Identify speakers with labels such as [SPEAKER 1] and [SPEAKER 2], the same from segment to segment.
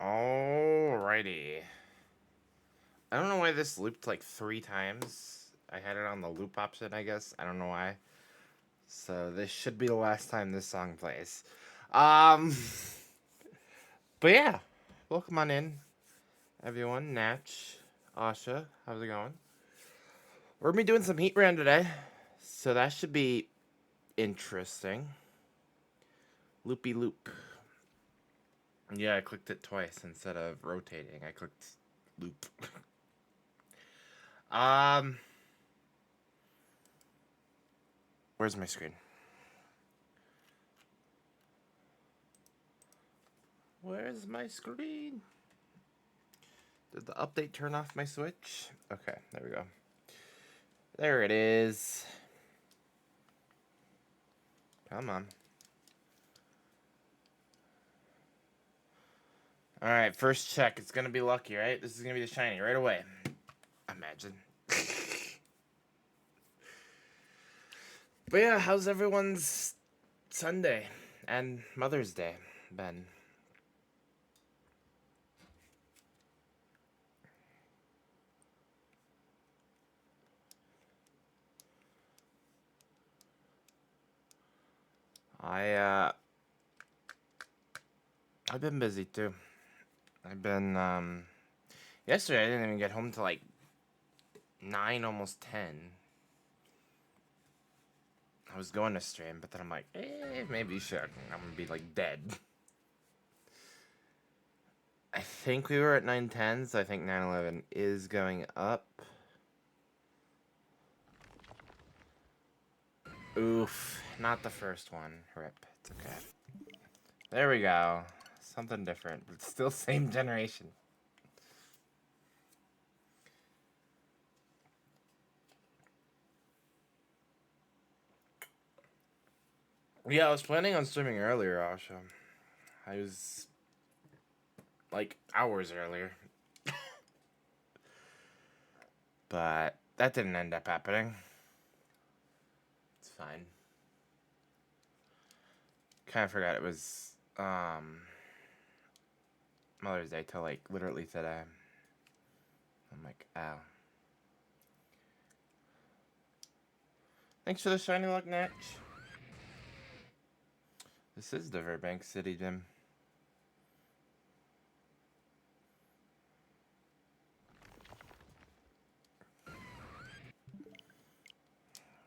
[SPEAKER 1] Alrighty. I don't know why this looped like 3 times. I had it on the loop option, I guess. I don't know why. So this should be the last time this song plays. Um, but yeah, welcome on in, everyone. Natch, Asha, how's it going? We're gonna be doing some heatran today, so that should be interesting. Loopy loop. Yeah, I clicked it twice instead of rotating. I clicked loop. um, where's my screen? Where's my screen? Did the update turn off my Switch? Okay, there we go. There it is. Come on. Alright, first check. It's gonna be lucky, right? This is gonna be the shiny right away. Imagine. But yeah, how's everyone's Sunday and Mother's Day been? I've been busy too. I've been yesterday I didn't even get home till like 9, almost 10. I was going to stream, but then I'm like, maybe you should. I'm gonna be like dead. I think we were at 9:10, so I think 9:11 is going up. Oof, not the first one. Rip. It's okay. There we go. Something different, but still same generation. Yeah, I was planning on streaming earlier, Asha. I was like hours earlier. But that didn't end up happening. It's fine. Kind of forgot it was Mother's Day till like literally today. I'm like, ow. Thanks for the shiny luck, Natch. This is the Burbank City Gym.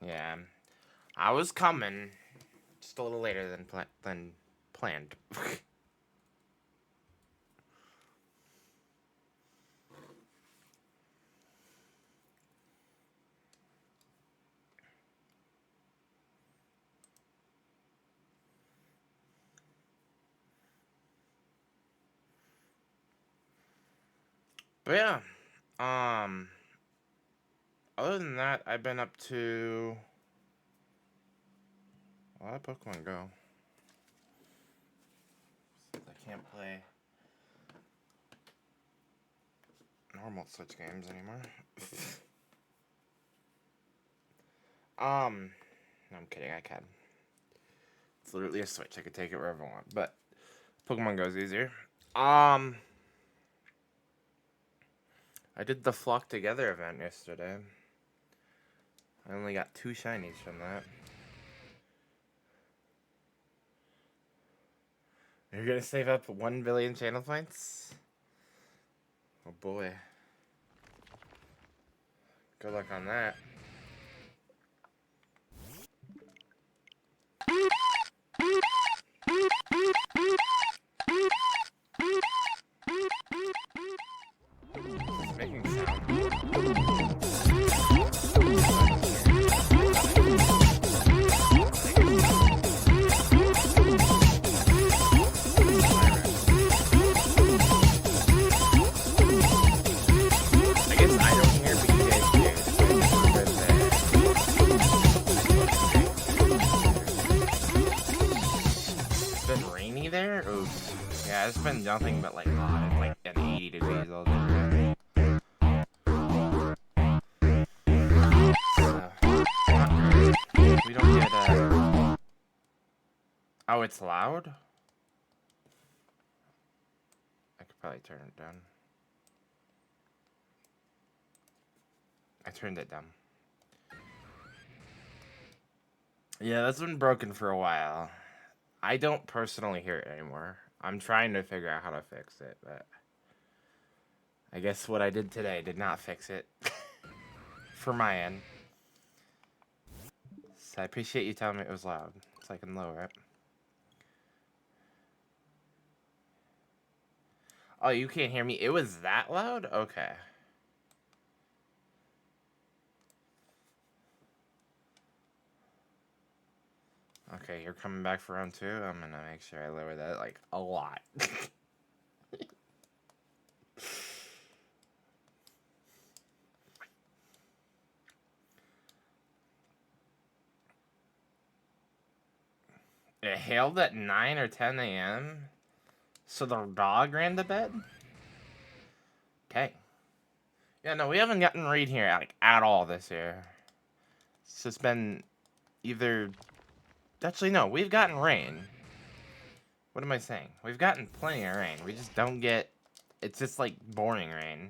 [SPEAKER 1] Yeah, I was coming, just a little later than planned. But yeah, other than that, I've been up to a lot of Pokemon Go. Since I can't play normal Switch games anymore. No, I'm kidding, I can. It's literally a Switch, I could take it wherever I want, but Pokemon Go is easier. I did the Flock Together event yesterday. I only got 2 shinies from that. You're gonna save up 1 billion channel points? Oh boy. Good luck on that. It's making sound. I guess I don't hear, but you guys do. It's been rainy there? Oof. Yeah, it's been nothing but like hot. It's like at 80 degrees all day. So, we don't get oh, it's loud? I could Probably turn it down. I turned it down. Yeah, that's been broken for a while. I don't personally hear it anymore. I'm trying to figure out how to fix it, but I guess what I did today did not fix it. For my end. So I appreciate you telling me it was loud, so I can lower it. Oh, you can't hear me? It was that loud? Okay. Okay, you're coming back for round 2? I'm gonna make sure I lower that, like, a lot. It hailed at 9 or 10 a.m.? So the dog ran to bed? Okay. Yeah, no, we haven't gotten rain here, like, at all this year. It's just been either... Actually, no, we've gotten rain. What am I saying? We've gotten plenty of rain. We just don't get... It's just, like, boring rain.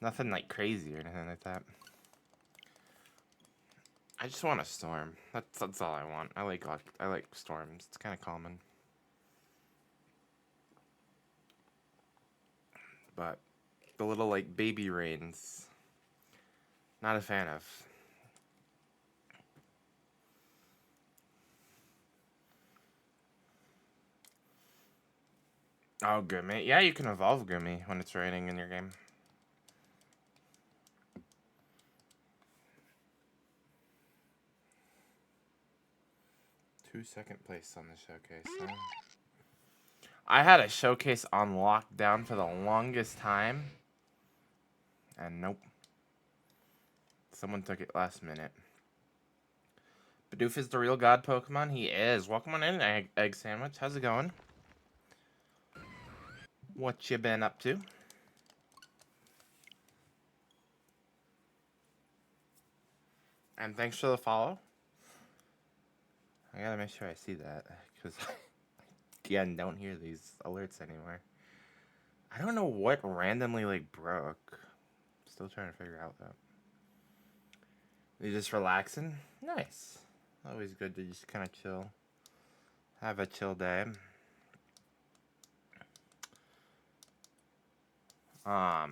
[SPEAKER 1] Nothing, like, crazy or anything like that. I just want a storm. That's all I want. I like storms. It's kind of calming. But the little, like, baby rains, not a fan of. Oh, Gumi. Yeah, you can evolve Gumi when it's raining in your game. Second place on the showcase, huh? I had a showcase on lockdown for the longest time. And nope. Someone took it last minute. Bidoof is the real god Pokemon? He is. Welcome on in, Egg Sandwich. How's it going? What you been up to? And thanks for the follow. I gotta make sure I see that, because again, don't hear these alerts anymore. I don't know what randomly, like, broke. Still trying to figure out that. You just relaxing? Nice. Always good to just kind of chill. Have a chill day. Yeah.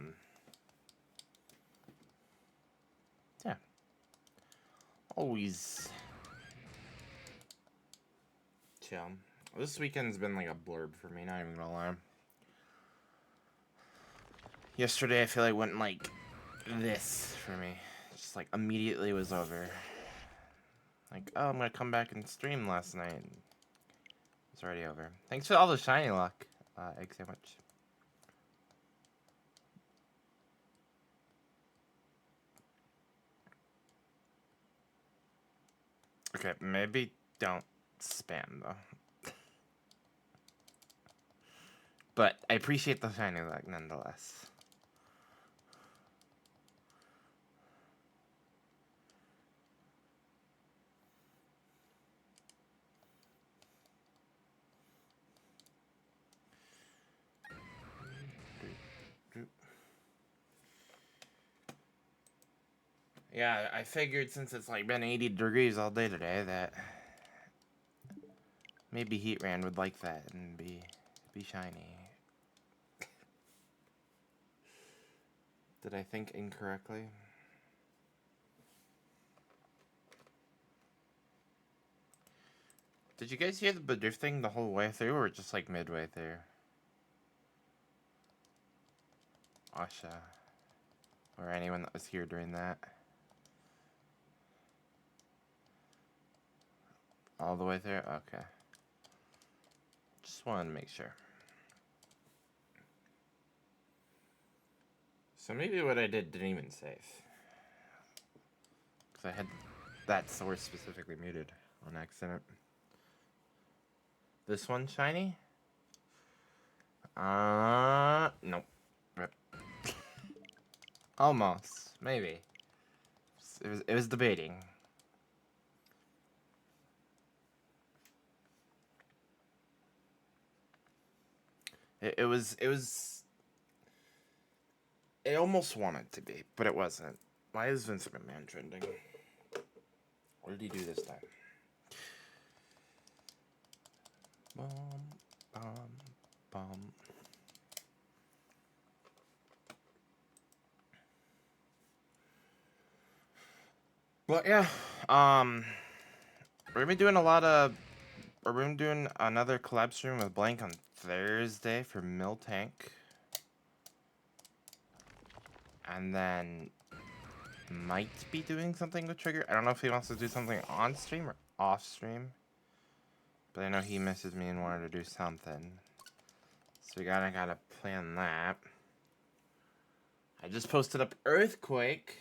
[SPEAKER 1] Always chill. This weekend's been like a blurb for me, not even gonna lie. Yesterday I feel like went like this for me. Just like immediately was over. Like, oh, I'm gonna come back and stream last night. It's already over. Thanks for all the shiny luck, Egg Sandwich. Okay, maybe don't spam though. But I appreciate the shiny luck nonetheless. Yeah, I figured since it's like been 80 degrees all day today that maybe Heatran would like that and be shiny. Did I think incorrectly? Did you guys hear the Bidoof thing the whole way through, or just like midway through? Asha. Or anyone that was here during that? All the way through? Okay. Just wanted to make sure. So maybe what I did didn't even save. Because I had that source specifically muted on accident. This one shiny? Nope. Rip. Almost. Maybe. It was debating. It was. It almost wanted to be, but it wasn't. Why is Vince McMahon trending? What did he do this time? Bum, bum, bum. Well, yeah. We're gonna be doing we're gonna be doing another collab stream with Blank on Thursday for Mill Tank. And then might be doing something with Trigger. I don't know if he wants to do something on stream or off stream. But I know he messaged me and wanted to do something. So we gotta plan that. I just posted up Earthquake.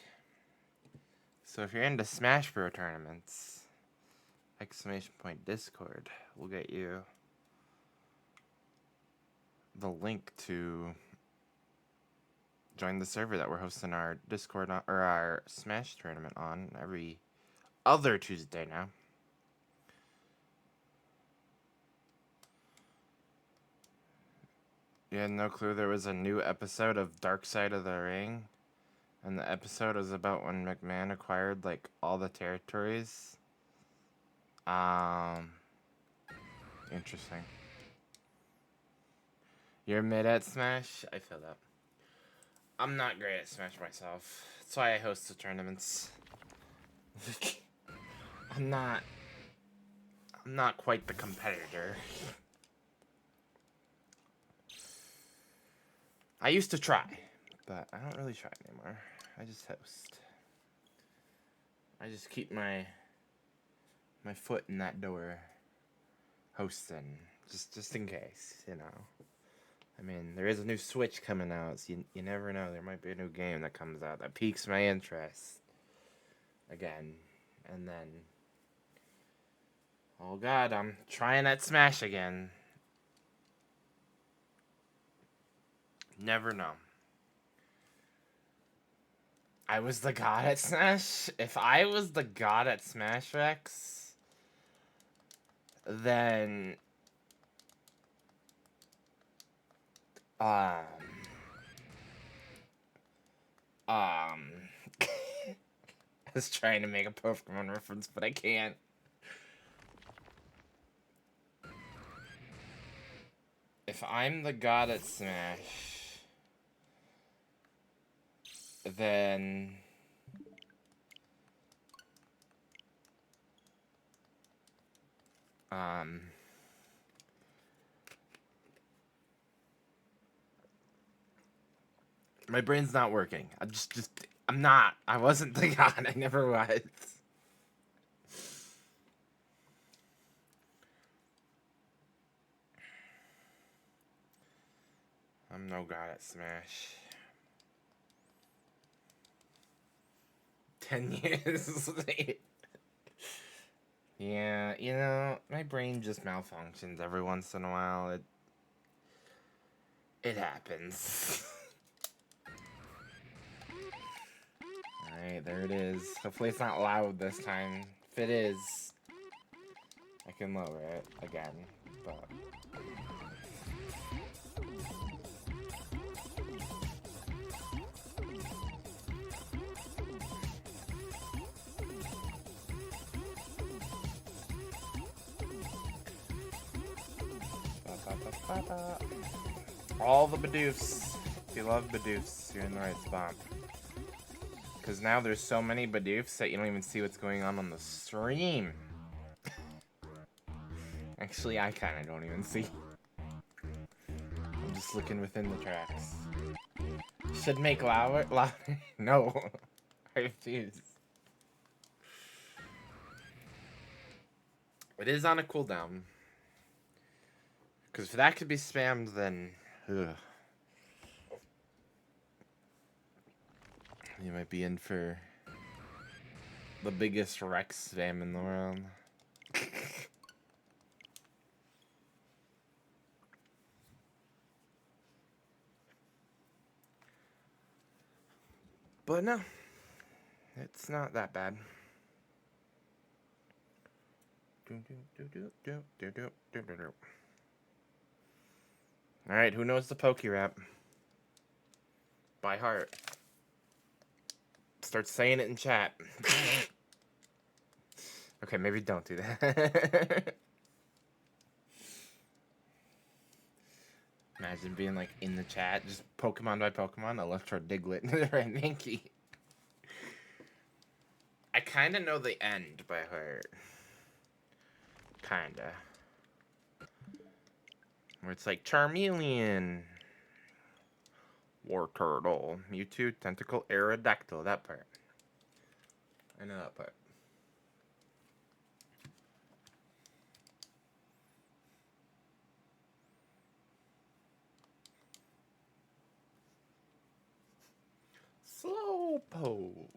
[SPEAKER 1] So if you're into Smash Bros tournaments, !Discord will get you the link to join the server that we're hosting our Discord or our Smash tournament on every other Tuesday now. You had no clue there was a new episode of Dark Side of the Ring? And the episode was about when McMahon acquired, like, all the territories. Interesting. You're mid at Smash? I feel that. I'm not great at Smash myself. That's why I host the tournaments. I'm not quite the competitor. I used to try, but I don't really try anymore. I just host. I just keep my foot in that door, hosting, just in case, you know. I mean, there is a new Switch coming out, so you never know. There might be a new game that comes out that piques my interest again, and then, oh God, I'm trying at Smash again. Never know. I was the god at Smash? If I was the god at Smash Rex, then I was trying to make a Pokemon reference, but I can't. If I'm the god at Smash, then my brain's not working. I'm not. I wasn't the god. I never was. I'm no god at Smash. 10 years late. Yeah, you know, my brain just malfunctions every once in a while. It happens. Alright, there it is. Hopefully it's not loud this time. If it is, I can lower it again, but... All the Bidoofs. If you love Bidoofs, you're in the right spot. Because now there's so many Bidoofs that you don't even see what's going on the stream. Actually, I kind of don't even see. I'm just looking within the tracks. Should make louder? No. I refuse. It is on a cooldown. Because if that could be spammed, then... Ugh. You might be in for the biggest Rex spam in the world. But no, it's not that bad. Alright, who knows the Poke Rap? By heart. Start saying it in chat. Okay, maybe don't do that. Imagine being like in the chat, just Pokemon by Pokemon, Electro Diglett, Mankey. I kind of know the end by heart. Kinda. Where it's like Charmeleon, War Turtle, Mewtwo, Tentacle, Aerodactyl, that part. I know that part. Slowpoke.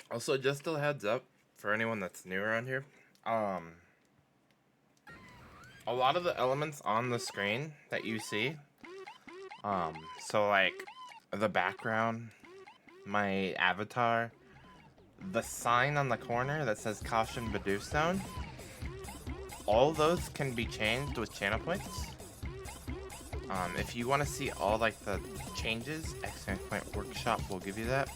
[SPEAKER 1] Also, just a heads up for anyone that's new around here. A lot of the elements on the screen that you see, so like the background, my avatar, the sign on the corner that says Caution Bidoof, all those can be changed with channel points. If you want to see all like the changes, exclamation point workshop will give you that.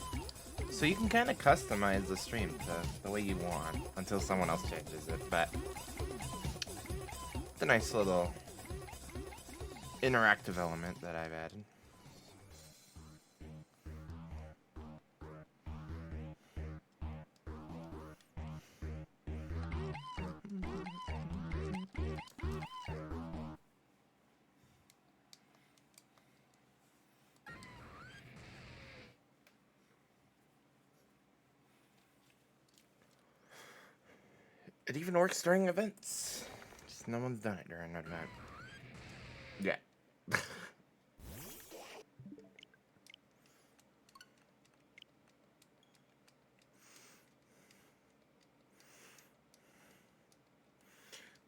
[SPEAKER 1] So you can kind of customize the stream to the way you want until someone else changes it, but it's a nice little interactive element that I've added. It even works during events. Just no one's done it during an event. Yeah.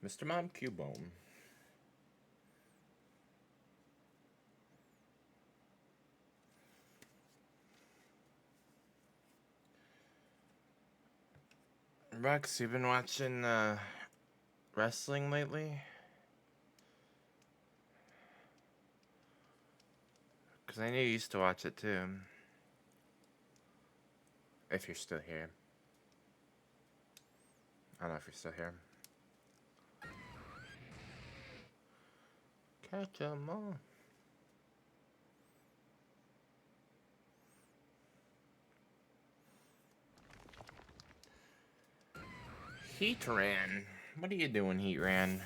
[SPEAKER 1] Mr. Mom Cubone. Rex, you've been watching wrestling lately? Because I know you used to watch it too. If you're still here. I don't know if you're still here. Catch 'em all. Heatran. What are you doing, Heatran?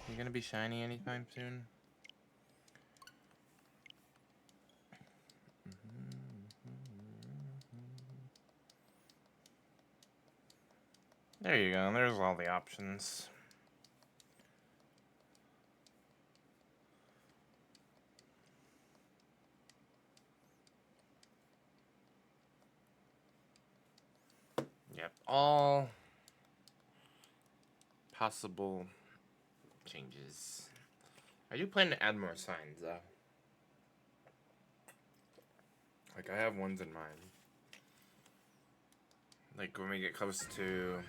[SPEAKER 1] You gonna be shiny anytime soon? There you go. There's all the options. Yep, all possible changes. I do plan to add more signs, though. Like, I have ones in mind. Like, when we get close to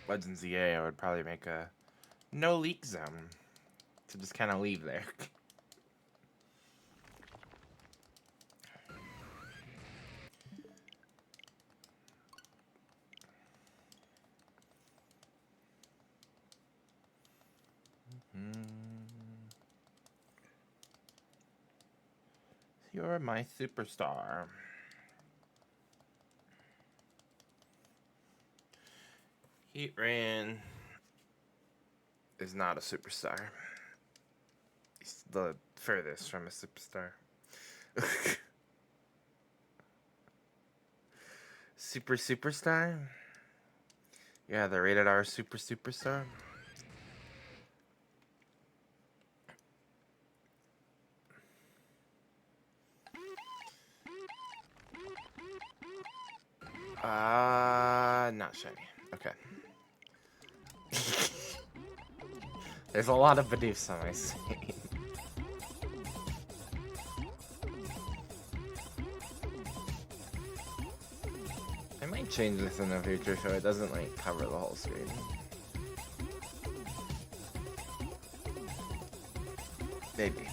[SPEAKER 1] Legends EA, I would probably make a no leak zone to just kind of leave there. You're my superstar. Heatran is not a superstar. He's the furthest from a superstar. Superstar? Yeah, the rated R superstar. Not shiny. Okay. There's a lot of Bidoofs on my screen. like change this in the future so it doesn't like cover the whole screen. Maybe.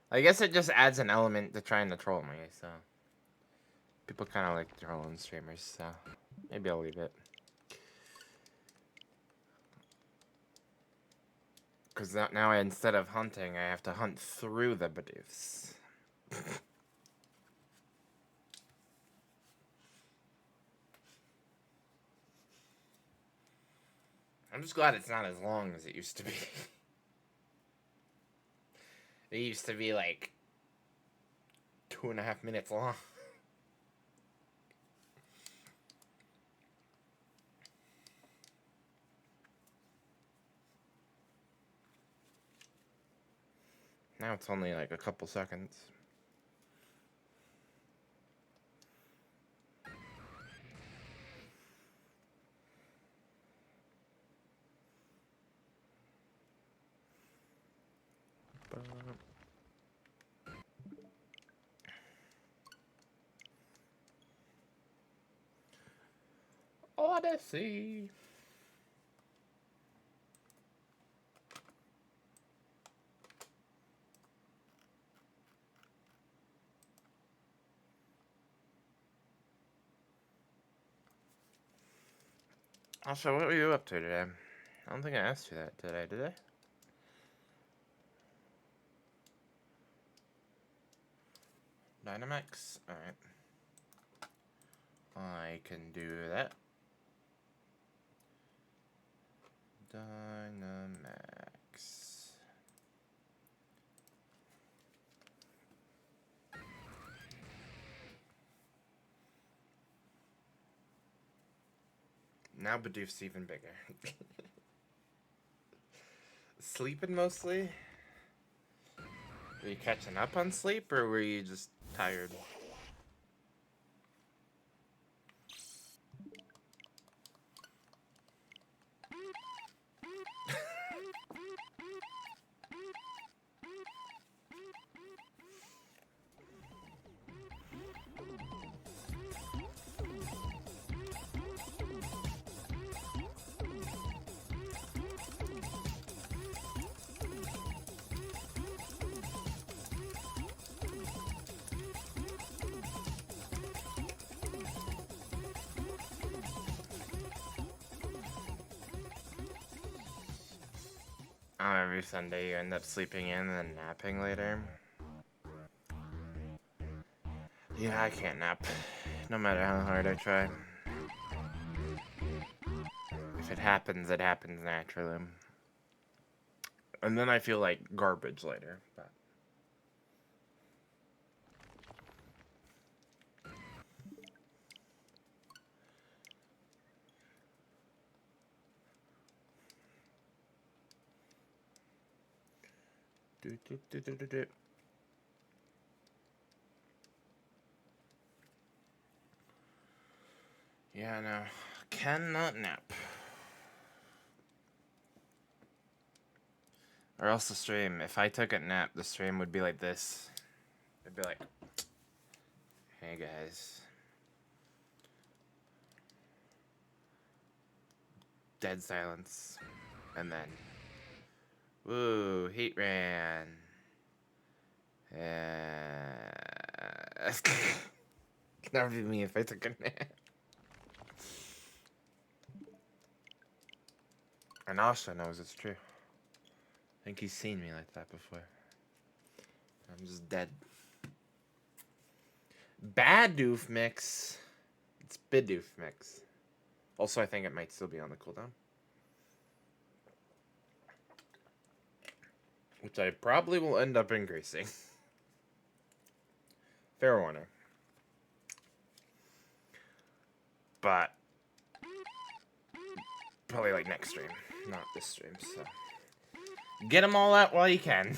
[SPEAKER 1] I guess it just adds an element to trying to troll me, so people kind of like trolling streamers, so maybe I'll leave it. Because now instead of hunting, I have to hunt through the Bidooфs. I'm just glad it's not as long as it used to be. It used to be like 2.5 minutes long. Now it's only like a couple seconds. Odyssey. Also, what were you up to today? I don't think I asked you that today, did I? Dynamax? Alright. I can do that. Dynamax. Now Bidoof's even bigger. Sleeping mostly? Were you catching up on sleep, or were you just tired? Every Sunday you end up sleeping in and then napping later. Yeah, I can't nap, no matter how hard I try. If it happens naturally. And then I feel like garbage later, but... Yeah, no. Cannot nap. Or else the stream, if I took a nap, the stream would be like this. It'd be like, hey guys. Dead silence. And then, woo, heatran. That would be me if I took a nap. And Asha knows it's true. I think he's seen me like that before. I'm just dead. Badoof mix. It's Bidoof mix. Also, I think it might still be on the cooldown. Which I probably will end up increasing. Fair warning. But probably like next stream, not this stream, so get them all out while you can.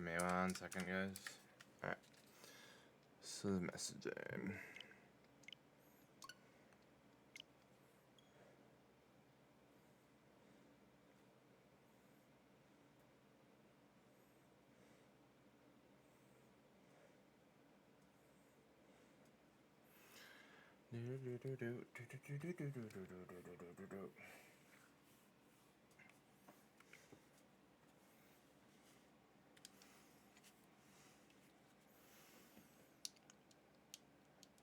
[SPEAKER 1] Give me 1 second, guys. Alright. So the messaging.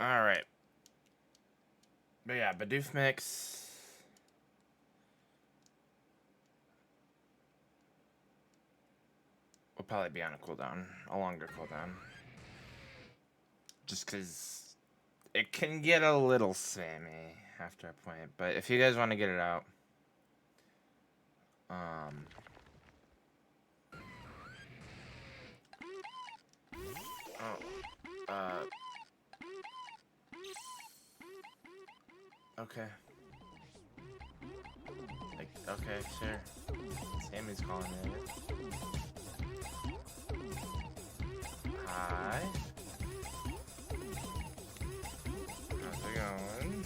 [SPEAKER 1] Alright. But yeah, Bidoof Mix. Will probably be on a cooldown. A longer cooldown. Just because it can get a little spammy after a point. But if you guys want to get it out. Okay. Like, okay, sure. Sammy's calling it. Hi. How's it going?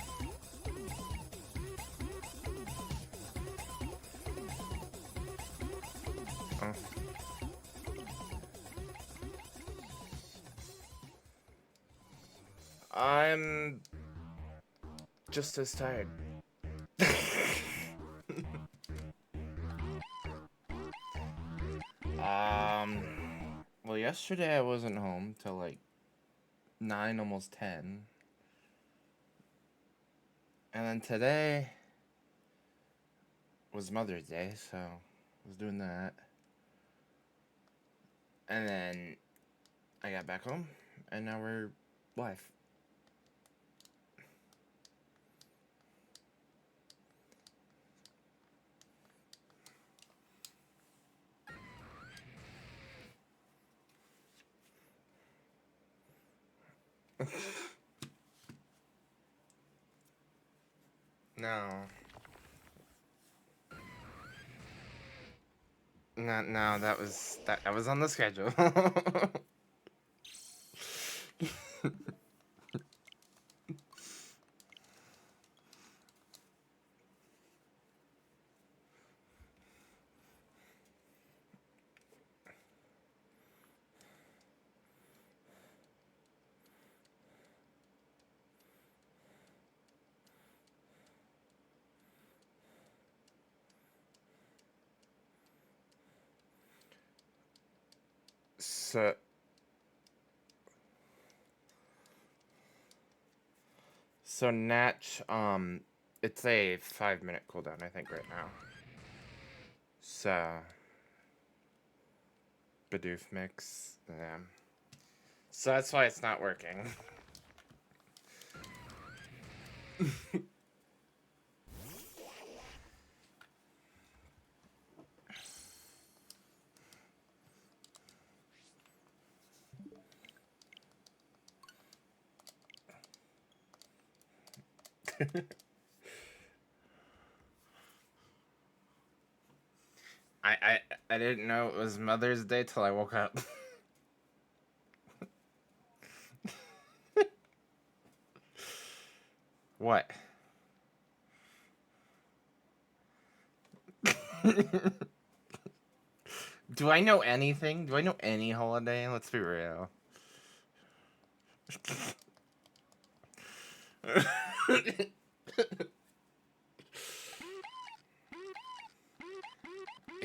[SPEAKER 1] Oh. I'm just as tired. Well, yesterday I wasn't home till like 9, almost 10. And then today was Mother's Day, so I was doing that. And then I got back home, and now we're live. No, that was on the schedule. So Natch, it's a 5-minute cooldown, I think, right now. So Bidoof Mix, yeah. So that's why it's not working. I didn't know it was Mother's Day till I woke up. What? Do I know anything? Do I know any holiday? Let's be real.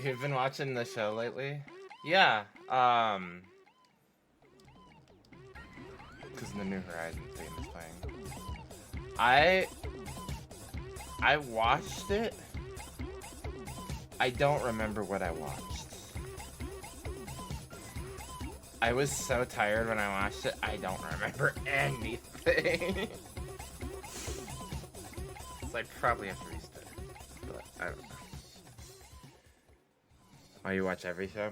[SPEAKER 1] You've been watching the show lately? Yeah, because the New Horizons theme is playing. I watched it. I don't remember what I watched. I was so tired when I watched it, I don't remember anything. So I probably have to restart. But I don't know. Oh, you watch every show?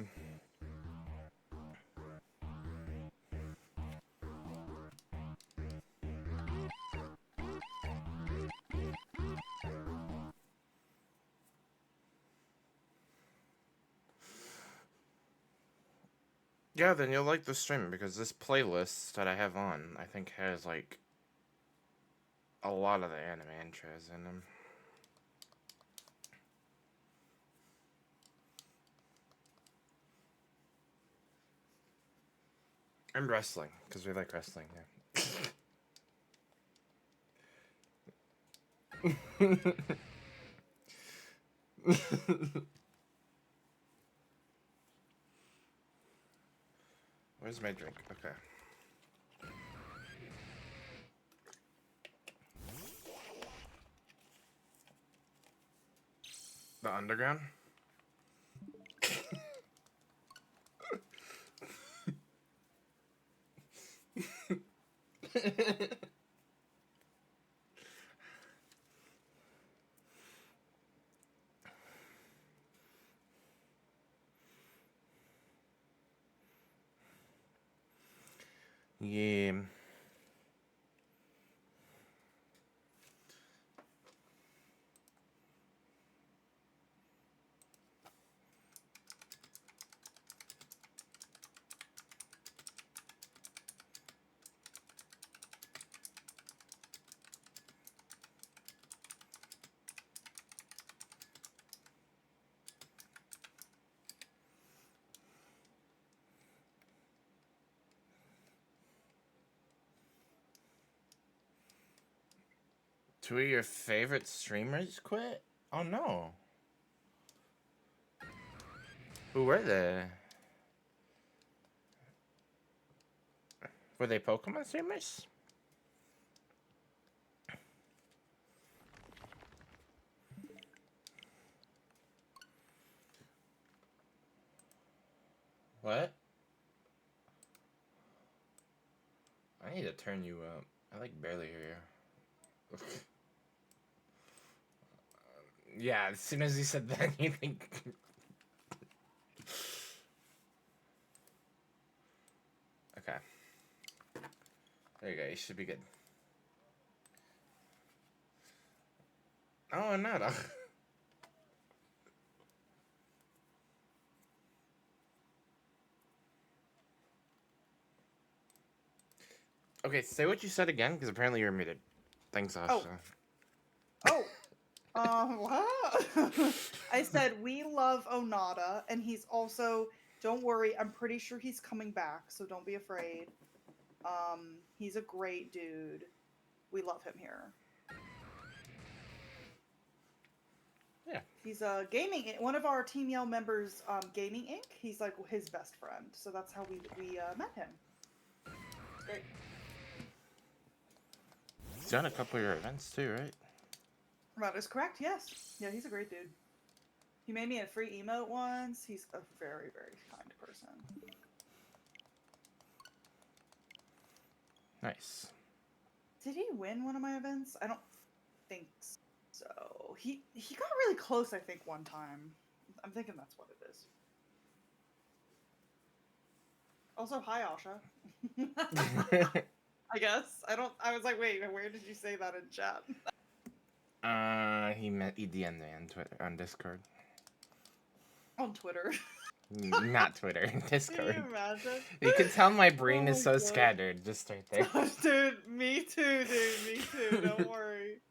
[SPEAKER 1] Yeah, then you'll like the stream because this playlist that I have on, I think, has like a lot of the anime intros in them. And wrestling, because we like wrestling, yeah. Where's my drink? Okay. The underground? Yeah. Two of your favorite streamers quit? Oh no. Who were they? Were they Pokemon streamers? What? I need to turn you up. I like barely hear you. Yeah, as soon as you said that, you think. Okay. There you go. You should be good. Oh, nada. Okay, say what you said again, because apparently you're muted. Thanks, Asha.
[SPEAKER 2] What? I said we love Onada, and he's also. Don't worry, I'm pretty sure he's coming back, so don't be afraid. He's a great dude. We love him here.
[SPEAKER 1] Yeah.
[SPEAKER 2] He's a gaming. One of our Team Yell members, Gaming Inc. He's like his best friend, so that's how we met him. Great.
[SPEAKER 1] He's done a couple of your events too, right?
[SPEAKER 2] That is correct. Yes. Yeah, he's a great dude. He made me a free emote once. He's a very, very kind person.
[SPEAKER 1] Nice.
[SPEAKER 2] Did he win one of my events? I don't think so. He got really close, I think, one time. I'm thinking that's what it is. Also, hi, Asha. I guess. I was like, wait, where did you say that in chat?
[SPEAKER 1] He DM'd me on Twitter, on Discord.
[SPEAKER 2] On Twitter.
[SPEAKER 1] Not Twitter, Discord.
[SPEAKER 2] Can you imagine?
[SPEAKER 1] You can tell my brain is so scattered just right there.
[SPEAKER 2] Dude, me too, Me too. Don't worry.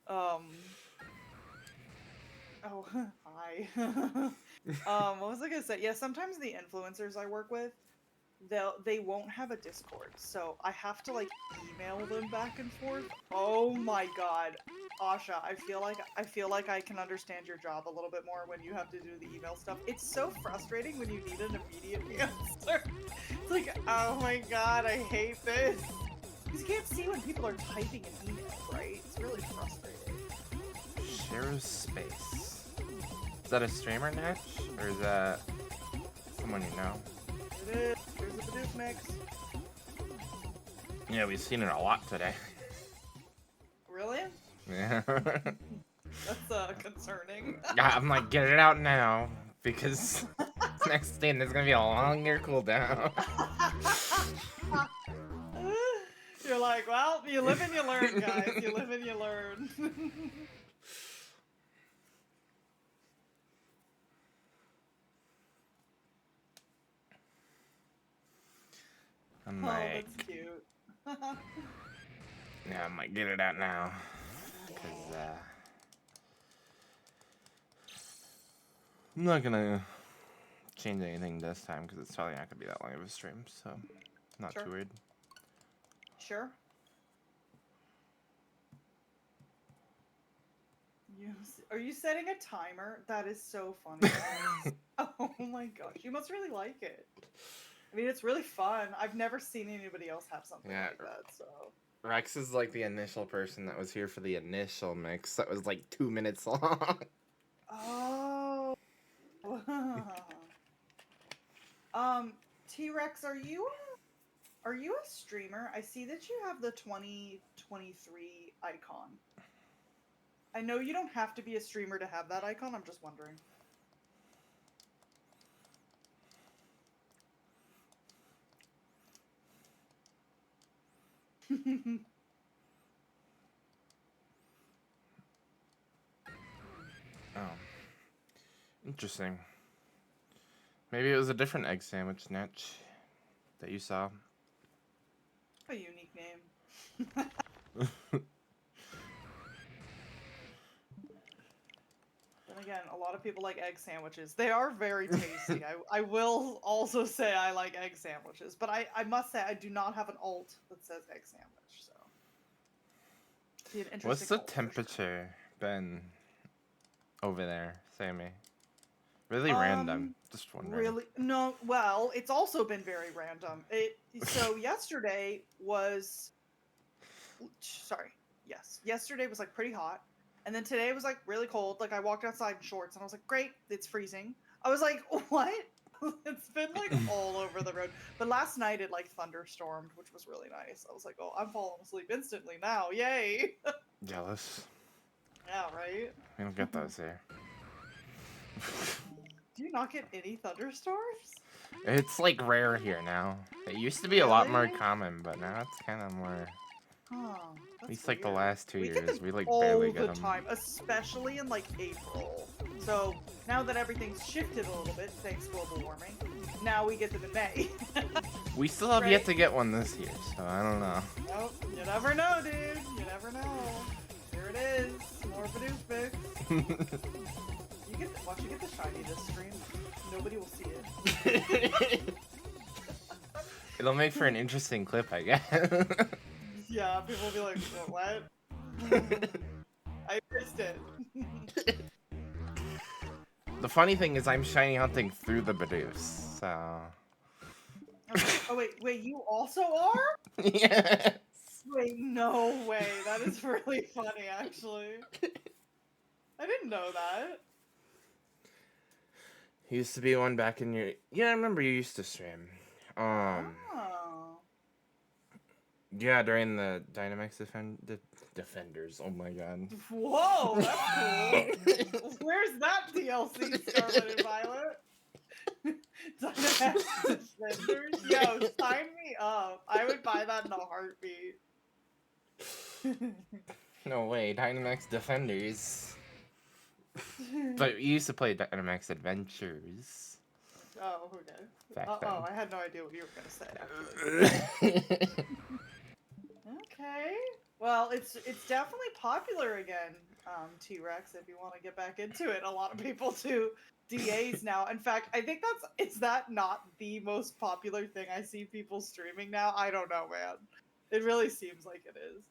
[SPEAKER 2] Oh, hi. What was I gonna say? Yeah, sometimes the influencers I work with, they won't have a Discord, so I have to like email them back and forth. Oh my god, Asha, I feel like I can understand your job a little bit more when you have to do the email stuff. It's so frustrating when you need an immediate answer. It's like, oh my god, I hate this. Because you can't see when people are typing an email, right? It's really frustrating.
[SPEAKER 1] Share space. Is that a streamer, Natch? Or is that someone you know?
[SPEAKER 2] It is. There's the Badoof mix.
[SPEAKER 1] Yeah, we've seen it a lot today.
[SPEAKER 2] Really?
[SPEAKER 1] Yeah.
[SPEAKER 2] That's concerning.
[SPEAKER 1] I'm like, get it out now, because next day there's gonna be a longer cooldown.
[SPEAKER 2] You're like, well, you live and you learn, guys. You live and you learn.
[SPEAKER 1] I'm
[SPEAKER 2] Oh,
[SPEAKER 1] like,
[SPEAKER 2] that's cute.
[SPEAKER 1] yeah, I might get it out now. Because, I'm not gonna change anything this time because it's probably not gonna be that long of a stream, so not
[SPEAKER 2] Sure.
[SPEAKER 1] too worried.
[SPEAKER 2] Sure. Are you setting a timer? That is so funny. Oh my gosh, you must really like it. I mean, it's really fun. I've never seen anybody else have something
[SPEAKER 1] Yeah.
[SPEAKER 2] like that, so.
[SPEAKER 1] Rex is like the initial person that was here for the initial mix that was like 2 minutes long.
[SPEAKER 2] Oh. T-Rex, are you a streamer? I see that you have the 2023 icon. I know you don't have to be a streamer to have that icon. I'm just wondering.
[SPEAKER 1] Oh. Interesting. Maybe it was a different egg sandwich niche that you saw.
[SPEAKER 2] A unique name. Then again, a lot of people like egg sandwiches. They are very tasty. I will also say I like egg sandwiches, but I must say I do not have an alt that says egg sandwich, so. Be an interesting
[SPEAKER 1] What's the
[SPEAKER 2] alt for sure.
[SPEAKER 1] temperature been over there, Sammy? Really random. Just wondering.
[SPEAKER 2] Really? No, well, it's also been very random. So yesterday was yesterday was like pretty hot. And then today was like really cold. Like I walked outside in shorts and I was like, great, it's freezing. I was like, what? It's been like all over the road. But last night it like thunderstormed, which was really nice. I was like, oh, I'm falling asleep instantly now. Yay.
[SPEAKER 1] Jealous.
[SPEAKER 2] Yeah, right?
[SPEAKER 1] We don't get those here.
[SPEAKER 2] Do you not get any thunderstorms?
[SPEAKER 1] It's like rare here now. It used to be a lot more
[SPEAKER 2] Really?
[SPEAKER 1] common, but now it's kind of more.
[SPEAKER 2] Oh,
[SPEAKER 1] At
[SPEAKER 2] that's
[SPEAKER 1] least like the
[SPEAKER 2] weird.
[SPEAKER 1] last 2
[SPEAKER 2] We get
[SPEAKER 1] years,
[SPEAKER 2] them
[SPEAKER 1] we like
[SPEAKER 2] all
[SPEAKER 1] barely
[SPEAKER 2] the
[SPEAKER 1] get them.
[SPEAKER 2] time, especially in like April. So now that everything's shifted a little bit, thanks global warming, now we get them in May.
[SPEAKER 1] We still have
[SPEAKER 2] Right?
[SPEAKER 1] yet to get one this year, so I don't know.
[SPEAKER 2] Nope, you never know, dude. You never know. Here it is, more Badoo fix. Once you get the shiny this stream, nobody will see it.
[SPEAKER 1] It'll make for an interesting clip, I guess.
[SPEAKER 2] Yeah, people will be like, what? I missed it.
[SPEAKER 1] The funny thing is I'm shiny hunting through the Badoos, so...
[SPEAKER 2] Oh wait, you also are?
[SPEAKER 1] Yes!
[SPEAKER 2] Wait, no way. That is really funny, actually. I didn't know that.
[SPEAKER 1] Used to be one back in your... Yeah, I remember you used to stream.
[SPEAKER 2] Oh.
[SPEAKER 1] Yeah, during the Dynamax Defenders. Oh my god.
[SPEAKER 2] Whoa, that's cool. Where's that DLC, Scarlet and Violet? Dynamax Defenders? Yo, sign me up. I would buy that in a heartbeat.
[SPEAKER 1] No way, Dynamax Defenders. But we used to play Dynamax Adventures.
[SPEAKER 2] Oh, okay.
[SPEAKER 1] Back then.
[SPEAKER 2] Oh, I had no idea what you were gonna say, actually. Okay. Well, it's definitely popular again, T-Rex, if you want to get back into it. A lot of people do DAs now. In fact, I think is that not the most popular thing I see people streaming now? I don't know, man. It really seems like it is.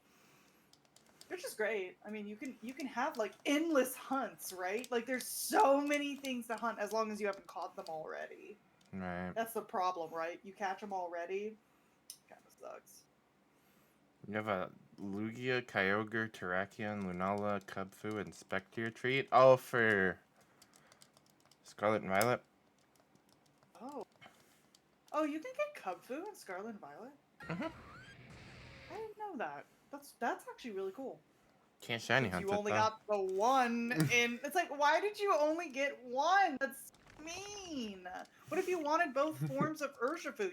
[SPEAKER 2] Which is great. I mean, you can have like endless hunts, right? Like there's so many things to hunt as long as you haven't caught them already.
[SPEAKER 1] Right.
[SPEAKER 2] That's the problem, right? You catch them already, kind of sucks.
[SPEAKER 1] You have a Lugia, Kyogre, Terrakion, Lunala, Cubfu, and Spectre treat. Oh, for Scarlet and Violet?
[SPEAKER 2] Oh. Oh, you can get Cubfu and Scarlet and Violet?
[SPEAKER 1] Mm-hmm.
[SPEAKER 2] I didn't know that. That's actually really cool.
[SPEAKER 1] Can't shiny
[SPEAKER 2] Since
[SPEAKER 1] hunt
[SPEAKER 2] you
[SPEAKER 1] it,
[SPEAKER 2] only
[SPEAKER 1] though.
[SPEAKER 2] got the one in... It's like, why did you only get one? That's mean. What if you wanted both forms of Urshifu?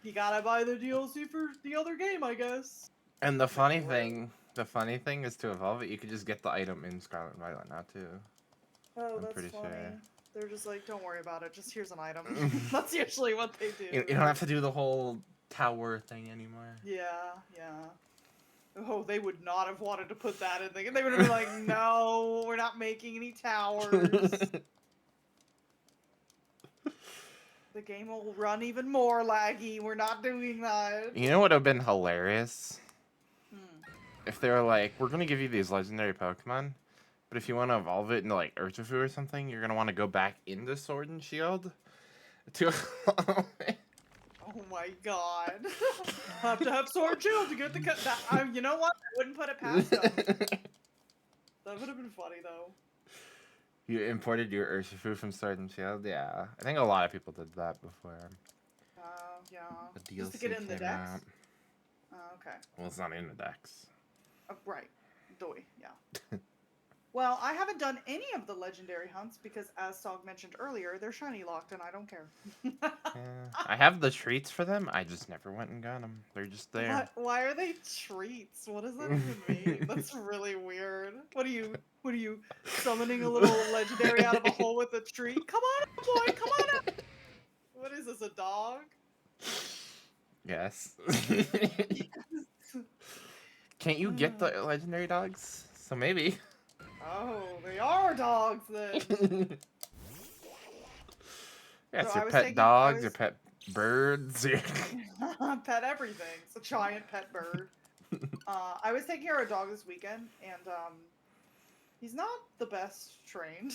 [SPEAKER 2] You gotta buy the DLC for the other game, I guess.
[SPEAKER 1] And the funny thing is to evolve it, you could just get the item in Scarlet and Violet now, too.
[SPEAKER 2] Oh,
[SPEAKER 1] I'm
[SPEAKER 2] that's
[SPEAKER 1] pretty
[SPEAKER 2] funny.
[SPEAKER 1] sure.
[SPEAKER 2] They're just like, don't worry about it. Just here's an item. That's usually what they do.
[SPEAKER 1] You don't have to do the whole tower thing anymore.
[SPEAKER 2] Yeah, yeah. Oh, they would not have wanted to put that in there. They would have been like, no, we're not making any towers. The game will run even more laggy. We're not doing that.
[SPEAKER 1] You know what would have been hilarious?
[SPEAKER 2] Hmm.
[SPEAKER 1] If they were like, we're gonna give you these legendary Pokemon, but if you want to evolve it into like Urshifu or something, you're gonna want to go back into Sword and Shield to evolve it.
[SPEAKER 2] Oh my god. Have to have Sword Shield to get the cut. You know what? I wouldn't put it past them. That would have been funny though.
[SPEAKER 1] You imported your Urshifu from Sword and Shield? Yeah. I think a lot of people did that before.
[SPEAKER 2] Yeah.
[SPEAKER 1] The DLC
[SPEAKER 2] Just to get in the
[SPEAKER 1] came
[SPEAKER 2] decks?
[SPEAKER 1] out.
[SPEAKER 2] Okay.
[SPEAKER 1] Well, it's not in the decks.
[SPEAKER 2] Right. Doy, yeah. Well, I haven't done any of the legendary hunts because, as Sog mentioned earlier, they're shiny locked and I don't care.
[SPEAKER 1] Yeah. I have the treats for them. I just never went and got them. They're just there.
[SPEAKER 2] Why are they treats? What does that even mean? That's really weird. What are you summoning a little legendary out of a hole with a tree? Come on up, boy, come on up! What is this, a dog?
[SPEAKER 1] Yes. Can't you get the legendary dogs? So maybe.
[SPEAKER 2] Oh, they are dogs then.
[SPEAKER 1] Yeah, it's
[SPEAKER 2] So
[SPEAKER 1] your pet dogs, your pet birds.
[SPEAKER 2] pet everything. It's a giant pet bird. I was taking care of a dog this weekend, and he's not the best trained.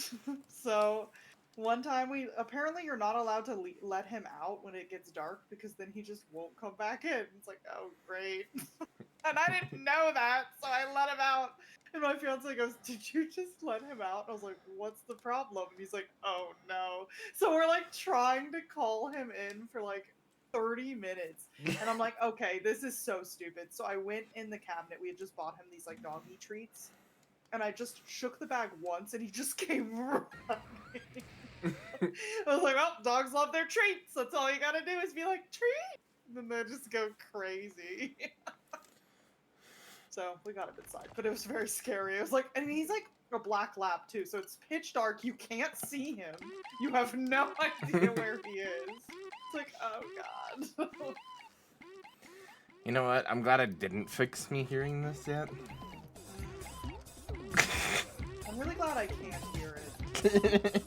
[SPEAKER 2] So one time apparently you're not allowed to let him out when it gets dark because then he just won't come back in. It's like, oh great. And I didn't know that, so I let him out. And my fiance goes, "Did you just let him out?" I was like, "What's the problem?" And he's like, "Oh no." So we're like trying to call him in for like 30 minutes. And I'm like, okay, this is so stupid. So I went in the cabinet. We had just bought him these like doggy treats. And I just shook the bag once and he just came running. I was like, well, dogs love their treats. That's all you gotta do is be like, treat! And then they just go crazy. So we got him inside, but it was very scary. It was like, and he's like a black lab too, so it's pitch dark. You can't see him. You have no idea where he is. It's like, oh god.
[SPEAKER 1] You know what? I'm glad it didn't fix me hearing this yet.
[SPEAKER 2] I'm really glad I can't hear it.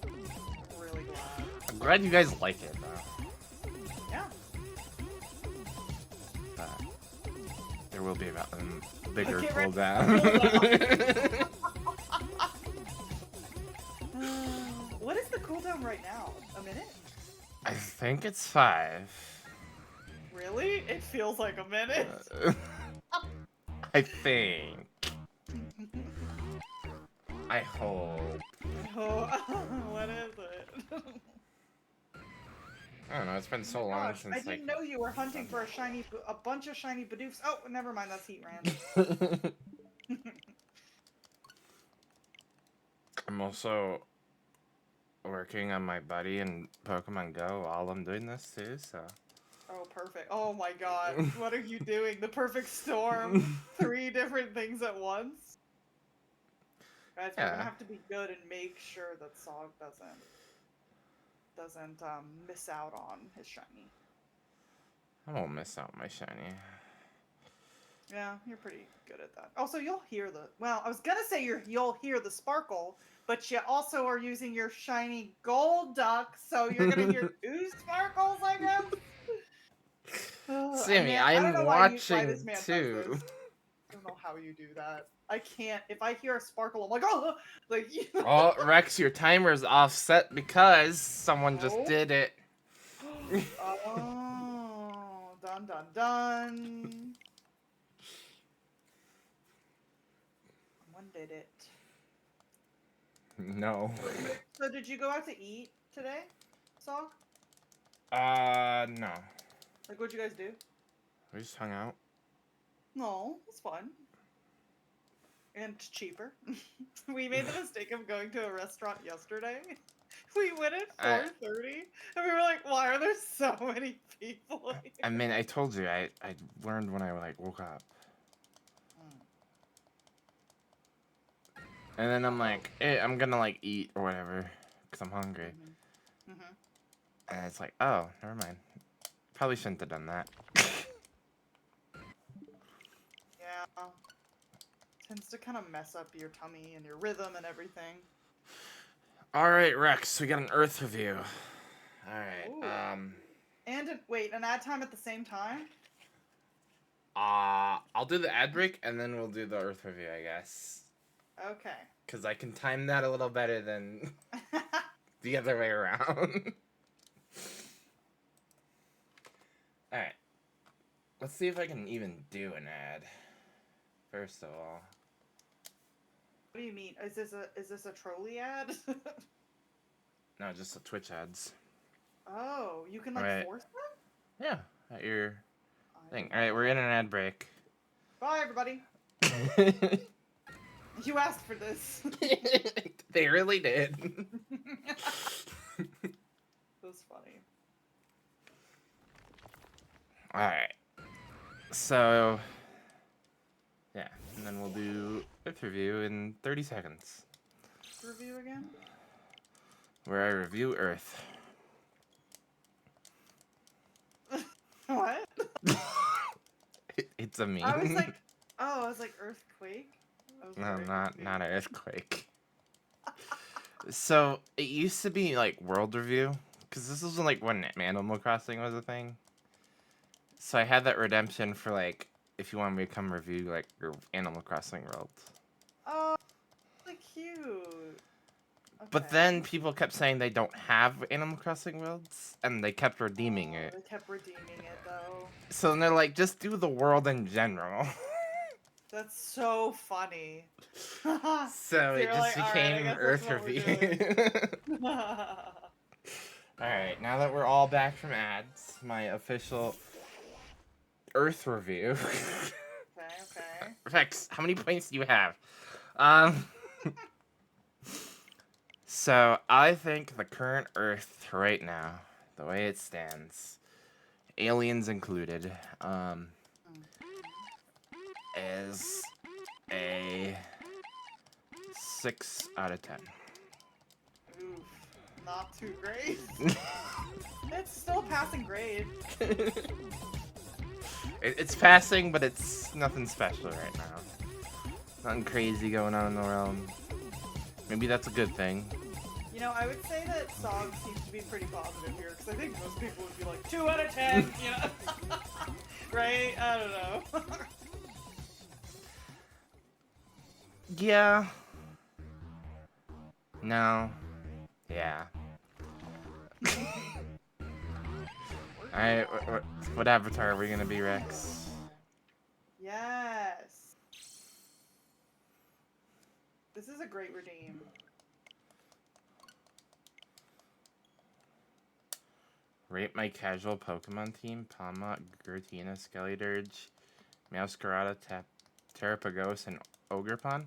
[SPEAKER 2] Really glad.
[SPEAKER 1] I'm glad you guys like it, though.
[SPEAKER 2] Yeah.
[SPEAKER 1] But there will be a bigger
[SPEAKER 2] Okay,
[SPEAKER 1] cooldown.
[SPEAKER 2] What is the cooldown right now? A minute?
[SPEAKER 1] I think it's 5.
[SPEAKER 2] Really? It feels like a minute.
[SPEAKER 1] I think. I hope.
[SPEAKER 2] Oh, what is it?
[SPEAKER 1] I don't know. It's been so long since
[SPEAKER 2] I didn't know you were hunting for a bunch of shiny Bidoofs. Oh, never mind. That's heatran.
[SPEAKER 1] I'm also working on my buddy in Pokemon Go while I'm doing this too. So.
[SPEAKER 2] Oh, perfect. Oh my god. What are you doing? The perfect storm. 3 different things at once. Guys, we're gonna have to be good and make sure that Sog doesn't miss out on his shiny.
[SPEAKER 1] I won't miss out my shiny.
[SPEAKER 2] Yeah, you're pretty good at that. Also, you'll hear the... Well, I was gonna say you'll hear the sparkle, but you also are using your shiny gold duck, so you're gonna hear 2 sparkles, I guess?
[SPEAKER 1] Sammy,
[SPEAKER 2] I
[SPEAKER 1] I'm
[SPEAKER 2] don't know
[SPEAKER 1] watching
[SPEAKER 2] why this man
[SPEAKER 1] too.
[SPEAKER 2] Does this. I don't know how you do that. I can't. If I hear a sparkle, I'm like, oh, like.
[SPEAKER 1] Oh, Rex, your timer's offset because someone just did it.
[SPEAKER 2] Oh, dun dun dun. Someone did it.
[SPEAKER 1] No.
[SPEAKER 2] So did you go out to eat today, Sog?
[SPEAKER 1] No.
[SPEAKER 2] Like, what'd you guys do?
[SPEAKER 1] We just hung out.
[SPEAKER 2] No, it's fun. And cheaper. We made the mistake of going to a restaurant yesterday. We went at 4:30, and we were like, "Why are there so many people here?"
[SPEAKER 1] I mean, I told you, I learned when I woke up, and then I'm like, hey, I'm gonna eat or whatever, cause I'm hungry, and it's like, oh, never mind. Probably shouldn't have done that.
[SPEAKER 2] Tends to kind of mess up your tummy and your rhythm and everything.
[SPEAKER 1] All right, Rex, we got an Earth review. All
[SPEAKER 2] Ooh.
[SPEAKER 1] right.
[SPEAKER 2] Wait, an ad time at the same time?
[SPEAKER 1] I'll do the ad break and then we'll do the Earth review, I guess.
[SPEAKER 2] Okay.
[SPEAKER 1] Because I can time that a little better than the other way around. All right. Let's see if I can even do an ad. First of all.
[SPEAKER 2] What do you mean? Is this a trolley ad?
[SPEAKER 1] No, just the Twitch ads.
[SPEAKER 2] Oh, you can like
[SPEAKER 1] Right.
[SPEAKER 2] force them?
[SPEAKER 1] Yeah, at your thing. All right, we're in an ad break.
[SPEAKER 2] Bye, everybody. You asked for this.
[SPEAKER 1] They really did.
[SPEAKER 2] That's funny.
[SPEAKER 1] All right. So, yeah, and then we'll do Earth review in 30 seconds.
[SPEAKER 2] Review again?
[SPEAKER 1] Where I review Earth.
[SPEAKER 2] What?
[SPEAKER 1] It's a meme.
[SPEAKER 2] I was like, oh, I was like earthquake. I was
[SPEAKER 1] No,
[SPEAKER 2] very
[SPEAKER 1] not
[SPEAKER 2] confused.
[SPEAKER 1] an earthquake. So it used to be like World Review, because this was like when Animal Crossing was a thing. So I had that redemption for like if you want me to come review like your Animal Crossing world.
[SPEAKER 2] Oh, really cute.
[SPEAKER 1] But
[SPEAKER 2] Okay.
[SPEAKER 1] then people kept saying they don't have Animal Crossing worlds, and they kept redeeming it.
[SPEAKER 2] They kept redeeming it though.
[SPEAKER 1] So then they're like, just do the world in general.
[SPEAKER 2] That's so funny.
[SPEAKER 1] So it
[SPEAKER 2] you're
[SPEAKER 1] just
[SPEAKER 2] like, "All right, I
[SPEAKER 1] became
[SPEAKER 2] guess that's
[SPEAKER 1] Earth
[SPEAKER 2] what we're
[SPEAKER 1] Review.
[SPEAKER 2] doing."
[SPEAKER 1] Alright, now that we're all back from ads, my official Earth Review.
[SPEAKER 2] Okay.
[SPEAKER 1] Rex, how many points do you have? So I think the current Earth right now, the way it stands, aliens included, is a 6 out of 10.
[SPEAKER 2] Oof, not too great. It's still passing grade.
[SPEAKER 1] It's passing, but it's nothing special right now. Nothing crazy going on in the world. Maybe that's a good thing.
[SPEAKER 2] You know, I would say that SOG seems to be pretty positive here, because I think most people would be like, 2 out of 10, you know? Right? I don't know.
[SPEAKER 1] Yeah. No. Yeah. Alright, what avatar are we gonna be, Rex?
[SPEAKER 2] Yes. This is a great redeem.
[SPEAKER 1] Rate my casual Pokemon team: Palma, Giratina, Skeledirge, Meowscarada, Terrapagos, and Ogerpon.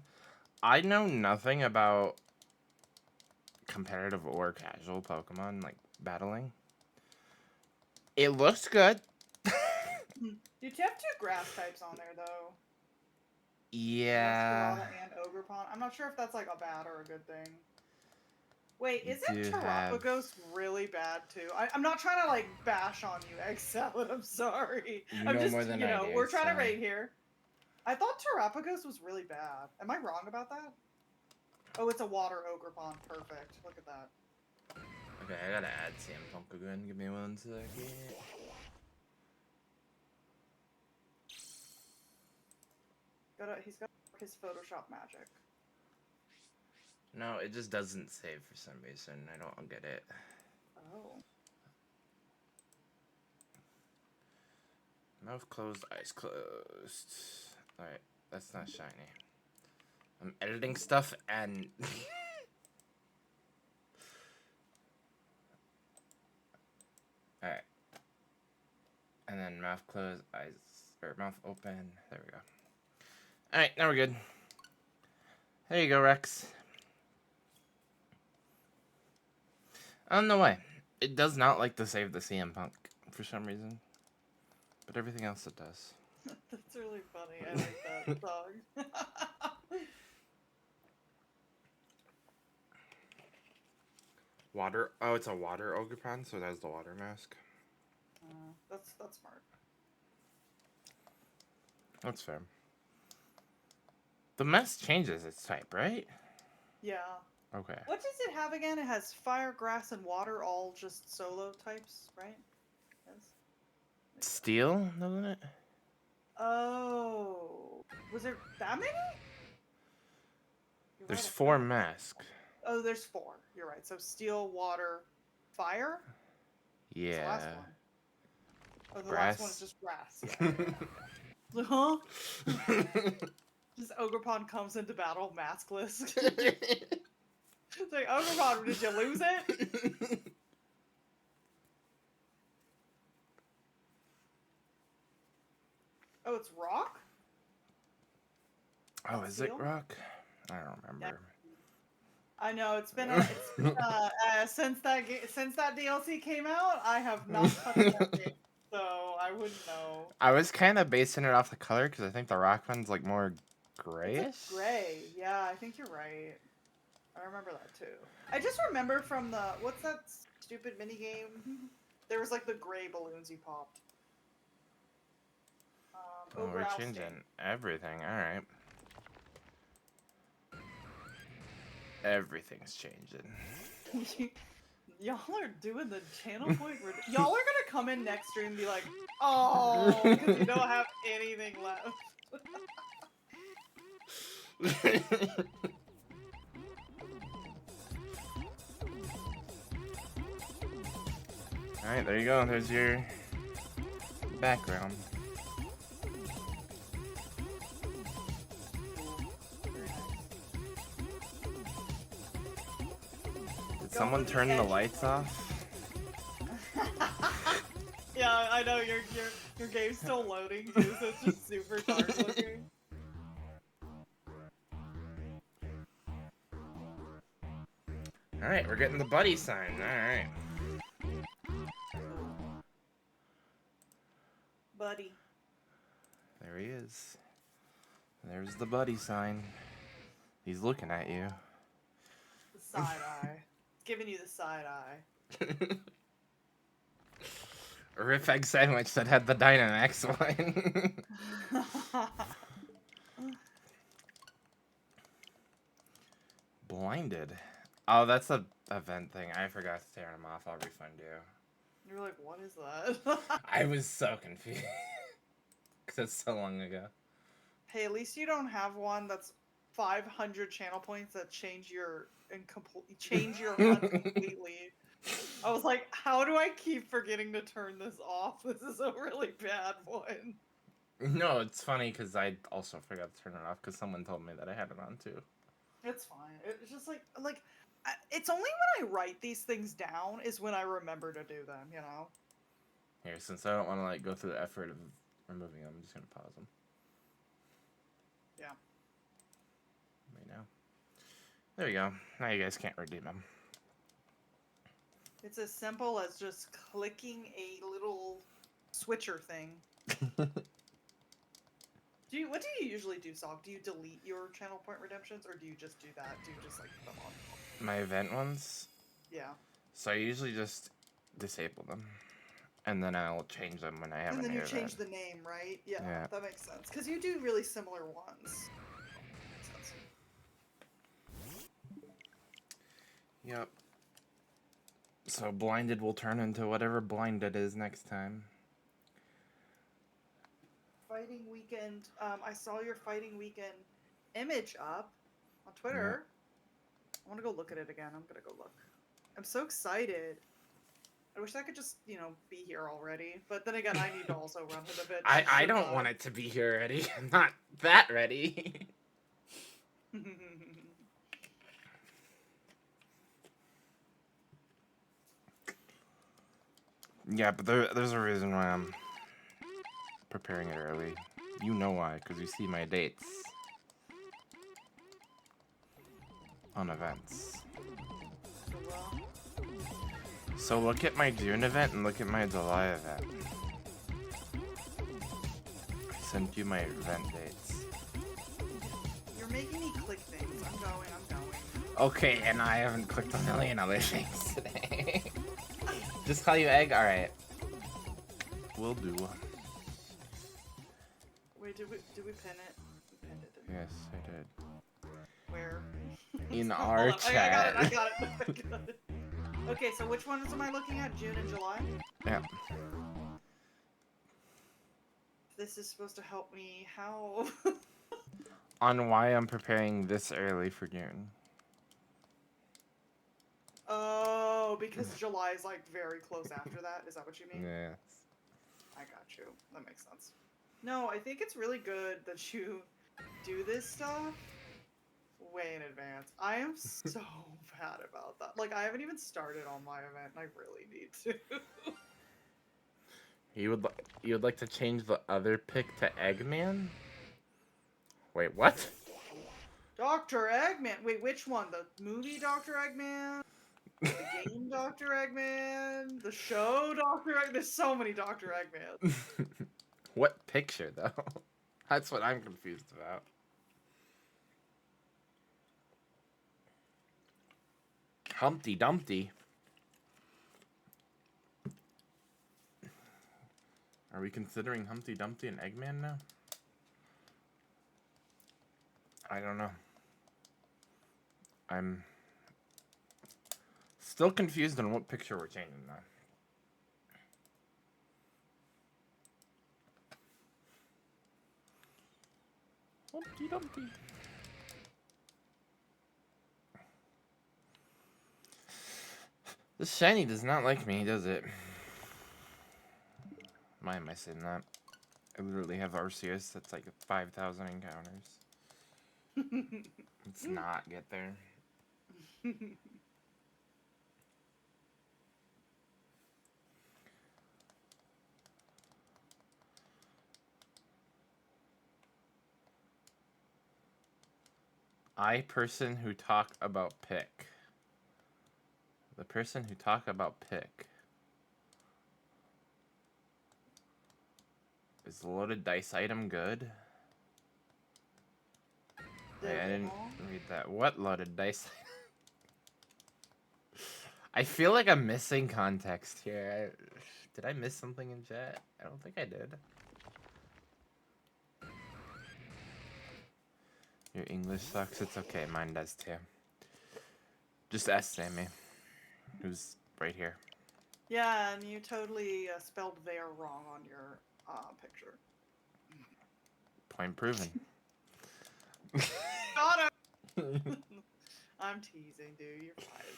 [SPEAKER 1] I know nothing about competitive or casual Pokemon, like, battling. It looks good.
[SPEAKER 2] You have 2 grass types on there, though.
[SPEAKER 1] Yeah.
[SPEAKER 2] Meowscarada and Ogerpon. I'm not sure if that's like a bad or a good thing. Wait,
[SPEAKER 1] You
[SPEAKER 2] isn't
[SPEAKER 1] do
[SPEAKER 2] Terrapagos really bad too? I'm not trying to like bash on you, Excel, I'm sorry.
[SPEAKER 1] You
[SPEAKER 2] I'm
[SPEAKER 1] know
[SPEAKER 2] just,
[SPEAKER 1] more than
[SPEAKER 2] you
[SPEAKER 1] I
[SPEAKER 2] know,
[SPEAKER 1] do,
[SPEAKER 2] we're trying to
[SPEAKER 1] so-
[SPEAKER 2] rate here. I thought Terrapagos was really bad. Am I wrong about that? Oh, it's a water Ogerpon. Perfect. Look at that.
[SPEAKER 1] Okay, I gotta add Sam Punk again. Give me 1 second.
[SPEAKER 2] He's got his Photoshop magic.
[SPEAKER 1] No, it just doesn't save for some reason. I don't get it.
[SPEAKER 2] Oh.
[SPEAKER 1] Mouth closed, eyes closed. Alright, that's not shiny. I'm editing stuff and... Alright. And then mouth closed, eyes... Or mouth open. There we go. Alright, now we're good. There you go, Rex. I don't know why. It does not like to save the CM Punk for some reason. But everything else it does.
[SPEAKER 2] That's really funny. I like that song.
[SPEAKER 1] Water. Oh, it's a water Ogerpon, so it has the water mask.
[SPEAKER 2] That's smart.
[SPEAKER 1] That's fair. The mess changes its type, right?
[SPEAKER 2] Yeah.
[SPEAKER 1] Okay.
[SPEAKER 2] What does it have again? It has fire, grass, and water, all just solo types, right? Yes.
[SPEAKER 1] Steel, doesn't it?
[SPEAKER 2] Oh, was there that many? You're right,
[SPEAKER 1] There's
[SPEAKER 2] I
[SPEAKER 1] 4
[SPEAKER 2] forgot.
[SPEAKER 1] masks.
[SPEAKER 2] Oh, there's 4. You're right. So steel, water, fire. What's the last
[SPEAKER 1] Yeah.
[SPEAKER 2] one? Oh, the last one is
[SPEAKER 1] Grass.
[SPEAKER 2] just grass. Yeah. Huh? Just Ogrepon comes into battle maskless. It's like, Ogrepon, did you lose it? Oh, it's rock?
[SPEAKER 1] Oh,
[SPEAKER 2] Not
[SPEAKER 1] is it
[SPEAKER 2] steel?
[SPEAKER 1] rock? I don't
[SPEAKER 2] Yeah.
[SPEAKER 1] remember.
[SPEAKER 2] I know it's been since that DLC came out. I have not touched that game, so I wouldn't know.
[SPEAKER 1] I was kind of basing it off the color because I think the rock one's like more
[SPEAKER 2] It's like
[SPEAKER 1] grayish.
[SPEAKER 2] gray. Yeah, I think you're right. I remember that too. I just remember from the what's that stupid mini game? There was like the gray balloons you popped.
[SPEAKER 1] Oh,
[SPEAKER 2] Ogre
[SPEAKER 1] we're
[SPEAKER 2] ousting.
[SPEAKER 1] changing everything. All right. Everything's changing.
[SPEAKER 2] Y'all are doing the channel point. Y'all are gonna come in next stream and be like, "Oh, because you don't have anything left."
[SPEAKER 1] Alright, there you go. There's your background. Did someone turn the lights off?
[SPEAKER 2] Yeah, I know your game's still loading too, so it's just super dark looking.
[SPEAKER 1] Alright, we're getting the buddy sign. Alright.
[SPEAKER 2] Buddy.
[SPEAKER 1] There he is. There's the buddy sign. He's looking at you.
[SPEAKER 2] The side eye. It's giving you the side eye.
[SPEAKER 1] A rip egg sandwich that had the Dynamax one. Blinded. Oh, that's a event thing. I forgot to turn him off. I'll refund you.
[SPEAKER 2] You're like, what is that?
[SPEAKER 1] I was so confused. Because it's so long ago.
[SPEAKER 2] Hey, at least you don't have one that's 500 channel points that change your hunt completely. I was like, how do I keep forgetting to turn this off? This is a really bad one.
[SPEAKER 1] No, it's funny because I also forgot to turn it off because someone told me that I had it on too.
[SPEAKER 2] It's fine. It's just it's only when I write these things down is when I remember to do them, you know?
[SPEAKER 1] Here, since I don't want to like go through the effort of removing them, I'm just gonna pause them.
[SPEAKER 2] Yeah.
[SPEAKER 1] Right now. There we go. Now you guys can't redeem them.
[SPEAKER 2] It's as simple as just clicking a little switcher thing. What do you usually do, Salk? Do you delete your channel point redemptions, or do you just do that? Do you just like put them on?
[SPEAKER 1] My event ones?
[SPEAKER 2] Yeah.
[SPEAKER 1] So I usually just disable them. And then I'll change them when I have a new
[SPEAKER 2] And then you
[SPEAKER 1] event.
[SPEAKER 2] change the name, right? Yeah,
[SPEAKER 1] Yeah.
[SPEAKER 2] that makes sense. Because you do really similar ones. Makes sense.
[SPEAKER 1] Yep. So blinded will turn into whatever blinded is next time.
[SPEAKER 2] Fighting weekend. I saw your fighting weekend image up on Twitter. Yeah. I want to go look at it again. I'm gonna go look. I'm so excited. I wish I could just, be here already. But then again, I need to also run to the bed.
[SPEAKER 1] I don't want it to be here ready. I'm not that ready. Yeah, but there's a reason why I'm preparing it early. You know why, because you see my dates on events. So look at my June event and look at my July event. I sent you my event dates.
[SPEAKER 2] You're making me click things. I'm going.
[SPEAKER 1] Okay, and I haven't clicked a million other things today. Just call you Egg? Alright. Will do.
[SPEAKER 2] Wait, did we pin it? We pinned it, didn't
[SPEAKER 1] Yes, I did.
[SPEAKER 2] Where?
[SPEAKER 1] In
[SPEAKER 2] Hold
[SPEAKER 1] our
[SPEAKER 2] on. I got it. I
[SPEAKER 1] chat.
[SPEAKER 2] got it. I got it. Okay, so which ones am I looking at? June and July?
[SPEAKER 1] Yeah.
[SPEAKER 2] This is supposed to help me. How?
[SPEAKER 1] On why I'm preparing this early for June.
[SPEAKER 2] Oh, because July is like very close after that. Is that what you mean?
[SPEAKER 1] Yes.
[SPEAKER 2] I got you. That makes sense. No, I think it's really good that you do this stuff way in advance. I am so bad about that. Like, I haven't even started on my event, and I really need to.
[SPEAKER 1] You would like to change the other pick to Eggman? Wait, what?
[SPEAKER 2] Dr. Eggman. Wait, which one? The movie Dr. Eggman? The game Dr. Eggman? The show Dr. Eggman? There's so many Dr. Eggmans.
[SPEAKER 1] What picture though? That's what I'm confused about. Humpty Dumpty. Are we considering Humpty Dumpty and Eggman now? I don't know. I'm still confused on what picture we're changing now. Humpty Dumpty. This shiny does not like me, does it? Why am I saying that? I literally have Arceus that's like 5,000 encounters. Let's not get there. Person who talk about pick. The person who talk about pick. Is the loaded dice item good? Wait, I didn't read that. What loaded dice? I feel like I'm missing context here. Did I miss something in chat? I don't think I did. Your English sucks. It's okay. Mine does too. Just ask Sammy, who's right here.
[SPEAKER 2] Yeah, and you totally spelled there wrong on your picture.
[SPEAKER 1] Point proven.
[SPEAKER 2] Got it! I'm teasing, dude. You're fine.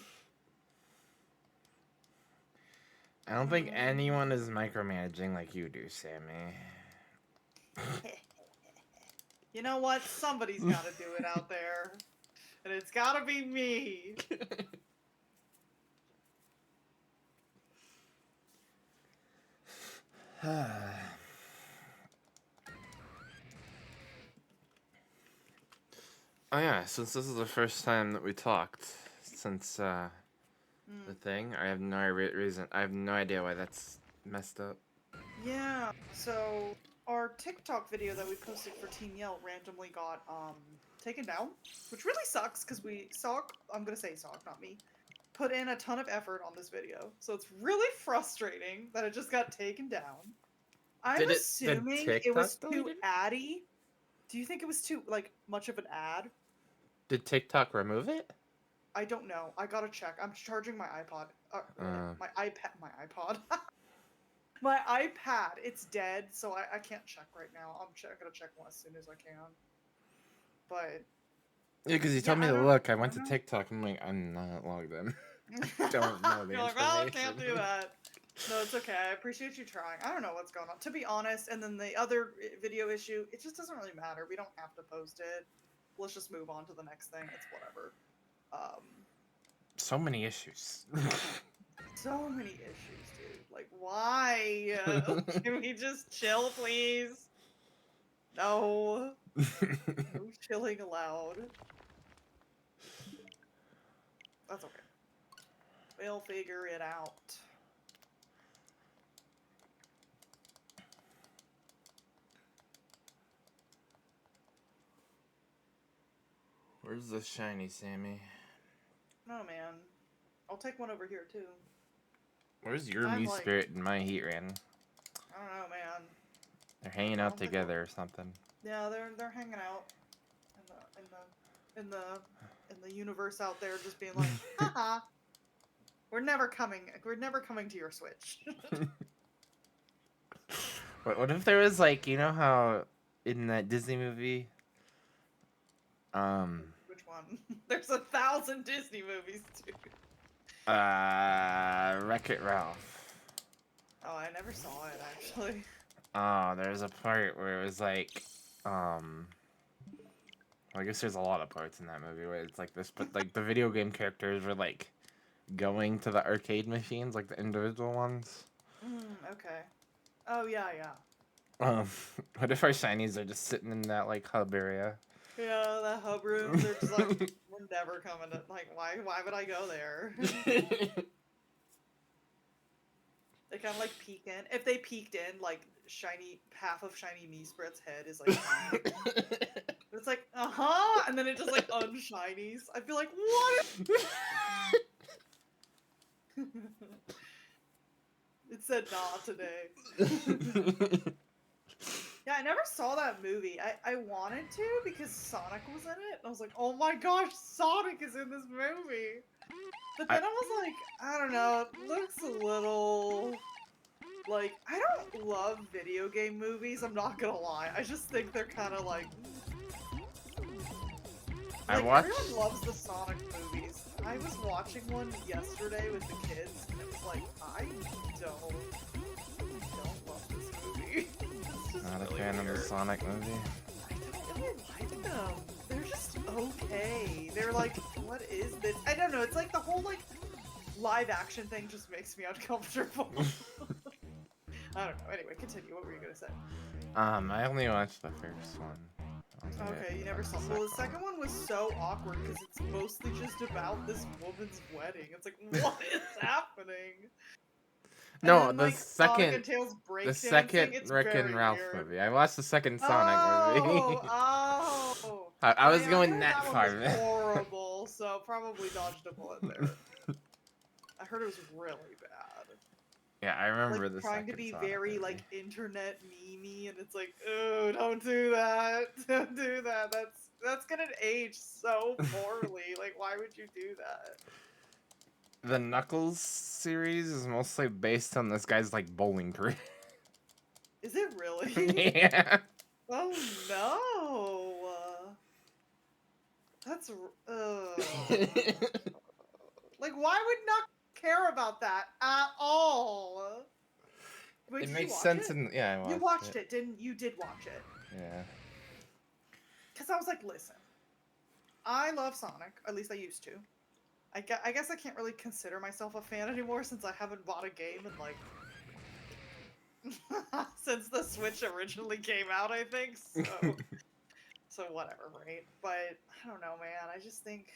[SPEAKER 1] I don't think anyone is micromanaging like you do, Sammy.
[SPEAKER 2] You know what? Somebody's got to do it out there. And it's got to be me.
[SPEAKER 1] Oh yeah, since this is the first time that we talked since the thing, I have no reason. I have no idea why that's messed up.
[SPEAKER 2] Yeah. So our TikTok video that we posted for Team Yell randomly got taken down, which really sucks because I'm gonna say Sock, not me, put in a ton of effort on this video. So it's really frustrating that it just got taken down. I'm assuming it was too addy. Do you think it was too much of an ad?
[SPEAKER 1] Did TikTok remove it?
[SPEAKER 2] I don't know. I gotta check. I'm charging my iPod. My iPod. My iPad. It's dead, so I can't check right now. I'm gonna check one as soon as I can. But
[SPEAKER 1] yeah, because you told me to look. I went to TikTok. I'm like, I'm not logged in. Don't know the
[SPEAKER 2] You're
[SPEAKER 1] information.
[SPEAKER 2] like, well, I can't do that. No, it's okay. I appreciate you trying. I don't know what's going on, to be honest. And then the other video issue, it just doesn't really matter. We don't have to post it. Let's just move on to the next thing. It's whatever.
[SPEAKER 1] So many issues.
[SPEAKER 2] So many issues, dude. Like, why? Can we just chill, please? No. No chilling allowed. That's okay. We'll figure it out.
[SPEAKER 1] Where's the shiny, Sammy?
[SPEAKER 2] No, man. I'll take one over here, too.
[SPEAKER 1] Where's your Mew Spirit and my heatran?
[SPEAKER 2] I don't know, man.
[SPEAKER 1] They're hanging out together or something.
[SPEAKER 2] Yeah, they're hanging out. in the universe out there, just being like, haha, we're never coming to your Switch.
[SPEAKER 1] What if there was like, you know how in that Disney movie,
[SPEAKER 2] Which one? There's 1,000 Disney movies too.
[SPEAKER 1] Wreck-It Ralph.
[SPEAKER 2] Oh, I never saw it actually.
[SPEAKER 1] Oh, there's a part where it was like, well, I guess there's a lot of parts in that movie where it's like this, but like the video game characters were like going to the arcade machines, like the individual ones.
[SPEAKER 2] Okay. Oh yeah, yeah.
[SPEAKER 1] Um, what if our shinies are just sitting in that like hub area?
[SPEAKER 2] Yeah, that hub room. They're just like, we're never coming to. Like, why would I go there? They kind of like peek in. If they peeked in, like half of shiny Meesprit's head is like shiny. It's like, and then it just like unshinies. I'd be like, what? It said nah today. Yeah, I never saw that movie. I wanted to because Sonic was in it. And I was like, oh my gosh, Sonic is in this movie. But then I was like, I don't know, it looks a little... Like, I don't love video game movies, I'm not gonna lie. I just think they're kind of like... Everyone loves the Sonic movies. I was watching one yesterday with the kids, and it was like, I don't love this movie.
[SPEAKER 1] Not a fan of the Sonic movie.
[SPEAKER 2] I don't really like them. They're just okay. They're like, what is this? I don't know. It's like the whole like live action thing just makes me uncomfortable. I don't know. Anyway, continue. What were you gonna say?
[SPEAKER 1] I only watched the first one.
[SPEAKER 2] Okay, you never saw. Well, the second one was so awkward because it's mostly just about this woman's wedding. It's like, what is happening?
[SPEAKER 1] No,
[SPEAKER 2] then,
[SPEAKER 1] the
[SPEAKER 2] like,
[SPEAKER 1] second Rick and Ralph
[SPEAKER 2] weird.
[SPEAKER 1] movie. I watched the second Sonic movie.
[SPEAKER 2] Oh!
[SPEAKER 1] I was going
[SPEAKER 2] that
[SPEAKER 1] far.
[SPEAKER 2] One was horrible, so probably dodged a bullet there. I heard it was really bad.
[SPEAKER 1] Yeah, I remember
[SPEAKER 2] like,
[SPEAKER 1] the
[SPEAKER 2] trying
[SPEAKER 1] second
[SPEAKER 2] to be
[SPEAKER 1] Sonic
[SPEAKER 2] very
[SPEAKER 1] movie.
[SPEAKER 2] like internet memey, and it's like, oh, don't do that, don't do that. That's gonna age so poorly. Like, why would you do that?
[SPEAKER 1] The Knuckles series is mostly based on this guy's like bowling career.
[SPEAKER 2] Is it really?
[SPEAKER 1] Yeah.
[SPEAKER 2] Oh no. That's like, why would not care about that at all? Wait,
[SPEAKER 1] it makes sense in
[SPEAKER 2] I watched you watched it, didn't you? Did watch it?
[SPEAKER 1] Yeah.
[SPEAKER 2] Because I was like, listen, I love Sonic. At least I used to. I guess I can't really consider myself a fan anymore since I haven't bought a game in like since the Switch originally came out. I think so. So whatever, right? But I don't know, man. I just think.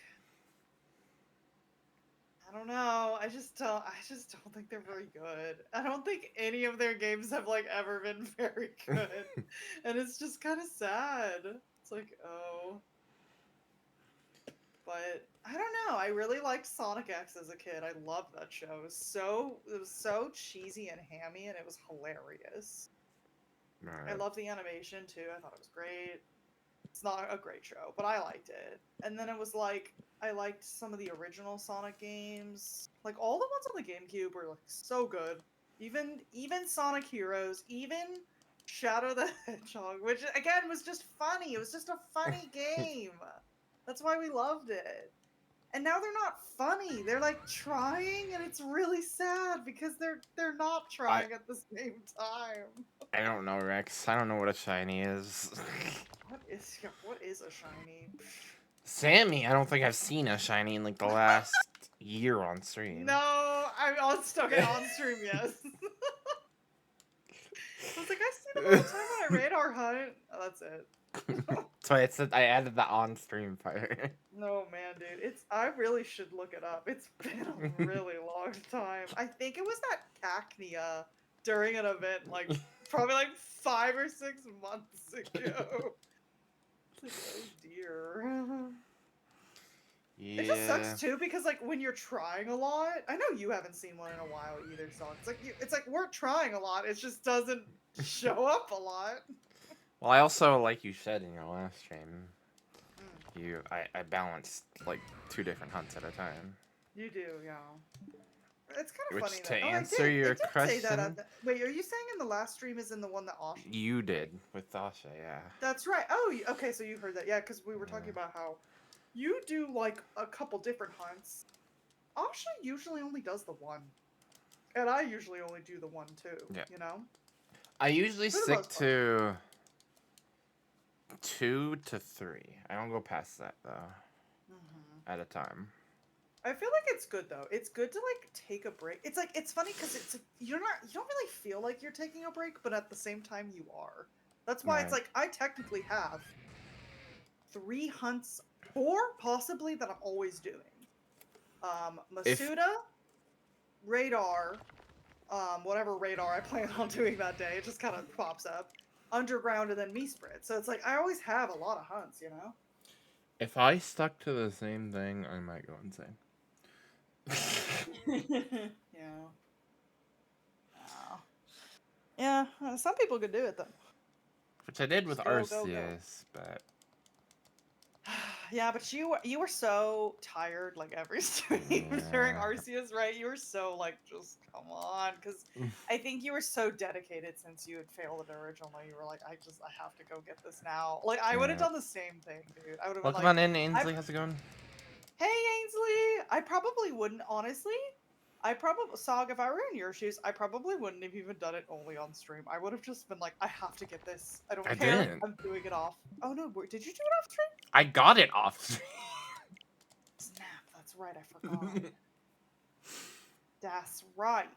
[SPEAKER 2] I don't know. I just don't think they're very good. I don't think any of their games have like ever been very good. And it's just kind of sad. It's like, oh. But I don't know. I really liked Sonic X as a kid. I loved that show. It was so cheesy and hammy, and it was hilarious.
[SPEAKER 1] Right.
[SPEAKER 2] I love the animation too. I thought it was great. It's not a great show, but I liked it. And then it was like, I liked some of the original Sonic games. Like, all the ones on the GameCube were like so good. Even Sonic Heroes, even Shadow the Hedgehog, which again was just funny. It was just a funny game. That's why we loved it. And now they're not funny. They're like trying, and it's really sad because they're not trying at the same time.
[SPEAKER 1] I don't know, Rex. I don't know what a shiny is.
[SPEAKER 2] What is a shiny?
[SPEAKER 1] Sammy, I don't think I've seen a shiny in like the last year on stream.
[SPEAKER 2] No, I'm on stream, yes. I was like, I've seen them all the time on a radar hunt. Oh, that's it.
[SPEAKER 1] So I added the on-stream part.
[SPEAKER 2] No, man, dude. I really should look it up. It's been a really long time. I think it was that Cacnea during an event, like, probably like 5 or 6 months ago. It's like, oh dear.
[SPEAKER 1] Yeah.
[SPEAKER 2] It just sucks too because like when you're trying a lot, I know you haven't seen one in a while either, so it's like we're trying a lot. It just doesn't show up a lot.
[SPEAKER 1] Well, I also, like you said in your last stream, I balanced like 2 different hunts at a time.
[SPEAKER 2] You do, yeah. It's kind of funny
[SPEAKER 1] Which, to
[SPEAKER 2] that. Oh,
[SPEAKER 1] answer your
[SPEAKER 2] it did say that.
[SPEAKER 1] question,
[SPEAKER 2] Wait, are you saying in the last stream is in the one that Osh?
[SPEAKER 1] you did with Dasha, yeah.
[SPEAKER 2] That's right. Oh, okay. So you heard that, yeah? Because we were talking
[SPEAKER 1] Yeah.
[SPEAKER 2] about how you do like a couple different hunts. Asha usually only does the one, and I usually only do the one too.
[SPEAKER 1] Yeah.
[SPEAKER 2] You know,
[SPEAKER 1] I usually
[SPEAKER 2] for the
[SPEAKER 1] stick
[SPEAKER 2] most part.
[SPEAKER 1] to 2 to 3. I don't go past that though. At a time.
[SPEAKER 2] I feel like it's good though. It's good to like take a break. It's like it's funny because it's you don't really feel like you're taking a break, but at the same time you are. That's why it's
[SPEAKER 1] Right.
[SPEAKER 2] like I technically have 3 hunts, 4 possibly that I'm always doing. Masuda, radar, whatever radar I plan on doing that day, it just kind of pops up. Underground and then me spread. So it's like I always have a lot of hunts, you know.
[SPEAKER 1] If I stuck to the same thing, I might go insane.
[SPEAKER 2] Yeah. Yeah, some people could do it though.
[SPEAKER 1] Which I did with
[SPEAKER 2] Just go,
[SPEAKER 1] Arceus, but
[SPEAKER 2] yeah, but you were so tired like every stream during Arceus, right? You were so like just come on, because I think you were so dedicated since you had failed it originally. You were like, I have to go get this now. Like I would have done the same thing, dude. I would have been
[SPEAKER 1] welcome
[SPEAKER 2] like,
[SPEAKER 1] on in, Ainsley. How's it going?
[SPEAKER 2] Hey Ainsley, I probably wouldn't honestly. Sog, if I were in your shoes, I probably wouldn't have even done it only on stream. I would have just been like, I have to get this. I don't
[SPEAKER 1] I
[SPEAKER 2] care.
[SPEAKER 1] didn't.
[SPEAKER 2] I'm doing it off. Oh no, did you do it off stream?
[SPEAKER 1] I got it off.
[SPEAKER 2] Snap, that's right, I forgot. That's right.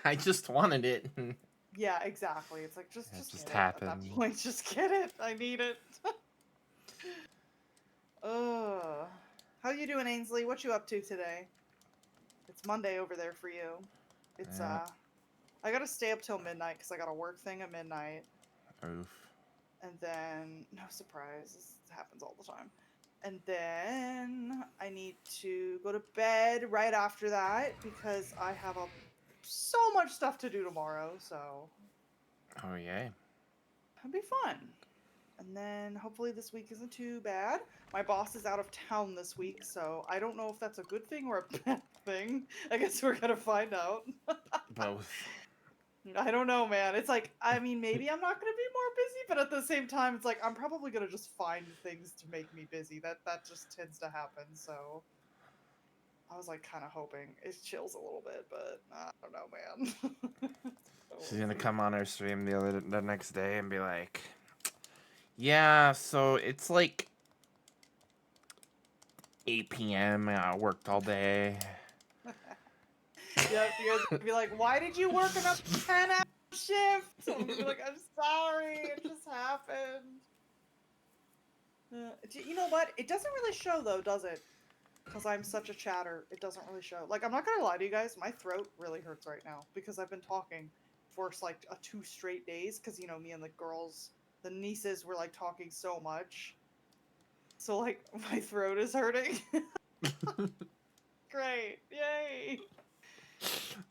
[SPEAKER 1] I just wanted it.
[SPEAKER 2] Yeah, exactly. It's like just get
[SPEAKER 1] happened.
[SPEAKER 2] it. At that point, just get it. I need it. Ugh. How you doing, Ainsley? What you up to today? It's Monday over there for you. It's I gotta stay up till midnight because I got a work thing at midnight.
[SPEAKER 1] Oof.
[SPEAKER 2] And then no surprise, this happens all the time. And then I need to go to bed right after that because I have so much stuff to do tomorrow. So.
[SPEAKER 1] Oh yay.
[SPEAKER 2] It'll be fun. And then hopefully this week isn't too bad. My boss is out of town this week, so I don't know if that's a good thing or a bad thing. I guess we're gonna find out.
[SPEAKER 1] Both.
[SPEAKER 2] I don't know, man. It's like, I mean, maybe I'm not gonna be more busy, but at the same time, it's like I'm probably gonna just find things to make me busy. That just tends to happen. So I was like kind of hoping it chills a little bit, but I don't know, man.
[SPEAKER 1] She's gonna come on our stream the next day and be like, yeah, so it's like 8 p.m. I worked all day.
[SPEAKER 2] Yeah, you guys would be like, why did you work another 10-hour shift? And be like, I'm sorry, it just happened. You know what? It doesn't really show though, does it? Because I'm such a chatter, it doesn't really show. Like, I'm not gonna lie to you guys, my throat really hurts right now because I've been talking for like 2 straight days. Because you know, me and the girls, the nieces, were like talking so much. So like, my throat is hurting. Great, yay!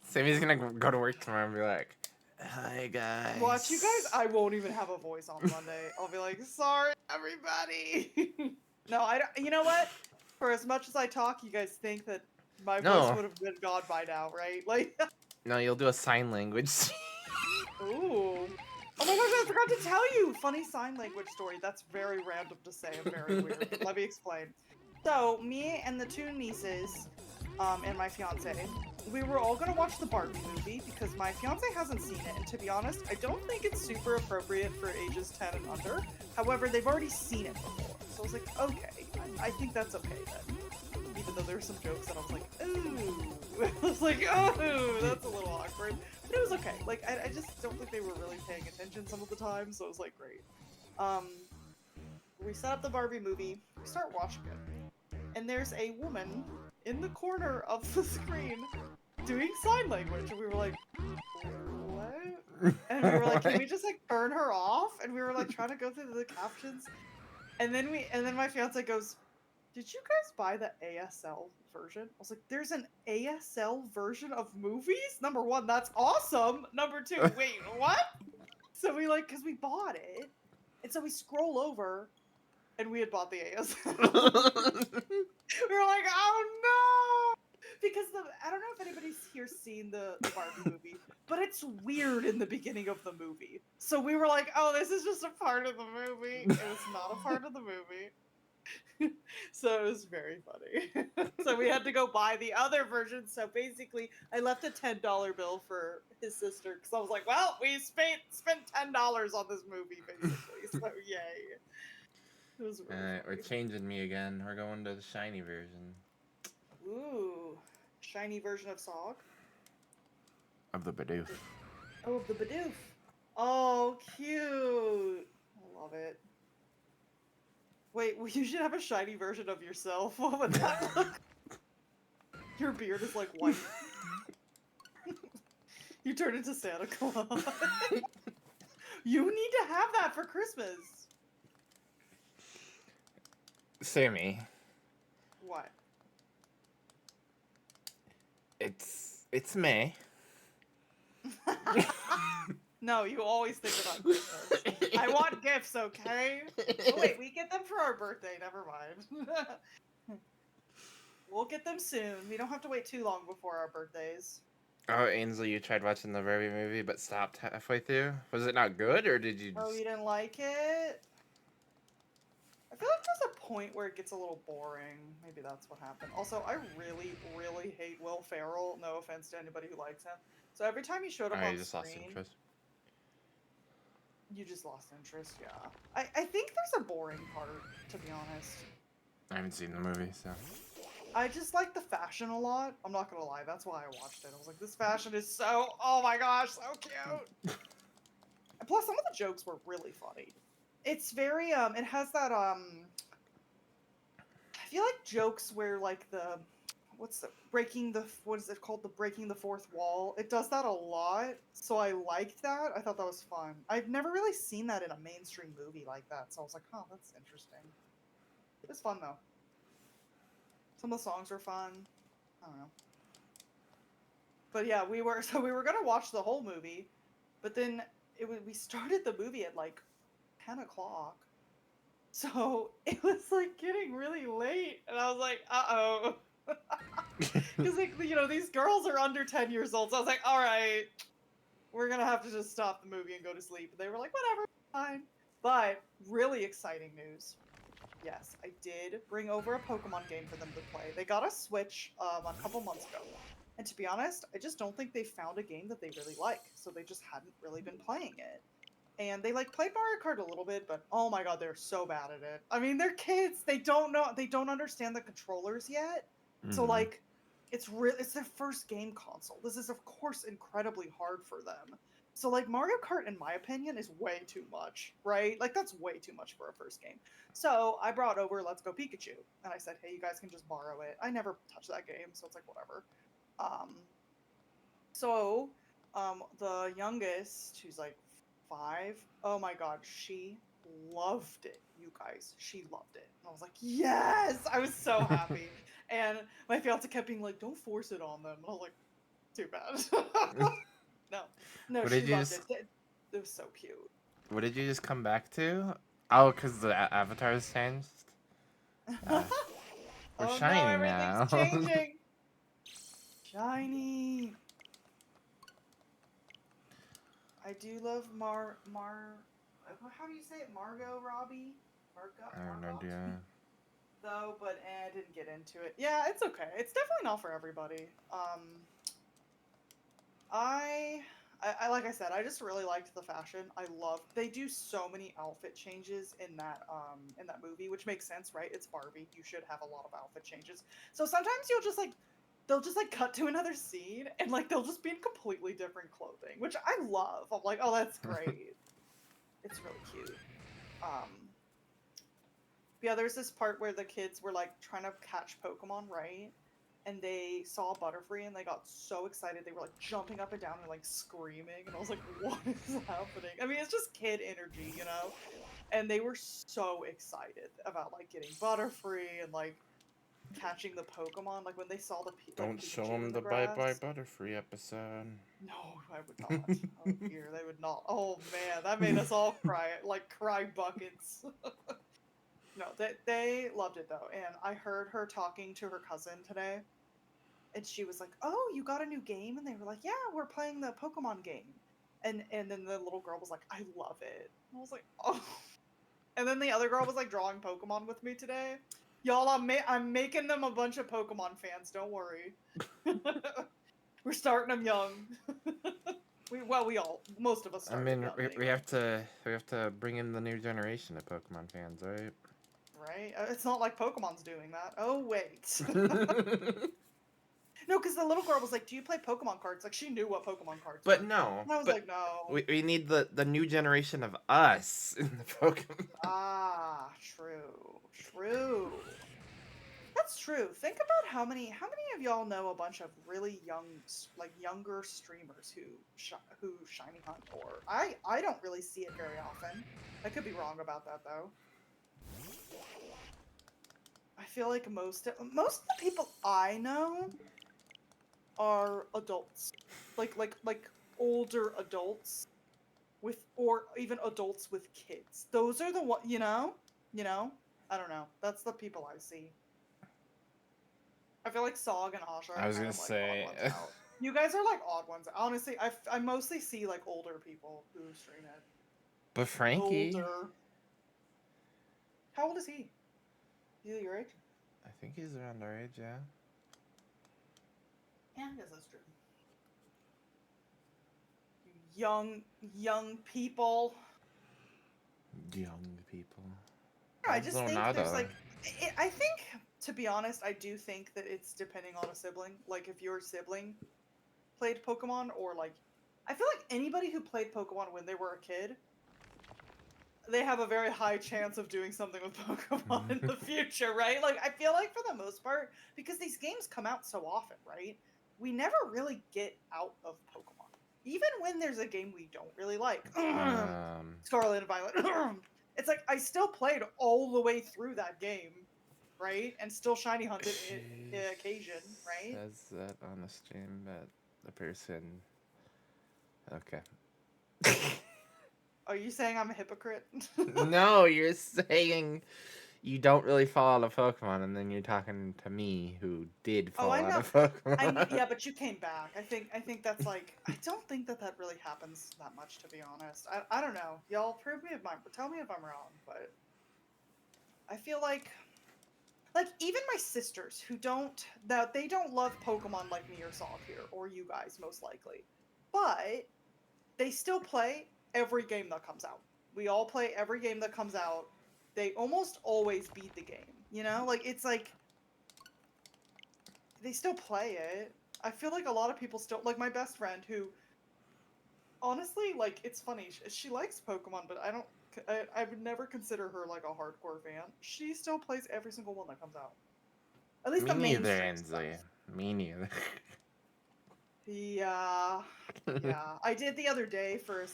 [SPEAKER 1] Sammy's gonna go to work tomorrow and be like, hi guys.
[SPEAKER 2] Watch you guys, I won't even have a voice on Monday. I'll be like, sorry everybody. No, I don't, you know what? For as much as I talk, you guys think that my voice would have been gone by now, right? Like,
[SPEAKER 1] no, you'll do a sign language.
[SPEAKER 2] ooh. Oh my gosh, I forgot to tell you! Funny sign language story. That's very random to say and very weird. Let me explain. So, me and the 2 nieces, and my fiance, we were all gonna watch the Barbie movie because my fiance hasn't seen it, and to be honest, I don't think it's super appropriate for ages 10 and under. However, they've already seen it before, so I was like, okay, I think that's okay then. Even though there were some jokes that I was like, ooh. I was like, oh, that's a little awkward. But it was okay. Like, I just don't think they were really paying attention some of the time, so it was like, great. We set up the Barbie movie, we start watching it, and there's a woman in the corner of the screen doing sign language, and we were like, what? And we were like, can we just like turn her off? And we were like trying to go through the captions, and then my fiance goes, did you guys buy the ASL version? I was like, there's an ASL version of movies? Number 1, that's awesome. Number 2, wait, what? So we like, cause we bought it, and so we scroll over, and we had bought the ASL. We were like, oh no! Because I don't know if anybody's here seen the Barbie movie, but it's weird in the beginning of the movie. So we were like, oh, this is just a part of the movie. It was not a part of the movie. So it was very funny. So we had to go buy the other version. So basically, I left a $10 bill for his sister because I was like, well, we spent $10 on this movie, basically. So yay. It was really
[SPEAKER 1] Alright, we're
[SPEAKER 2] funny.
[SPEAKER 1] changing me again. We're going to the shiny version.
[SPEAKER 2] Ooh, shiny version of Sog.
[SPEAKER 1] Of the Bidoof.
[SPEAKER 2] Oh, of the Bidoof. Oh, cute. I love it. Wait, well, you should have a shiny version of yourself. What would that look? Your beard is like white. You turn into Santa Claus. You need to have that for Christmas.
[SPEAKER 1] Sammy,
[SPEAKER 2] What?
[SPEAKER 1] it's May.
[SPEAKER 2] No, you always think about Christmas. I want gifts, okay? Oh, wait, we get them for our birthday. Never mind. We'll get them soon. We don't have to wait too long before our birthdays.
[SPEAKER 1] Oh, Ainsley, you tried watching the Barbie movie but stopped halfway through? Was it not good, or did you
[SPEAKER 2] Oh,
[SPEAKER 1] just...
[SPEAKER 2] you didn't like it? I feel like there's a point where it gets a little boring. Maybe that's what happened. Also, I really, really hate Will Ferrell. No offense to anybody who likes him. So every time he showed up
[SPEAKER 1] Oh,
[SPEAKER 2] on
[SPEAKER 1] you just lost
[SPEAKER 2] screen,
[SPEAKER 1] interest?
[SPEAKER 2] you just lost interest, yeah. I think there's a boring part, to be honest.
[SPEAKER 1] I haven't seen the movie, so...
[SPEAKER 2] I just like the fashion a lot. I'm not gonna lie, that's why I watched it. I was like, this fashion is so, oh my gosh, so cute! And plus, some of the jokes were really funny. It's very, it has that, I feel like jokes where, like, what is it called? The breaking the fourth wall. It does that a lot, so I liked that. I thought that was fun. I've never really seen that in a mainstream movie like that, so I was like, oh, that's interesting. It was fun, though. Some of the songs were fun. I don't know. But yeah, we were gonna watch the whole movie, but then we started the movie at like 10 o'clock. So it was like getting really late, and I was like, uh-oh. Because, like, you know, these girls are under 10 years old, so I was like, all right, we're gonna have to just stop the movie and go to sleep. And they were like, whatever, fine. But really exciting news. Yes, I did bring over a Pokemon game for them to play. They got a Switch a couple months ago. And to be honest, I just don't think they found a game that they really like, so they just hadn't really been playing it. And they like played Mario Kart a little bit, but oh my god, they're so bad at it. I mean, they're kids. They don't understand the controllers yet. So like it's their first game console. This is of course incredibly hard for them. So like Mario Kart in my opinion is way too much, right? Like that's way too much for a first game. So I brought over Let's Go Pikachu and I said, "Hey, you guys can just borrow it." I never touched that game, so it's like whatever. Um so the youngest, who's like 5, oh my god, she loved it, you guys. She loved it. And I was like, yes! I was so happy. And my fiance kept being like, don't force it on them. And I was like, too bad. No. No,
[SPEAKER 1] What
[SPEAKER 2] she
[SPEAKER 1] did you
[SPEAKER 2] loved
[SPEAKER 1] just...
[SPEAKER 2] it. It was so cute.
[SPEAKER 1] What did you just come back to? Oh, because the avatars changed? We're
[SPEAKER 2] Oh no,
[SPEAKER 1] shiny
[SPEAKER 2] everything's
[SPEAKER 1] now.
[SPEAKER 2] changing! Shiny! I do love how do you say it? Margot Robbie?
[SPEAKER 1] I have no
[SPEAKER 2] Margot?
[SPEAKER 1] idea.
[SPEAKER 2] Though, but I didn't get into it. Yeah, it's okay. It's definitely not for everybody. I like I said, I just really liked the fashion. They do so many outfit changes in that movie, which makes sense, right? It's Barbie. You should have a lot of outfit changes. So sometimes they'll just like cut to another scene and like they'll just be in completely different clothing, which I love. I'm like, oh, that's great. It's really cute. Yeah, there's this part where the kids were like trying to catch Pokemon, right? And they saw Butterfree and they got so excited. They were like jumping up and down and like screaming. And I was like, what is happening? I mean, it's just kid energy, you know? And they were so excited about like getting Butterfree and like catching the Pokemon. Like when they saw
[SPEAKER 1] Don't
[SPEAKER 2] Pikachu
[SPEAKER 1] show them
[SPEAKER 2] in
[SPEAKER 1] the
[SPEAKER 2] the
[SPEAKER 1] Bye Bye
[SPEAKER 2] grass.
[SPEAKER 1] Butterfree episode.
[SPEAKER 2] No, I would not. Oh dear, they would not. Oh man, that made us all cry buckets. No, they loved it though, and I heard her talking to her cousin today, and she was like, "Oh, you got a new game?" And they were like, "Yeah, we're playing the Pokemon game." And then the little girl was like, "I love it." And I was like, "Oh." And then the other girl was like drawing Pokemon with me today. Y'all, I'm making them a bunch of Pokemon fans. Don't worry. We're starting them young. Most of us
[SPEAKER 1] I
[SPEAKER 2] started
[SPEAKER 1] mean,
[SPEAKER 2] young
[SPEAKER 1] we
[SPEAKER 2] anyway,
[SPEAKER 1] have to bring in the new generation of Pokemon fans, right?
[SPEAKER 2] right? It's not like Pokemon's doing that. Oh wait. No, because the little girl was like, "Do you play Pokemon cards?" Like she knew what Pokemon cards
[SPEAKER 1] But
[SPEAKER 2] were.
[SPEAKER 1] no,
[SPEAKER 2] And I was
[SPEAKER 1] but
[SPEAKER 2] like, "No."
[SPEAKER 1] we need the new generation of us in the Pokemon.
[SPEAKER 2] Ah, true, true. That's true. Think about how many of y'all know a bunch of really like younger streamers who shiny hunt, or I don't really see it very often. I could be wrong about that though. I feel like most of the people I know are adults, like older adults with, or even adults with kids. Those are the one, you know. I don't know. That's the people I see. I feel like Sog and Asha
[SPEAKER 1] I
[SPEAKER 2] are
[SPEAKER 1] was
[SPEAKER 2] kind
[SPEAKER 1] gonna
[SPEAKER 2] of like odd
[SPEAKER 1] say,
[SPEAKER 2] ones out. You guys are like odd ones. Honestly, I mostly see like older people who stream it.
[SPEAKER 1] but Frankie,
[SPEAKER 2] Older. How old is he? Is he your age?
[SPEAKER 1] I think he's around our age, yeah.
[SPEAKER 2] Yeah, I guess that's true. Young people.
[SPEAKER 1] Young people.
[SPEAKER 2] I just
[SPEAKER 1] Also,
[SPEAKER 2] think there's
[SPEAKER 1] nada.
[SPEAKER 2] like, I think, to be honest, I do think that it's depending on a sibling. Like if your sibling played Pokemon, or like, I feel like anybody who played Pokemon when they were a kid, they have a very high chance of doing something with Pokemon in the future, right? Like I feel like for the most part, because these games come out so often, right? We never really get out of Pokemon. Even when there's a game we don't really like,
[SPEAKER 1] Um,
[SPEAKER 2] Scarlet and Violet, it's like I still played all the way through that game, right? And still shiny hunted
[SPEAKER 1] she
[SPEAKER 2] occasion, right?
[SPEAKER 1] says that on the stream, but the person. Okay.
[SPEAKER 2] Are you saying I'm a hypocrite?
[SPEAKER 1] No, you're saying you don't really fall out of Pokemon, and then you're talking to me who did
[SPEAKER 2] Oh, I
[SPEAKER 1] fall out
[SPEAKER 2] know.
[SPEAKER 1] of
[SPEAKER 2] I know.
[SPEAKER 1] Pokemon.
[SPEAKER 2] Yeah, but you came back. I think that's like. I don't think that really happens that much, to be honest. I don't know. Y'all prove me if my tell me if I'm wrong, but I feel like even my sisters who don't that they don't love Pokemon like me or Sog here, or you guys most likely, but they still play every game that comes out. We all play every game that comes out. They almost always beat the game. Like it's like they still play it. I feel like a lot of people still, like my best friend who honestly, like it's funny. She likes Pokemon, but I would never consider her like a hardcore fan. She still plays every single one that comes out. At least
[SPEAKER 1] Me
[SPEAKER 2] the
[SPEAKER 1] neither,
[SPEAKER 2] mainstream stuff.
[SPEAKER 1] Ainsley. Me neither.
[SPEAKER 2] Yeah, yeah. I did the other day for a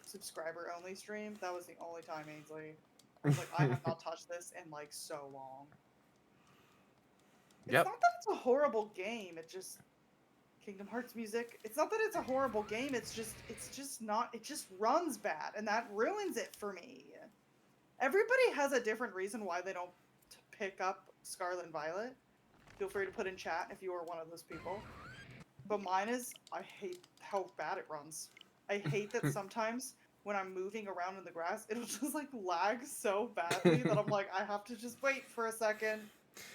[SPEAKER 2] subscriber only stream. That was the only time, Ainsley. I was like, I have not touched this in like so long. It's
[SPEAKER 1] Yep.
[SPEAKER 2] not that it's a horrible game. It just Kingdom Hearts music. It's not that it's a horrible game. It's just not. It just runs bad, and that ruins it for me. Everybody has a different reason why they don't pick up Scarlet and Violet. Feel free to put in chat if you are one of those people. But mine is I hate how bad it runs. I hate that sometimes when I'm moving around in the grass, it'll just like lag so badly that I'm like, I have to just wait for a second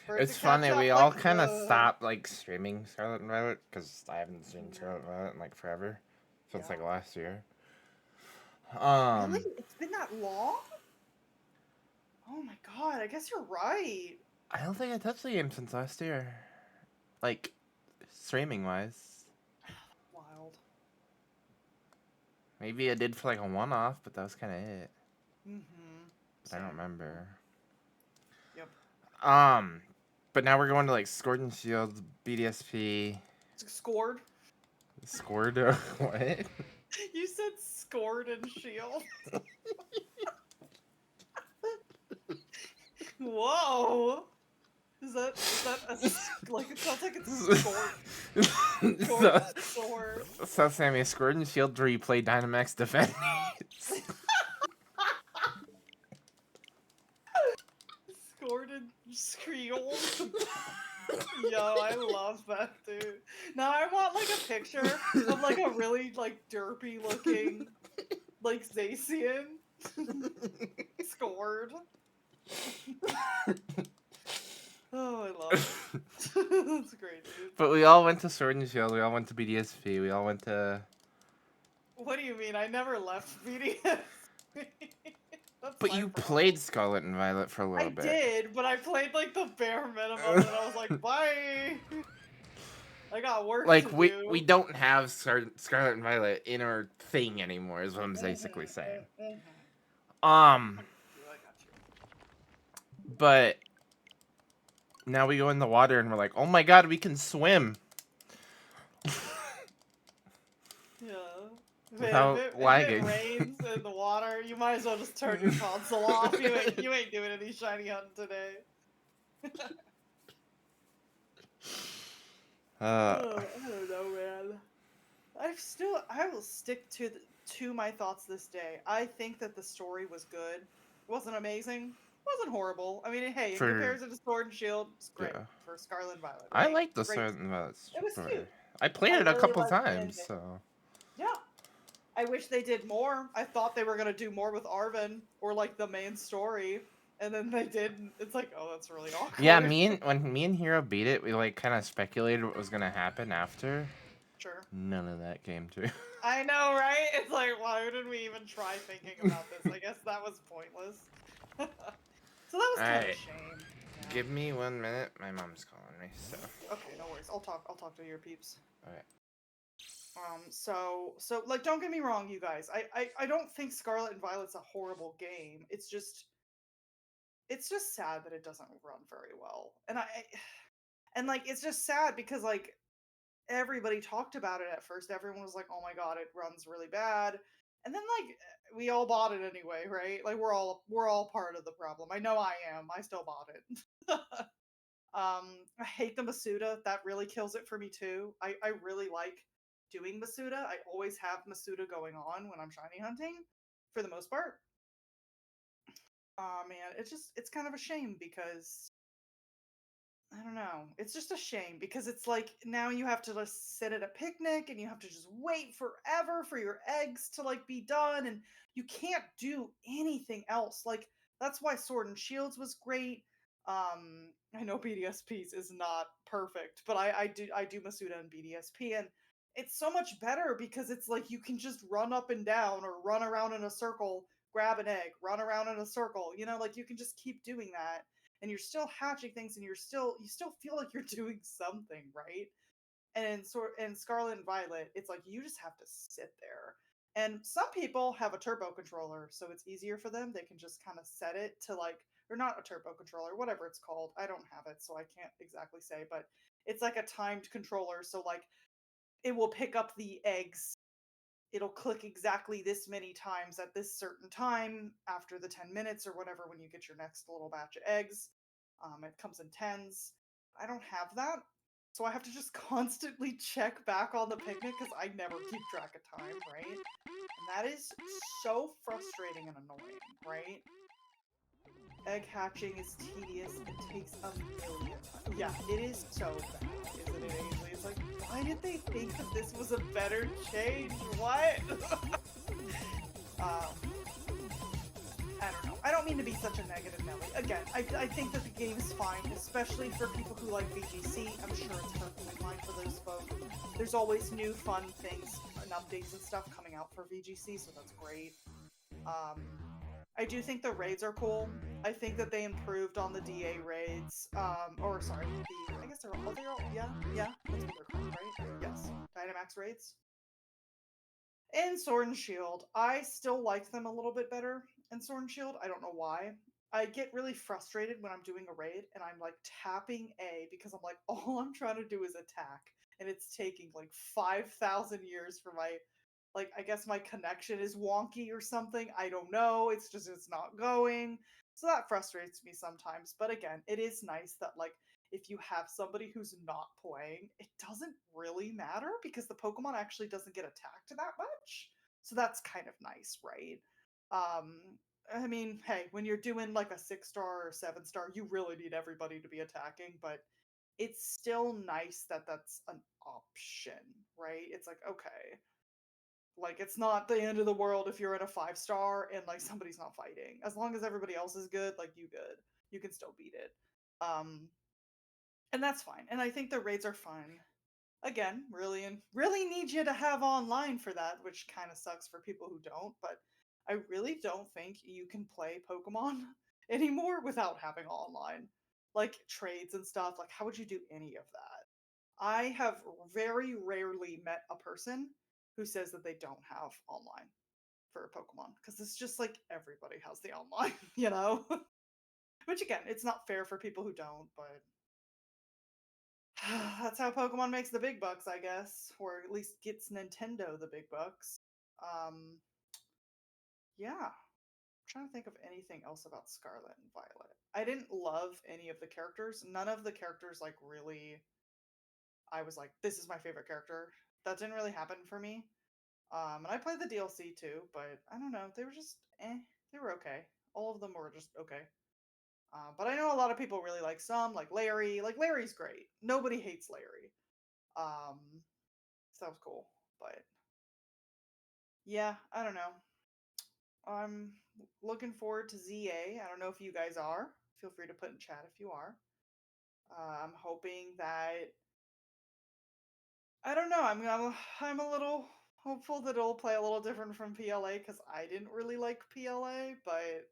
[SPEAKER 2] for it to
[SPEAKER 1] It's
[SPEAKER 2] catch
[SPEAKER 1] funny, we
[SPEAKER 2] up.
[SPEAKER 1] all
[SPEAKER 2] Like,
[SPEAKER 1] kind of stopped like streaming Scarlet and Violet because I haven't seen Scarlet and Violet in like forever, since like
[SPEAKER 2] yeah.
[SPEAKER 1] last year.
[SPEAKER 2] Really?
[SPEAKER 1] Um,
[SPEAKER 2] It's been that long? Oh my god, I guess you're right.
[SPEAKER 1] I don't think I touched the game since last year, like streaming wise.
[SPEAKER 2] Wild.
[SPEAKER 1] Maybe I did for like a one-off, but that was kind of it.
[SPEAKER 2] Mm-hmm.
[SPEAKER 1] I don't
[SPEAKER 2] Same.
[SPEAKER 1] remember.
[SPEAKER 2] Yep.
[SPEAKER 1] Um, but now we're going to like Sword and Shield, BDSP,
[SPEAKER 2] Scored.
[SPEAKER 1] Scored. What?
[SPEAKER 2] You said scored and shield. Whoa. Is that like it sounds like it's scored. Scored
[SPEAKER 1] so,
[SPEAKER 2] sword.
[SPEAKER 1] so Sammy, Sword and Shield where you play Dynamax defense.
[SPEAKER 2] Screels. Yo, I love that, dude. Now I want like a picture of like a really like derpy looking like Zacian scored. Oh, I love it. That's great, dude.
[SPEAKER 1] But we all went to Sword and Shield. We all went to BDSP. We all went to.
[SPEAKER 2] What do you mean? I never left BDS. That's
[SPEAKER 1] But
[SPEAKER 2] my
[SPEAKER 1] you
[SPEAKER 2] problem.
[SPEAKER 1] played Scarlet and Violet for a little
[SPEAKER 2] I
[SPEAKER 1] bit.
[SPEAKER 2] did, but I played like the bare minimum, and I was like, bye. I got work to
[SPEAKER 1] Like we
[SPEAKER 2] do.
[SPEAKER 1] don't have Scarlet and Violet in our thing anymore. Is what I'm basically saying.
[SPEAKER 2] I got you. I got you.
[SPEAKER 1] But now we go in the water and we're like, oh my god, we can swim
[SPEAKER 2] Yeah.
[SPEAKER 1] without
[SPEAKER 2] If it
[SPEAKER 1] lagging.
[SPEAKER 2] rains in the water, you might as well just turn your console off. You ain't doing any shiny hunting today.
[SPEAKER 1] uh,
[SPEAKER 2] Oh, I don't know, man. I will stick to my thoughts this day. I think that the story was good. It wasn't amazing. It wasn't horrible. I mean, hey, in
[SPEAKER 1] for
[SPEAKER 2] comparison to Sword and Shield, it's great
[SPEAKER 1] yeah,
[SPEAKER 2] for Scarlet and Violet,
[SPEAKER 1] I
[SPEAKER 2] right?
[SPEAKER 1] like the
[SPEAKER 2] Great.
[SPEAKER 1] Scarlet and Violet
[SPEAKER 2] It was
[SPEAKER 1] story.
[SPEAKER 2] cute.
[SPEAKER 1] I played
[SPEAKER 2] I
[SPEAKER 1] it a
[SPEAKER 2] really
[SPEAKER 1] couple
[SPEAKER 2] liked the
[SPEAKER 1] times,
[SPEAKER 2] ending.
[SPEAKER 1] so
[SPEAKER 2] Yeah. I wish they did more. I thought they were gonna do more with Arvin or like the main story, and then they didn't. It's like, oh, that's really
[SPEAKER 1] yeah.
[SPEAKER 2] awkward.
[SPEAKER 1] When me and Hero beat it, we like kind of speculated what was gonna happen after.
[SPEAKER 2] Sure.
[SPEAKER 1] None of that came true.
[SPEAKER 2] I know, right? It's like, why didn't we even try thinking about this? I guess that was pointless. So that was kind of a
[SPEAKER 1] Alright,
[SPEAKER 2] shame. Yeah.
[SPEAKER 1] give me 1 minute. My mom's calling me, so.
[SPEAKER 2] Okay, no worries. I'll talk to your peeps.
[SPEAKER 1] Alright.
[SPEAKER 2] So like, don't get me wrong, you guys. I don't think Scarlet and Violet's a horrible game. It's just sad that it doesn't run very well. And like it's just sad because like everybody talked about it at first. Everyone was like, "Oh my god, it runs really bad." And then like we all bought it anyway, right? Like we're all part of the problem. I know I am. I still bought it. I hate the Masuda. That really kills it for me too. I really like doing Masuda. I always have Masuda going on when I'm shiny hunting, for the most part. Man, it's kind of a shame because I don't know. It's just a shame because it's like now you have to just sit at a picnic and you have to just wait forever for your eggs to like be done and you can't do anything else. Like that's why Sword and Shields was great. I know BDSPs is not perfect, but I do Masuda and BDSP and it's so much better because it's like you can just run up and down or run around in a circle, grab an egg, run around in a circle. Like you can just keep doing that and you're still hatching things and you still feel like you're doing something, right? And in Scarlet and Violet, it's like you just have to sit there. And some people have a turbo controller, so it's easier for them. They can just kind of set it to like, or not a turbo controller, whatever it's called. I don't have it, so I can't exactly say, but it's like a timed controller. So like it will pick up the eggs, it'll click exactly this many times at this certain time after the 10 minutes or whatever when you get your next little batch of eggs. It comes in tens. I don't have that. So I have to just constantly check back on the picnic because I never keep track of time, right? And that is so frustrating and annoying, right? Egg hatching is tedious. It takes a million times. Yeah, it is so bad, isn't it, Ainsley? It's like, why did they think that this was a better change? What? um, I don't know. I don't mean to be such a negative Nelly. Again, I think that the game is fine, especially for people who like VGC. I'm sure it's perfectly fine for those folks. There's always new fun things and updates and stuff coming out for VGC, so that's great. Um, I do think the raids are cool. I think that they improved on the DA raids. Or sorry, I guess they're all, yeah, that's what they're called, right? Yes, Dynamax raids. And Sword and Shield, I still like them a little bit better in Sword and Shield. I don't know why. I get really frustrated when I'm doing a raid and I'm like tapping A because I'm like, all I'm trying to do is attack. And it's taking like 5,000 years for my, like, I guess my connection is wonky or something. I don't know. It's not going. So that frustrates me sometimes. But again, it is nice that, like, if you have somebody who's not playing, it doesn't really matter because the Pokemon actually doesn't get attacked that much. So that's kind of nice, right? Um, I mean, hey, when you're doing like a 6-star or 7-star, you really need everybody to be attacking, but it's still nice that that's an option, right? It's like, okay, like it's not the end of the world if you're in a 5-star and like somebody's not fighting. As long as everybody else is good, like you good, you can still beat it. Um, and that's fine. And I think the raids are fun. Again, really need you to have online for that, which kind of sucks for people who don't, but I really don't think you can play Pokemon anymore without having online. Like trades and stuff, like how would you do any of that? I have very rarely met a person who says that they don't have online for Pokemon because it's just like everybody has the online, you know? Which again, it's not fair for people who don't, but that's how Pokemon makes the big bucks, I guess, or at least gets Nintendo the big bucks. Um, yeah, I'm trying to think of anything else about Scarlet and Violet. I didn't love any of the characters. None of the characters like really I was like, this is my favorite character. That didn't really happen for me. And I played the DLC too, but I don't know, they were just they were okay. All of them were just okay. But I know a lot of people really like some, like Larry. Like Larry's great. Nobody hates Larry. Um, so that was cool. But yeah, I don't know. I'm looking forward to ZA. I don't know if you guys are. Feel free to put in chat if you are. I'm hoping that I don't know. I'm a little hopeful that it'll play a little different from PLA because I didn't really like PLA, but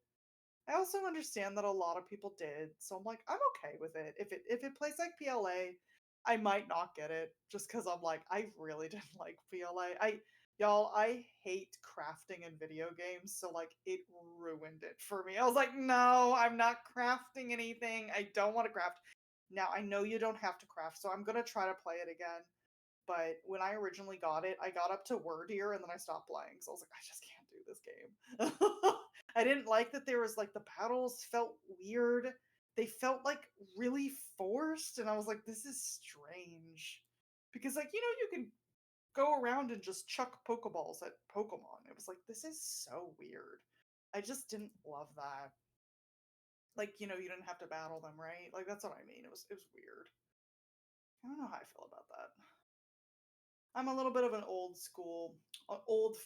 [SPEAKER 2] I also understand that a lot of people did. So I'm like, I'm okay with it. If it plays like PLA, I might not get it just because I'm like, I really didn't like PLA. I hate crafting in video games, so like it ruined it for me. I was like, no, I'm not crafting anything. I don't want to craft. Now I know you don't have to craft, so I'm gonna try to play it again. But when I originally got it, I got up to Wordier and then I stopped playing. So I was like, I just can't do this game. I didn't like that there was like the battles felt weird. They felt like really forced. And I was like, this is strange. Because, like, you can go around and just chuck Pokeballs at Pokemon. It was like, this is so weird. I just didn't love that. Like, you didn't have to battle them, right? Like, that's what I mean. It was weird. I don't know how I feel about that. I'm a little bit of an old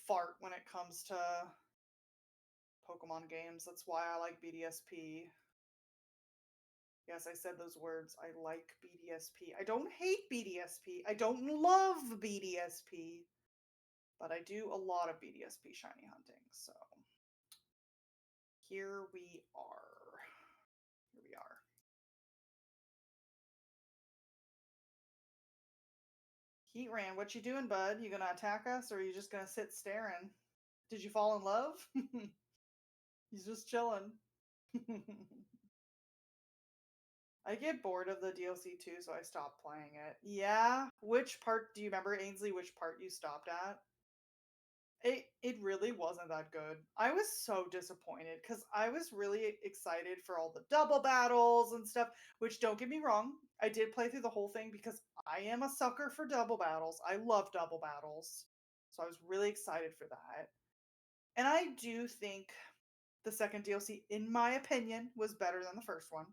[SPEAKER 2] fart when it comes to Pokemon games. That's why I like BDSP. Yes, I said those words. I like BDSP. I don't hate BDSP. I don't love BDSP, but I do a lot of BDSP shiny hunting. So here we are. Here we are. Heatran, what you doing, bud? You gonna attack us, or are you just gonna sit staring? Did you fall in love? He's just chilling. I get bored of the DLC too, so I stopped playing it. Yeah, which part do you remember, Ainsley? Which part you stopped at? It really wasn't that good. I was so disappointed because I was really excited for all the double battles and stuff. Which don't get me wrong, I did play through the whole thing because I am a sucker for double battles. I love double battles, so I was really excited for that. And I do think the second DLC, in my opinion, was better than the first one.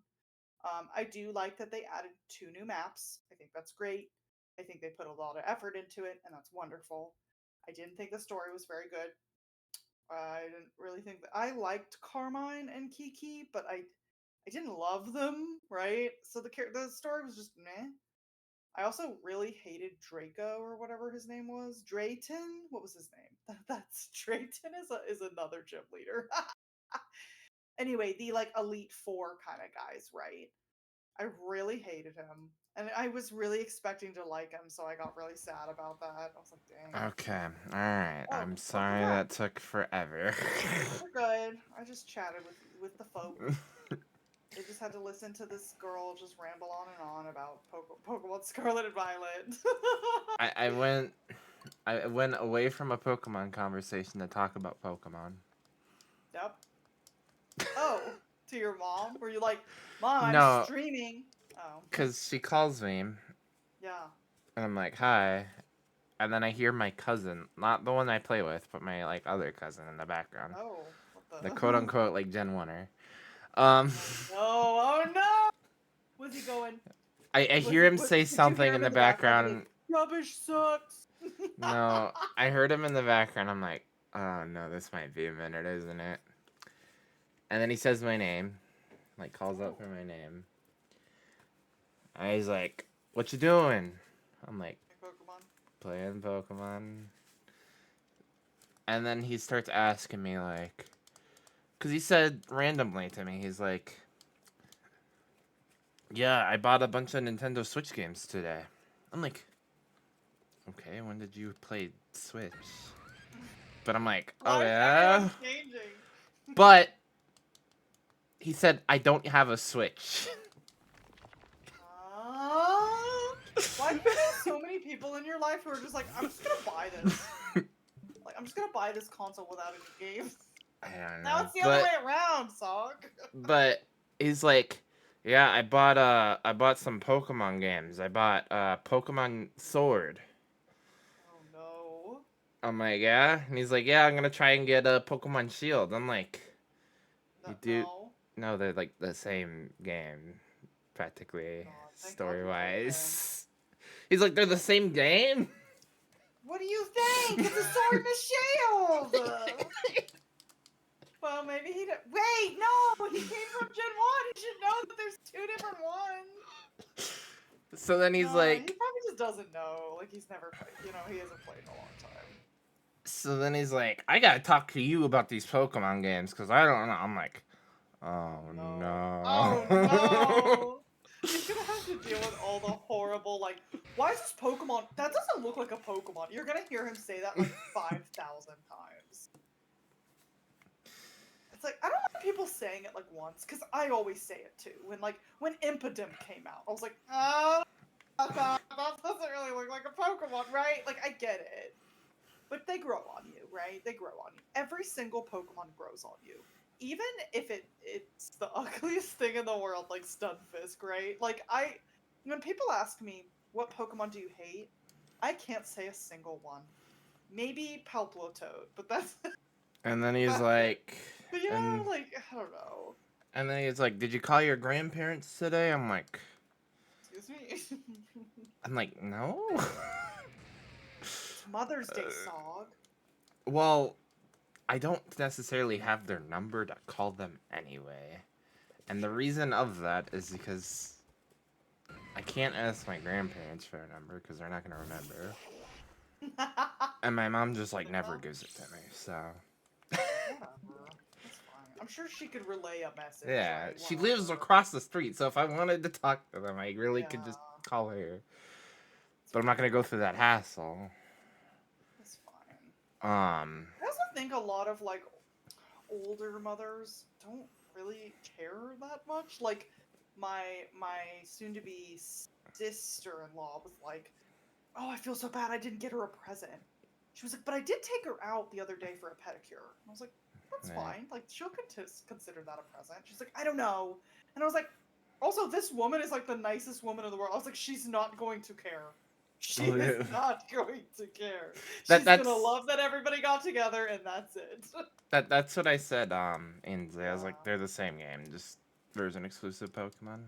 [SPEAKER 2] I do like that they added 2 new maps. I think that's great. I think they put a lot of effort into it, and that's wonderful. I didn't think the story was very good. I didn't really think that I liked Carmine and Kiki, but I didn't love them, right? So the story was just meh. I also really hated Draco or whatever his name was. Drayton? What was his name? That's Drayton is another gym leader. Anyway, the like Elite Four kind of guys, right? I really hated him. And I was really expecting to like him, so I got really sad about that. I was like, dang.
[SPEAKER 1] Okay, alright.
[SPEAKER 2] Oh,
[SPEAKER 1] I'm
[SPEAKER 2] welcome
[SPEAKER 1] sorry
[SPEAKER 2] back.
[SPEAKER 1] that took forever.
[SPEAKER 2] We're good. I just chatted with the folk. They just had to listen to this girl just ramble on and on about Pokemon Scarlet and Violet.
[SPEAKER 1] I went away from a Pokemon conversation to talk about Pokemon.
[SPEAKER 2] Yep. Oh, to your mom? Were you like, Mom, I'm
[SPEAKER 1] No,
[SPEAKER 2] streaming? Oh,
[SPEAKER 1] because she calls me, and
[SPEAKER 2] yeah.
[SPEAKER 1] I'm like, hi. And then I hear my cousin, not the one I play with, but my like other cousin in the background.
[SPEAKER 2] Oh, what
[SPEAKER 1] the quote unquote like Gen 1er. Um,
[SPEAKER 2] Oh no! Was he going?
[SPEAKER 1] I hear him say
[SPEAKER 2] Did you hear
[SPEAKER 1] something
[SPEAKER 2] him
[SPEAKER 1] in the
[SPEAKER 2] background?
[SPEAKER 1] background.
[SPEAKER 2] Rubbish sucks.
[SPEAKER 1] No, I heard him in the background. I'm like, oh no, this might be a minute, isn't it? And then he says my name, like calls out for my name. And he's like, "What you doing?" I'm like,
[SPEAKER 2] Pokemon.
[SPEAKER 1] "Playing Pokemon." And then he starts asking me like, cause he said randomly to me, he's like, "Yeah, I bought a bunch of Nintendo Switch games today." I'm like, "Okay, when did you play Switch?" But I'm like, "Oh
[SPEAKER 2] Why is
[SPEAKER 1] yeah."
[SPEAKER 2] everyone changing?
[SPEAKER 1] But he said I don't have a Switch.
[SPEAKER 2] Why do you have so many people in your life who are just like, I'm just gonna buy this? Like, I'm just gonna buy this console without any games.
[SPEAKER 1] I don't know.
[SPEAKER 2] Now it's the other way around, Sog.
[SPEAKER 1] But he's like, yeah, I bought some Pokemon games. I bought Pokemon Sword.
[SPEAKER 2] Oh no.
[SPEAKER 1] I'm like, yeah, and he's like, yeah, I'm gonna try and get a Pokemon Shield. I'm like, you do?
[SPEAKER 2] No.
[SPEAKER 1] No, they're like the same game, practically,
[SPEAKER 2] God, thank God
[SPEAKER 1] story
[SPEAKER 2] you told him.
[SPEAKER 1] wise. He's like, they're the same game.
[SPEAKER 2] What do you think? It's a sword and a shield! Well, maybe he did. Wait, no! He came from Gen 1! He should know that there's two different ones!
[SPEAKER 1] So then he's
[SPEAKER 2] No,
[SPEAKER 1] like,
[SPEAKER 2] he probably just doesn't know. Like, he's never played. You know, he hasn't played in a long time.
[SPEAKER 1] so then he's like, I gotta talk to you about these Pokemon games because I don't know. I'm like, oh no.
[SPEAKER 2] Oh no! He's gonna have to deal with all the horrible, like, why is this Pokemon? That doesn't look like a Pokemon. You're gonna hear him say that like 5,000 times. It's like, I don't like people saying it like once, because I always say it too. When Impidimp came out, I was like, oh, that doesn't really look like a Pokemon, right? Like, I get it. But they grow on you, right? They grow on you. Every single Pokemon grows on you. Even if it's the ugliest thing in the world, like Stunfisk, right? Like, when people ask me, what Pokemon do you hate? I can't say a single one. Maybe Palplotoad, but that's...
[SPEAKER 1] And then he's like,
[SPEAKER 2] But yeah,
[SPEAKER 1] and
[SPEAKER 2] like, I don't know.
[SPEAKER 1] and then he's like, did you call your grandparents today? I'm like,
[SPEAKER 2] Excuse me?
[SPEAKER 1] no.
[SPEAKER 2] It's Mother's Day, Sog.
[SPEAKER 1] Well, I don't necessarily have their number to call them anyway. And the reason of that is because I can't ask my grandparents for a number because they're not going to remember. And my mom just, like, never gives it to me, so...
[SPEAKER 2] Whatever. That's fine. I'm sure she could relay a message.
[SPEAKER 1] Yeah,
[SPEAKER 2] right?
[SPEAKER 1] she lives across the street, so if I wanted to talk to them, I really could just
[SPEAKER 2] Yeah.
[SPEAKER 1] call her. But I'm not going to go through that hassle.
[SPEAKER 2] That's fine. I
[SPEAKER 1] Um,
[SPEAKER 2] also think a lot of, like, older mothers don't really care that much. Like, my soon-to-be sister-in-law was like, oh, I feel so bad I didn't get her a present. She was like, but I did take her out the other day for a pedicure. And I was like, that's
[SPEAKER 1] Yeah.
[SPEAKER 2] fine. Like, she'll consider that a present. She's like, I don't know. And I was like, also, this woman is like the nicest woman in the world. I was like, she's not going to care. She is not going to care. She's
[SPEAKER 1] that's
[SPEAKER 2] gonna love that everybody got together, and that's it.
[SPEAKER 1] that's what I said. Ainsley, I was like,
[SPEAKER 2] Yeah.
[SPEAKER 1] they're the same game, just version exclusive Pokemon.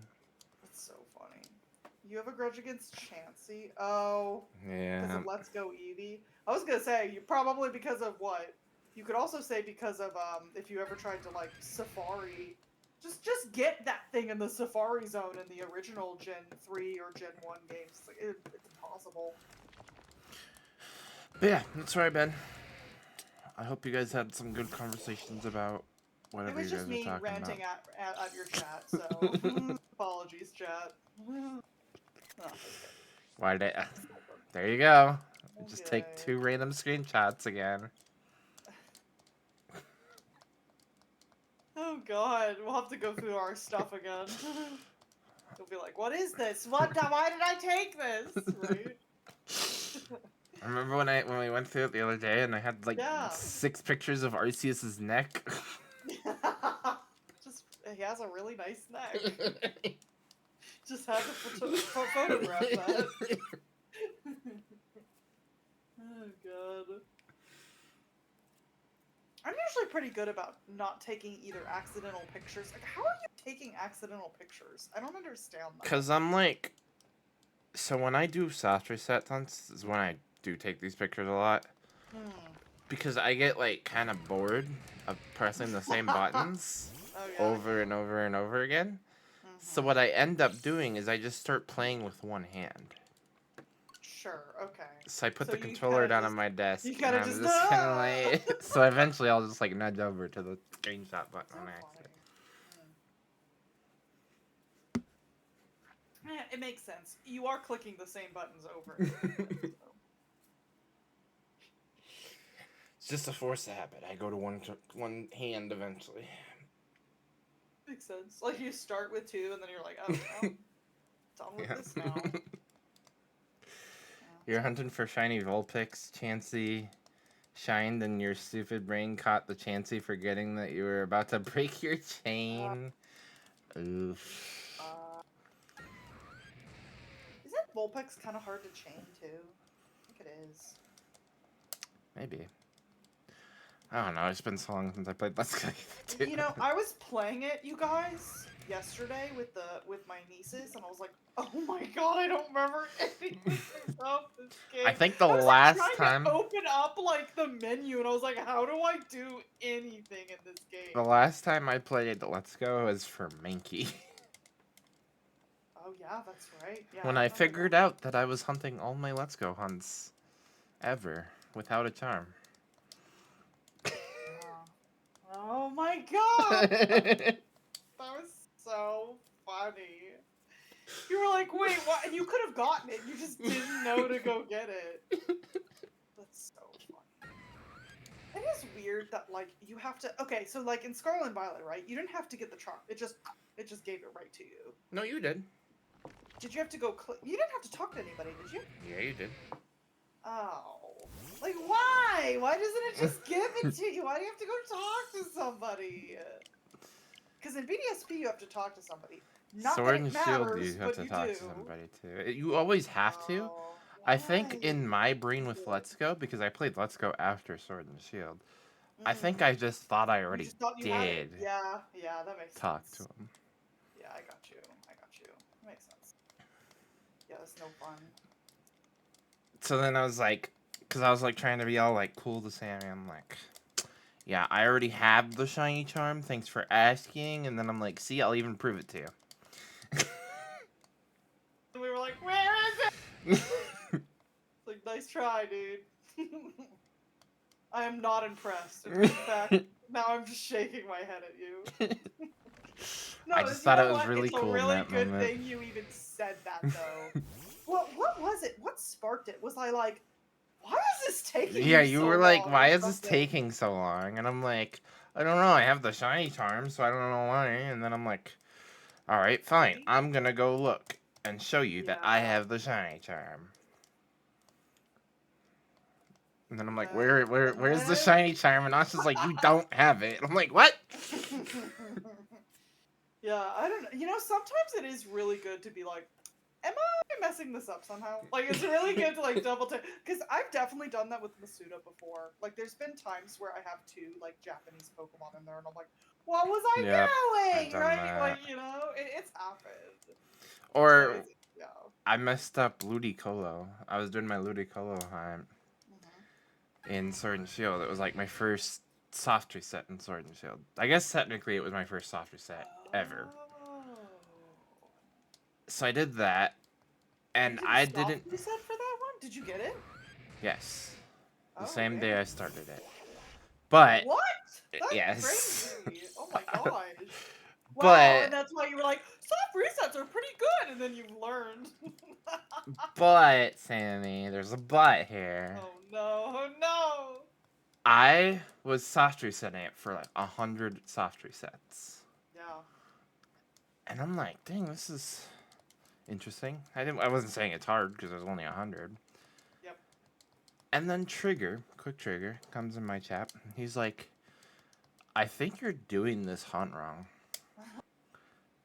[SPEAKER 2] That's so funny. You have a grudge against Chansey? Oh, because
[SPEAKER 1] Yeah.
[SPEAKER 2] of Let's Go Eevee? I was gonna say, you probably because of what? You could also say because of, if you ever tried to, like, Safari. Just get that thing in the Safari Zone in the original Gen 3 or Gen 1 games. It's, like, it's impossible.
[SPEAKER 1] But yeah, that's where I've been. I hope you guys had some good conversations about
[SPEAKER 2] It
[SPEAKER 1] whatever
[SPEAKER 2] was
[SPEAKER 1] you
[SPEAKER 2] just
[SPEAKER 1] guys were
[SPEAKER 2] me
[SPEAKER 1] talking
[SPEAKER 2] ranting
[SPEAKER 1] about.
[SPEAKER 2] at your chat, so apologies, chat. Oh,
[SPEAKER 1] Why did I... There you go. Just take
[SPEAKER 2] okay.
[SPEAKER 1] 2 random screenshots again.
[SPEAKER 2] Oh god, we'll have to go through our stuff again. You'll be like, what is this? Why did I take this? Right?
[SPEAKER 1] I remember when we went through it the other day and I had like
[SPEAKER 2] Yeah.
[SPEAKER 1] 6 pictures of Arceus's neck.
[SPEAKER 2] Just, he has a really nice neck. Just had to photograph that. Oh god. I'm usually pretty good about not taking either accidental pictures. Like, how are you taking accidental pictures? I don't understand that.
[SPEAKER 1] Because I'm like... So when I do soft reset hunts is when I do take these pictures a lot. Because I get, like, kind of bored of pressing the same buttons over and over and over again. So what I end up doing is I just start playing with one hand.
[SPEAKER 2] Sure, okay.
[SPEAKER 1] So I put the controller down on my desk,
[SPEAKER 2] You
[SPEAKER 1] and
[SPEAKER 2] gotta
[SPEAKER 1] I'm
[SPEAKER 2] just
[SPEAKER 1] just kind of like... So eventually I'll just, like, nudge over to the screenshot button on accident.
[SPEAKER 2] It makes sense. You are clicking the same buttons over and over again, so.
[SPEAKER 1] It's just a force of habit. I go to one hand eventually.
[SPEAKER 2] Makes sense. Like, you start with 2, and then you're like, oh, well, done with this now.
[SPEAKER 1] You're hunting for shiny Vulpix. Chansey shined, and your stupid brain caught the Chansey forgetting that you were about to break your chain. Oof.
[SPEAKER 2] Isn't Vulpix kind of hard to chain, too? I think it is.
[SPEAKER 1] Maybe. I don't know. It's been so long since I played Let's Go.
[SPEAKER 2] You know, I was playing it, you guys, yesterday with my nieces, and I was like, oh my god, I don't remember anything about this game.
[SPEAKER 1] I think the
[SPEAKER 2] I was,
[SPEAKER 1] last
[SPEAKER 2] like,
[SPEAKER 1] time...
[SPEAKER 2] trying to open up, like, the menu, and I was like, how do I do anything in this game?
[SPEAKER 1] The last time I played Let's Go was for Mankey.
[SPEAKER 2] Oh yeah, that's right. Yeah,
[SPEAKER 1] When I figured out that I was hunting all my Let's Go hunts ever without a charm.
[SPEAKER 2] Oh my god! That was so funny. You were like, wait, what? And you could have gotten it. You just didn't know to go get it. That's so funny. It is weird that, like, you have to... Okay, so, like, in Scarlet and Violet, right? You didn't have to get the charm. It just gave it right to you.
[SPEAKER 1] No, you did.
[SPEAKER 2] Did you have to go... You didn't have to talk to anybody, did you?
[SPEAKER 1] Yeah, you did.
[SPEAKER 2] Oh. Like, why? Why doesn't it just give it to you? Why do you have to go talk to somebody? Because in BDSP, you have to talk to somebody. Not
[SPEAKER 1] Sword
[SPEAKER 2] that it
[SPEAKER 1] and
[SPEAKER 2] matters,
[SPEAKER 1] Shield, you have to talk
[SPEAKER 2] do.
[SPEAKER 1] to somebody too. You always have to. I think in my brain with Let's Go, because I played Let's Go after Sword and Shield, I think I just thought I already did.
[SPEAKER 2] Yeah, that makes
[SPEAKER 1] talk
[SPEAKER 2] sense.
[SPEAKER 1] to him.
[SPEAKER 2] Yeah, I got you. That makes sense. Yeah, that's no fun.
[SPEAKER 1] So then I was like, because I was like trying to be all like cool to Sammy, I'm like, yeah, I already have the shiny charm. Thanks for asking. And then I'm like, see, I'll even prove it to you.
[SPEAKER 2] And we were like, where is it? It's like, nice try, dude. I am not impressed. In fact, now I'm just shaking my head at you. No,
[SPEAKER 1] I just thought it was really
[SPEAKER 2] it's
[SPEAKER 1] cool
[SPEAKER 2] a really
[SPEAKER 1] in that
[SPEAKER 2] good
[SPEAKER 1] moment.
[SPEAKER 2] thing you even said that, though. What was it? What sparked it? Was I like, why is this taking
[SPEAKER 1] Yeah,
[SPEAKER 2] you
[SPEAKER 1] you
[SPEAKER 2] so
[SPEAKER 1] were like,
[SPEAKER 2] long
[SPEAKER 1] why
[SPEAKER 2] or
[SPEAKER 1] is this
[SPEAKER 2] something?
[SPEAKER 1] taking so long? And I'm like, I don't know. I have the shiny charm, so I don't know why. And then I'm like, all right, fine. I'm going to go look and show you that I have the shiny charm. And then I'm like, where's the shiny charm? And Asha's like, you don't have it. I'm like, what?
[SPEAKER 2] Yeah, I don't know. You know, sometimes it is really good to be like, am I messing this up somehow? Like, it's really good to, like, double check. Because I've definitely done that with Masuda before. Like, there's been times where I have 2, like, Japanese Pokemon in there, and I'm like, what was I doing? Right?
[SPEAKER 1] That.
[SPEAKER 2] Like, you know, it's happened.
[SPEAKER 1] Or
[SPEAKER 2] Yeah.
[SPEAKER 1] I messed up Ludicolo. I was doing my Ludicolo hunt in Sword and Shield. It was like my first soft reset in Sword and Shield. I guess technically it was my first soft reset ever. So I did that, and I didn't.
[SPEAKER 2] Soft reset for that one? Did you get it?
[SPEAKER 1] Yes, the
[SPEAKER 2] Oh,
[SPEAKER 1] same
[SPEAKER 2] damn.
[SPEAKER 1] day I started it. But
[SPEAKER 2] what? That's
[SPEAKER 1] yes.
[SPEAKER 2] crazy. Oh my gosh. Wow,
[SPEAKER 1] But
[SPEAKER 2] and that's why you were like, soft resets are pretty good, and then you've learned.
[SPEAKER 1] but Sammy, there's a but here.
[SPEAKER 2] Oh no, oh no.
[SPEAKER 1] I was soft resetting it for like 100 soft resets.
[SPEAKER 2] Yeah.
[SPEAKER 1] And I'm like, dang, this is interesting. I wasn't saying it's hard because there's only 100.
[SPEAKER 2] Yep.
[SPEAKER 1] And then Quick Trigger, comes in my chat. He's like, I think you're doing this hunt wrong.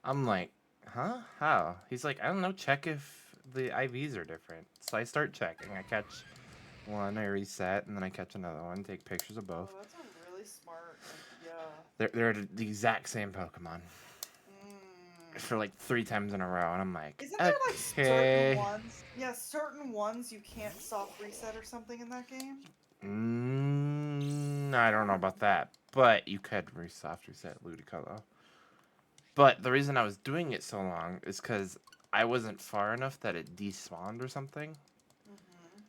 [SPEAKER 1] I'm like, huh? How? He's like, I don't know, check if the IVs are different. So I start checking. I catch one, I reset, and then I catch another one, take pictures of both.
[SPEAKER 2] Oh, that's a really smart and
[SPEAKER 1] They're the exact same Pokemon
[SPEAKER 2] Mm.
[SPEAKER 1] for like 3 times in a row, and I'm like,
[SPEAKER 2] Isn't there like certain
[SPEAKER 1] okay.
[SPEAKER 2] ones? Yeah, certain ones you can't soft reset or something in that game.
[SPEAKER 1] I don't know about that, but you could soft reset Ludicolo. But the reason I was doing it so long is because I wasn't far enough that it despawned or something.
[SPEAKER 2] Mm-hmm.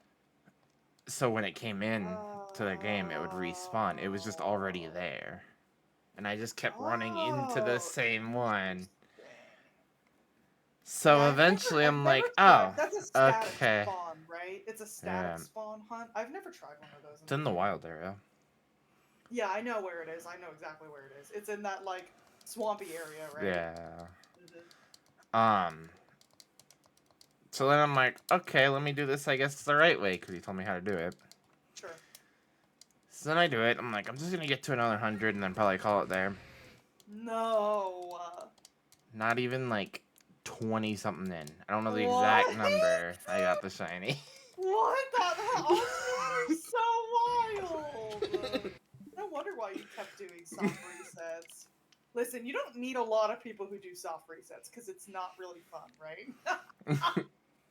[SPEAKER 1] So when it came in to the game, it would respawn. It was just already
[SPEAKER 2] Oh.
[SPEAKER 1] there. And I just kept running into the
[SPEAKER 2] Oh,
[SPEAKER 1] same one.
[SPEAKER 2] interesting. Yeah,
[SPEAKER 1] So eventually
[SPEAKER 2] I've
[SPEAKER 1] I'm
[SPEAKER 2] never
[SPEAKER 1] like,
[SPEAKER 2] tried.
[SPEAKER 1] oh,
[SPEAKER 2] That's a static
[SPEAKER 1] okay.
[SPEAKER 2] spawn, right? It's a static
[SPEAKER 1] Yeah.
[SPEAKER 2] spawn hunt. I've never tried one of those in
[SPEAKER 1] It's
[SPEAKER 2] the
[SPEAKER 1] in the
[SPEAKER 2] game.
[SPEAKER 1] wild area.
[SPEAKER 2] Yeah, I know where it is. I know exactly where it is. It's in that like swampy area, right?
[SPEAKER 1] Yeah.
[SPEAKER 2] Mm-hmm.
[SPEAKER 1] Um, so then I'm like, okay, let me do this, I guess, the right way, because he told me how to do it.
[SPEAKER 2] Sure.
[SPEAKER 1] So then I do it. I'm like, I'm just going to get to another 100 and then probably call it there.
[SPEAKER 2] No.
[SPEAKER 1] Not even like 20 something in. I don't know the exact
[SPEAKER 2] What?
[SPEAKER 1] number. I got the shiny.
[SPEAKER 2] What the hell? Oh, you are so wild. No wonder why you kept doing soft resets. Listen, you don't meet a lot of people who do soft resets because it's not really fun, right?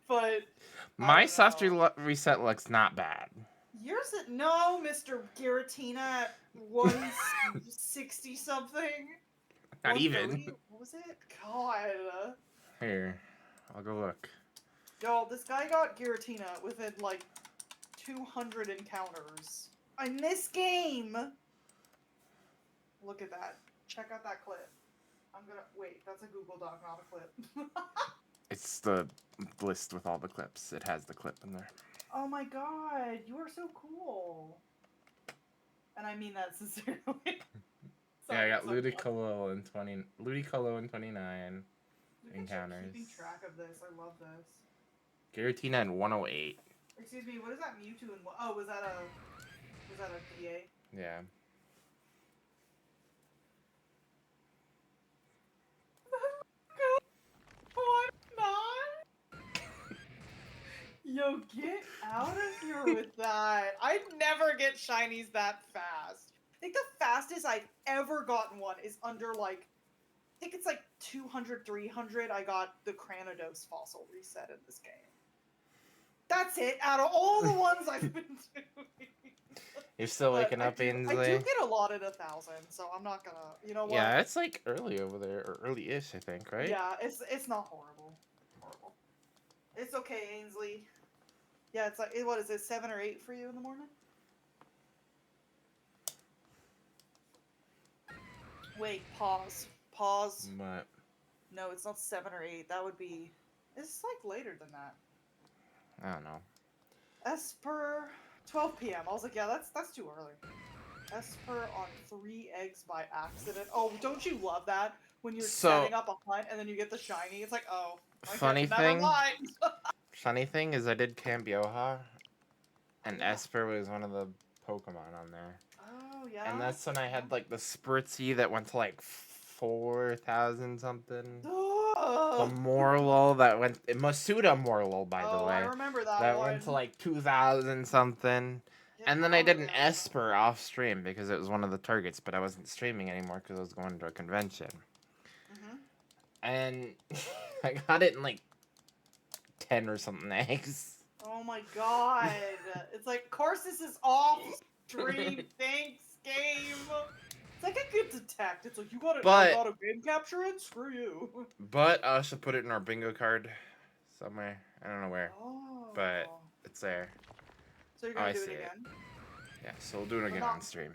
[SPEAKER 2] But I
[SPEAKER 1] My
[SPEAKER 2] don't
[SPEAKER 1] soft
[SPEAKER 2] know.
[SPEAKER 1] reset looks not bad.
[SPEAKER 2] Yours, no, Mr. Giratina at 160 something,
[SPEAKER 1] Not even.
[SPEAKER 2] 130. What was it? God.
[SPEAKER 1] Here, I'll go look.
[SPEAKER 2] Yo, this guy got Giratina within like 200 encounters. In this game! Look at that. Check out that clip. I'm gonna. Wait, that's a Google Doc, not a clip.
[SPEAKER 1] It's the list with all the clips. It has the clip in there.
[SPEAKER 2] Oh my god, you are so cool. And I mean that sincerely.
[SPEAKER 1] Yeah, I
[SPEAKER 2] Sorry,
[SPEAKER 1] got
[SPEAKER 2] so
[SPEAKER 1] Ludicolo and 29
[SPEAKER 2] look at you
[SPEAKER 1] encounters.
[SPEAKER 2] keeping track of this. I love this.
[SPEAKER 1] Giratina and 108.
[SPEAKER 2] Excuse me, what is that Mewtwo and oh, was that a DA?
[SPEAKER 1] Yeah.
[SPEAKER 2] Oh, I'm not. Yo, get out of here with that. I never get shinies that fast. I think the fastest I've ever gotten one is under like, I think it's like 200, 300. I got the Cranidos fossil reset in this game. That's it, out of all the ones I've been doing.
[SPEAKER 1] You're still
[SPEAKER 2] But
[SPEAKER 1] waking up,
[SPEAKER 2] I do
[SPEAKER 1] Ainsley?
[SPEAKER 2] get a lot at 1,000, so I'm not gonna, you know what?
[SPEAKER 1] Yeah, it's like early over there, or early-ish, I think, right?
[SPEAKER 2] Yeah, it's not horrible. Horrible. It's okay, Ainsley. Yeah, it's like, what is it, 7 or 8 for you in the morning? Wait, pause. Pause.
[SPEAKER 1] But
[SPEAKER 2] No, it's not 7 or 8. That would be. It's like later than that.
[SPEAKER 1] I don't know.
[SPEAKER 2] Esper, 12 p.m. I was like, yeah, that's too early. Esper on 3 eggs by accident. Oh, don't you love that? When you're
[SPEAKER 1] So,
[SPEAKER 2] setting up a hunt and then you get the shiny, it's like, oh,
[SPEAKER 1] funny
[SPEAKER 2] never
[SPEAKER 1] thing,
[SPEAKER 2] mind.
[SPEAKER 1] funny thing is I did Cambioha, and
[SPEAKER 2] Yeah.
[SPEAKER 1] Esper was one of the Pokemon on there.
[SPEAKER 2] Oh, yeah.
[SPEAKER 1] And that's when I had like the Spritzy that went to like 4,000 something. The Morlul that went Masuda Morlul, by the
[SPEAKER 2] Oh, I
[SPEAKER 1] way.
[SPEAKER 2] remember that
[SPEAKER 1] That
[SPEAKER 2] one.
[SPEAKER 1] went to like 2,000 something.
[SPEAKER 2] Get
[SPEAKER 1] And then I
[SPEAKER 2] out
[SPEAKER 1] did
[SPEAKER 2] of
[SPEAKER 1] an
[SPEAKER 2] there.
[SPEAKER 1] Esper off stream because it was one of the targets, but I wasn't streaming anymore because I was going to a convention.
[SPEAKER 2] Mm-hmm.
[SPEAKER 1] And I got it in like 10 or something eggs.
[SPEAKER 2] Oh my god. It's like, of course this is off stream. Thanks, game. It's like I could detect. It's like, you got a game capture in? Screw you.
[SPEAKER 1] But I should put it in our bingo card somewhere. I don't know where,
[SPEAKER 2] Oh.
[SPEAKER 1] but it's there.
[SPEAKER 2] So you're
[SPEAKER 1] Oh, I
[SPEAKER 2] gonna do it
[SPEAKER 1] see it.
[SPEAKER 2] again?
[SPEAKER 1] Yeah, so we'll do it again on stream.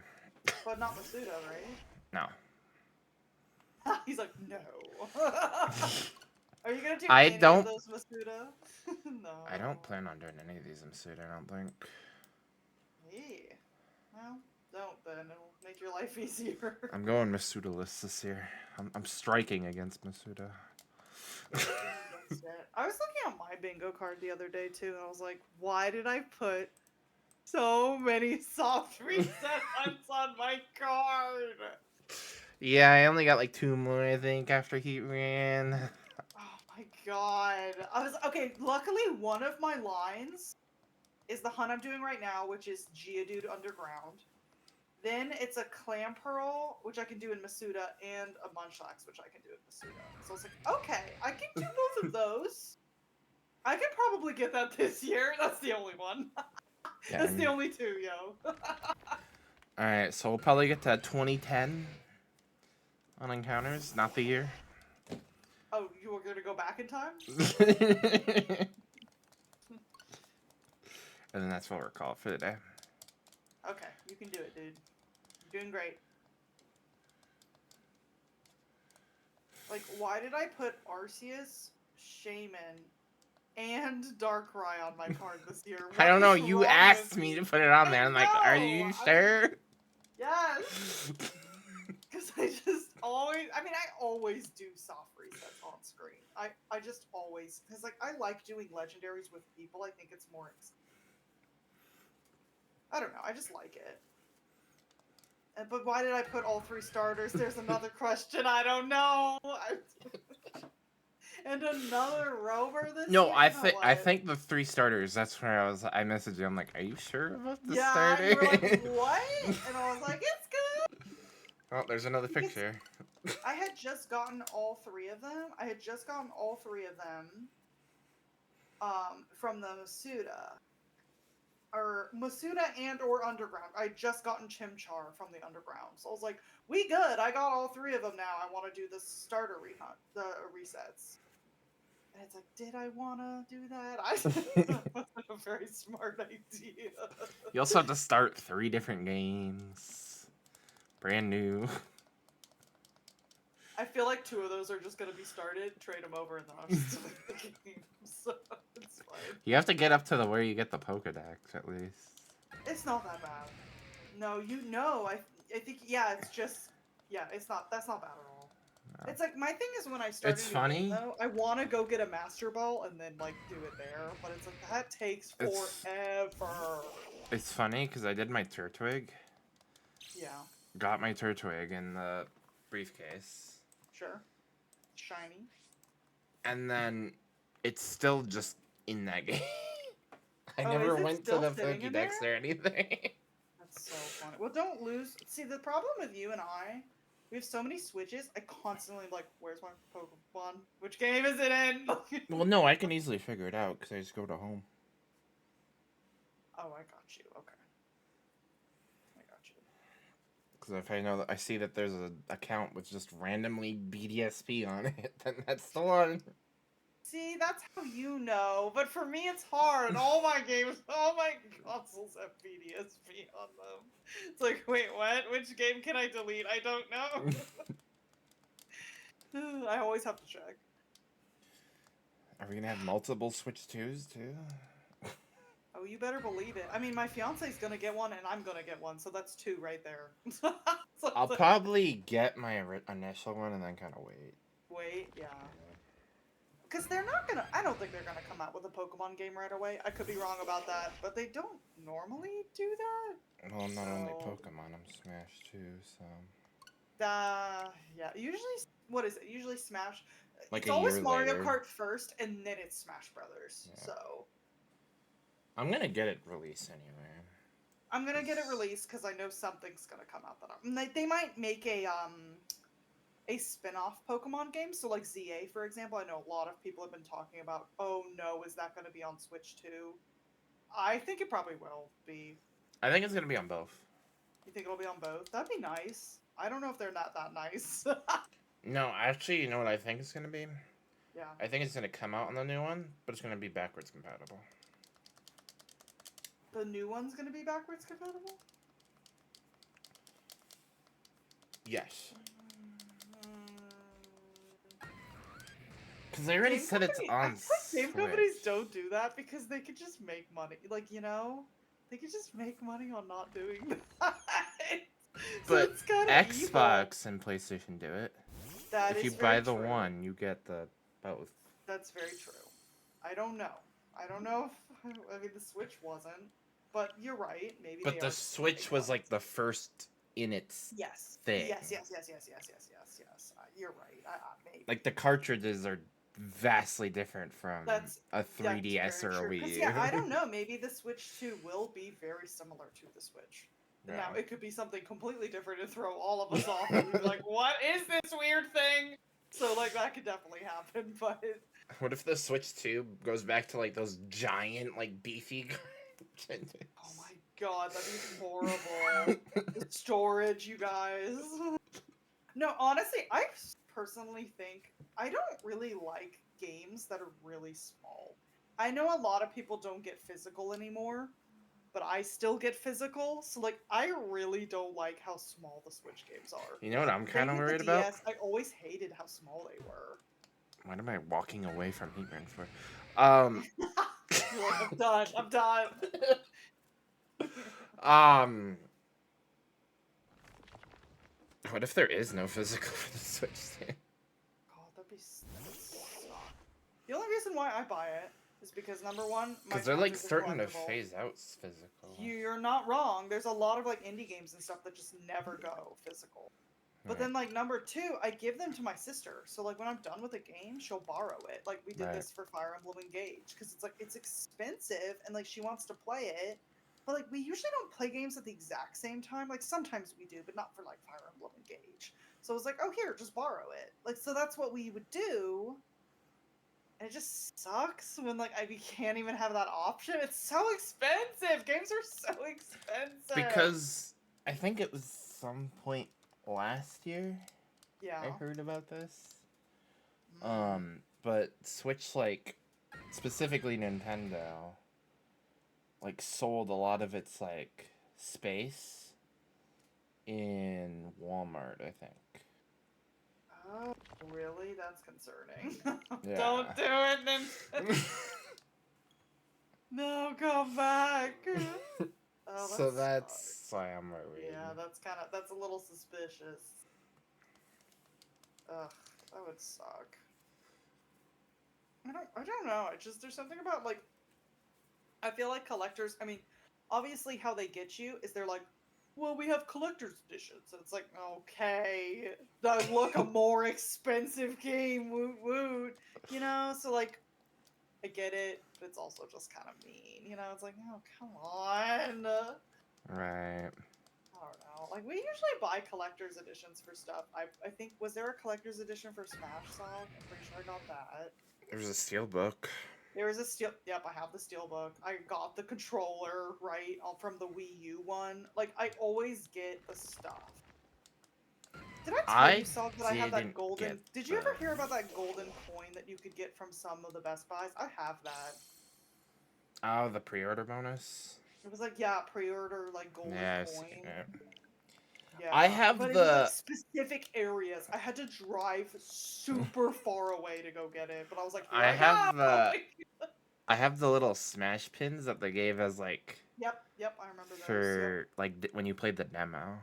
[SPEAKER 2] But not Masuda, right?
[SPEAKER 1] No.
[SPEAKER 2] He's like, no. Are you gonna do
[SPEAKER 1] I
[SPEAKER 2] any
[SPEAKER 1] don't-
[SPEAKER 2] of those Masuda? No.
[SPEAKER 1] I don't plan on doing any of these in suit, I don't think.
[SPEAKER 2] Yeah. Well, don't then. It'll make your life easier.
[SPEAKER 1] I'm going Masuda-less this year. I'm striking against Masuda.
[SPEAKER 2] I was looking at my bingo card the other day too, and I was like, why did I put so many soft reset hunts on my card?
[SPEAKER 1] Yeah, I only got like 2 more, I think, after heatran.
[SPEAKER 2] Oh my god. Okay, luckily one of my lines is the hunt I'm doing right now, which is Geodude Underground. Then it's a clam pearl, which I can do in Masuda, and a munchlax, which I can do in Masuda. So I was like, okay, I can do both of those. I can probably get that this year. That's the only one.
[SPEAKER 1] Yeah.
[SPEAKER 2] That's the only two, yo.
[SPEAKER 1] All right, so we'll probably get to 2010 on encounters, not the year.
[SPEAKER 2] Oh, you were gonna go back in time?
[SPEAKER 1] And then that's what we're called for today.
[SPEAKER 2] Okay, you can do it, dude. You're doing great. Like, why did I put Arceus, Shaman, and Darkrai on my card this year?
[SPEAKER 1] I don't
[SPEAKER 2] What
[SPEAKER 1] know.
[SPEAKER 2] is
[SPEAKER 1] You
[SPEAKER 2] wrong
[SPEAKER 1] asked
[SPEAKER 2] with
[SPEAKER 1] me
[SPEAKER 2] me?
[SPEAKER 1] to put it on
[SPEAKER 2] I
[SPEAKER 1] there. I'm like, are
[SPEAKER 2] know!
[SPEAKER 1] you sure?
[SPEAKER 2] Yes! Because I just always, I mean, I always do soft resets on screen. I just always, because like I like doing legendaries with people. I think it's more, I don't know, I just like it. But why did I put all three starters? There's another question. I don't know. And another rover this
[SPEAKER 1] No,
[SPEAKER 2] year.
[SPEAKER 1] I think the 3 starters. That's where I messaged you. I'm like, are you sure about the
[SPEAKER 2] Yeah, you were like,
[SPEAKER 1] starting?
[SPEAKER 2] what? And I was like, it's good.
[SPEAKER 1] Oh, there's another
[SPEAKER 2] Because
[SPEAKER 1] picture.
[SPEAKER 2] I had just gotten all three of them. From the Masuda. Or Masuda and or Underground. I just gotten Chimchar from the Underground. So I was like, we good. I got all three of them now. I want to do the starter rehunt, the resets. And it's like, did I want to do that? That wasn't a very smart idea.
[SPEAKER 1] You also have to start 3 different games. Brand new.
[SPEAKER 2] I feel like 2 of those are just going to be started, trade them over, and then I'll just delete the game. So it's fine.
[SPEAKER 1] You have to get up to the where you get the Pokedex, at least.
[SPEAKER 2] It's not that bad. No, you know, I think, yeah, it's just, yeah, it's not, that's not bad at all.
[SPEAKER 1] No.
[SPEAKER 2] It's like, my thing is when I start
[SPEAKER 1] It's
[SPEAKER 2] a new
[SPEAKER 1] funny.
[SPEAKER 2] game, though, I want to go get a Master Ball and then, like, do it there, but it's like, that takes forever.
[SPEAKER 1] It's funny, because I did my Turtwig.
[SPEAKER 2] Yeah.
[SPEAKER 1] Got my Turtwig in the briefcase.
[SPEAKER 2] Sure. Shiny.
[SPEAKER 1] And then it's still just in that game. I
[SPEAKER 2] Oh,
[SPEAKER 1] never
[SPEAKER 2] is it
[SPEAKER 1] went to
[SPEAKER 2] still
[SPEAKER 1] the
[SPEAKER 2] sitting in
[SPEAKER 1] Pokedex or anything.
[SPEAKER 2] That's so funny. Well, don't lose. See, the problem with you and I, we have so many switches. I constantly like, where's my Pokemon? Which game is it in?
[SPEAKER 1] Well, no, I can easily figure it out because I just go to home.
[SPEAKER 2] Oh, I got you. Okay. I got you.
[SPEAKER 1] Because if I know that I see that there's an account with just randomly BDSP on it, then that's the one.
[SPEAKER 2] See, that's how you know. But for me, it's hard. All my games, all my consoles have BDSP on them. It's like, wait, what? Which game can I delete? I don't know. I always have to check.
[SPEAKER 1] Are we gonna have multiple Switch 2s too?
[SPEAKER 2] Oh, you better believe it. I mean, my fiance's gonna get one, and I'm gonna get one, so that's 2 right there. So
[SPEAKER 1] I'll probably get my initial one and then kind of wait.
[SPEAKER 2] wait, yeah. Because they're not gonna, I don't think they're gonna come out with a Pokemon game right away. I could be wrong about that, but they don't normally do that.
[SPEAKER 1] Well, I'm not
[SPEAKER 2] So,
[SPEAKER 1] only Pokemon, I'm Smash too, so.
[SPEAKER 2] Yeah, usually, what is it? Usually Smash.
[SPEAKER 1] Like
[SPEAKER 2] It's
[SPEAKER 1] a
[SPEAKER 2] always
[SPEAKER 1] year
[SPEAKER 2] Mario
[SPEAKER 1] later.
[SPEAKER 2] Kart first, and then it's Smash Brothers.
[SPEAKER 1] Yeah.
[SPEAKER 2] So.
[SPEAKER 1] I'm gonna get it released anyway.
[SPEAKER 2] I'm gonna get it released because I know something's gonna come out that they might make a spin-off Pokemon game. So like ZA, for example, I know a lot of people have been talking about, oh no, is that gonna be on Switch too? I think it probably will be.
[SPEAKER 1] I think it's gonna be on both.
[SPEAKER 2] You think it'll be on both? That'd be nice. I don't know if they're not that nice.
[SPEAKER 1] No, actually, you know what I think it's gonna be?
[SPEAKER 2] Yeah.
[SPEAKER 1] I think it's gonna come out on the new one, but it's gonna be backwards compatible.
[SPEAKER 2] The new one's gonna be backwards compatible?
[SPEAKER 1] Yes. Because they already said it's on Switch.
[SPEAKER 2] Game companies don't do that because they could just make money. Like, you know? They could just make money on not doing that.
[SPEAKER 1] But
[SPEAKER 2] it's kind of
[SPEAKER 1] Xbox and PlayStation do it.
[SPEAKER 2] That
[SPEAKER 1] if
[SPEAKER 2] is
[SPEAKER 1] you
[SPEAKER 2] very
[SPEAKER 1] buy the
[SPEAKER 2] true.
[SPEAKER 1] one, you get the both.
[SPEAKER 2] That's very true. I don't know. I don't know if I mean the Switch wasn't, but you're right. Maybe.
[SPEAKER 1] But
[SPEAKER 2] they
[SPEAKER 1] the
[SPEAKER 2] are
[SPEAKER 1] Switch was like the first in its thing.
[SPEAKER 2] Yes. You're right. Maybe.
[SPEAKER 1] Like the cartridges are vastly different from a 3DS or a Wii U.
[SPEAKER 2] Yeah, I don't know. Maybe the Switch 2 will be very similar to the Switch. And
[SPEAKER 1] Yeah.
[SPEAKER 2] now it could be something completely different and throw all of us off, and we'd be like, "What is this weird thing?" So like that could definitely happen, but
[SPEAKER 1] What if the Switch 2 goes back to like those giant, like beefy
[SPEAKER 2] oh my god, that'd be horrible. The storage, you guys. No, honestly, I personally think I don't really like games that are really small. I know a lot of people don't get physical anymore, but I still get physical. So like I really don't like how small the Switch games are.
[SPEAKER 1] You know what I'm
[SPEAKER 2] Same
[SPEAKER 1] kind of
[SPEAKER 2] with the
[SPEAKER 1] worried about?
[SPEAKER 2] DS. I always hated how small they were.
[SPEAKER 1] What am I walking away from heatran for?
[SPEAKER 2] You're like, I'm done. I'm done.
[SPEAKER 1] Um, what if there is no physical for the Switch 2?
[SPEAKER 2] God, that would suck. The only reason why I buy it is because number one, my
[SPEAKER 1] Because they're like
[SPEAKER 2] characters are
[SPEAKER 1] starting to
[SPEAKER 2] collectible.
[SPEAKER 1] phase out physical.
[SPEAKER 2] You're not wrong. There's a lot of like indie games and stuff that just never go physical. But
[SPEAKER 1] Right.
[SPEAKER 2] then like number two, I give them to my sister. So like when I'm done with a game, she'll borrow it. Like we did
[SPEAKER 1] Right.
[SPEAKER 2] this for Fire Emblem Engage because it's like it's expensive and like she wants to play it. But like we usually don't play games at the exact same time. Like sometimes we do, but not for like Fire Emblem Engage. So I was like, oh here, just borrow it. Like so that's what we would do. And it just sucks when like we can't even have that option. It's so expensive. Games are so expensive.
[SPEAKER 1] Because I think it was some point last year
[SPEAKER 2] yeah.
[SPEAKER 1] I heard about this. But Switch, like, specifically Nintendo, like, sold a lot of its, like, space in Walmart, I think.
[SPEAKER 2] Oh, really? That's concerning.
[SPEAKER 1] Yeah.
[SPEAKER 2] Don't do it, Nintendo. No, come back. Oh,
[SPEAKER 1] So
[SPEAKER 2] that
[SPEAKER 1] that's
[SPEAKER 2] sucks.
[SPEAKER 1] why I'm worried.
[SPEAKER 2] Yeah, that's a little suspicious. Ugh, that would suck. I don't know. It's just there's something about like I feel like collectors, I mean, obviously how they get you is they're like, well, we have collector's editions. And it's like, okay, that look a more expensive game, woot woot. You know, so like I get it, but it's also just kind of mean. You know, it's like, oh, come on.
[SPEAKER 1] Right.
[SPEAKER 2] I don't know. Like we usually buy collector's editions for stuff. I think was there a collector's edition for Smash Song? I'm pretty sure I got that.
[SPEAKER 1] There's a steel book.
[SPEAKER 2] There was a steel. Yep, I have the steelbook. I got the controller right from the Wii U one. Like I always get the stuff. Did I tell you, Saw, that I have that
[SPEAKER 1] didn't
[SPEAKER 2] golden?
[SPEAKER 1] get
[SPEAKER 2] Did you ever
[SPEAKER 1] the-
[SPEAKER 2] hear about that golden coin that you could get from some of the Best Buys? I have that.
[SPEAKER 1] Oh, the pre-order bonus?
[SPEAKER 2] It was like yeah, pre-order like golden
[SPEAKER 1] Yeah,
[SPEAKER 2] coin. Yeah,
[SPEAKER 1] I have
[SPEAKER 2] but it was like specific areas. I had to drive super far away to go get it, but I was like, here
[SPEAKER 1] I
[SPEAKER 2] I
[SPEAKER 1] have
[SPEAKER 2] go!
[SPEAKER 1] I have the little Smash pins that they gave as like
[SPEAKER 2] Yep, I remember those.
[SPEAKER 1] for like when you played the demo.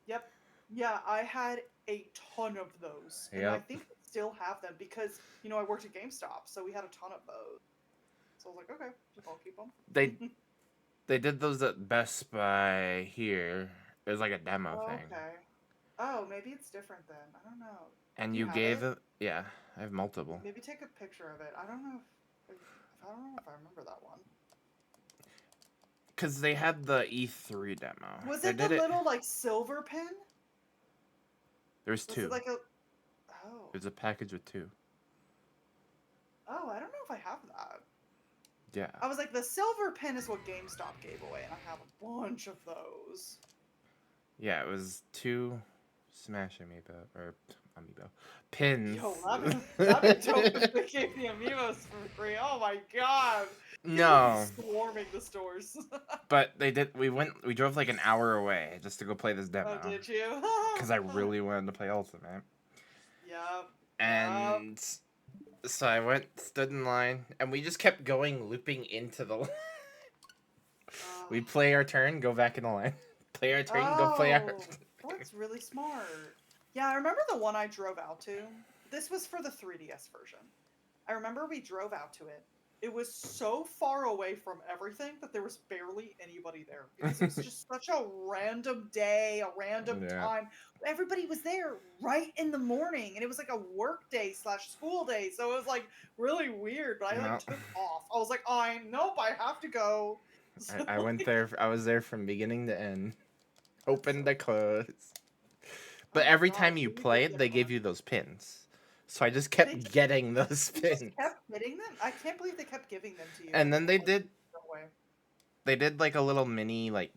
[SPEAKER 2] Yep. Yeah, I had a ton of those. And I
[SPEAKER 1] Yep.
[SPEAKER 2] think we still have them because, you know, I worked at GameStop, so we had a ton of those. So I was like, okay, just I'll keep them.
[SPEAKER 1] They did those at Best Buy here. It was like a demo thing.
[SPEAKER 2] Okay. Oh, maybe it's different then. I don't know.
[SPEAKER 1] And
[SPEAKER 2] Do
[SPEAKER 1] you
[SPEAKER 2] have
[SPEAKER 1] gave
[SPEAKER 2] it?
[SPEAKER 1] it, yeah, I have multiple.
[SPEAKER 2] Maybe take a picture of it. I don't know if I don't know if I remember that one.
[SPEAKER 1] Cause they had the E3 demo.
[SPEAKER 2] Was
[SPEAKER 1] They
[SPEAKER 2] it the
[SPEAKER 1] did
[SPEAKER 2] little like silver pin?
[SPEAKER 1] There's
[SPEAKER 2] Was
[SPEAKER 1] two.
[SPEAKER 2] it like a Oh.
[SPEAKER 1] There's a package with two.
[SPEAKER 2] Oh, I don't know if I have that.
[SPEAKER 1] Yeah.
[SPEAKER 2] I was like, the silver pin is what GameStop gave away, and I have a bunch of those.
[SPEAKER 1] Yeah, it was two Smash amiibo pins.
[SPEAKER 2] Yo, that'd be dope if they gave the amiibos for free. Oh my god.
[SPEAKER 1] No.
[SPEAKER 2] Swarming the stores.
[SPEAKER 1] But they did. We drove like an hour away just to go play this demo.
[SPEAKER 2] Oh, did you?
[SPEAKER 1] Because I really wanted to play Ultimate.
[SPEAKER 2] Yep.
[SPEAKER 1] And so I went, stood in line, and we just kept going, looping into the. We'd play our turn, go back in the line. Play our turn, go play our.
[SPEAKER 2] That's really smart. Yeah, I remember the one I drove out to. This was for the 3DS version. I remember we drove out to it. It was so far away from everything that there was barely anybody there. Because it was just such a random day, a random time. Everybody was there right in the morning, and it was like a work day / school day. So it was like really weird, but I like took off. I was like, nope, I have to go. So,
[SPEAKER 1] I went there. I was there from beginning to end. Open to close. But
[SPEAKER 2] Oh my
[SPEAKER 1] every
[SPEAKER 2] gosh,
[SPEAKER 1] time you
[SPEAKER 2] we need to
[SPEAKER 1] played,
[SPEAKER 2] get
[SPEAKER 1] they
[SPEAKER 2] one.
[SPEAKER 1] gave you those pins. So I just
[SPEAKER 2] They
[SPEAKER 1] kept getting those
[SPEAKER 2] you just
[SPEAKER 1] pins.
[SPEAKER 2] kept hitting them? I can't believe they kept giving them to you
[SPEAKER 1] And
[SPEAKER 2] and
[SPEAKER 1] then
[SPEAKER 2] then like no way.
[SPEAKER 1] they did like a little mini like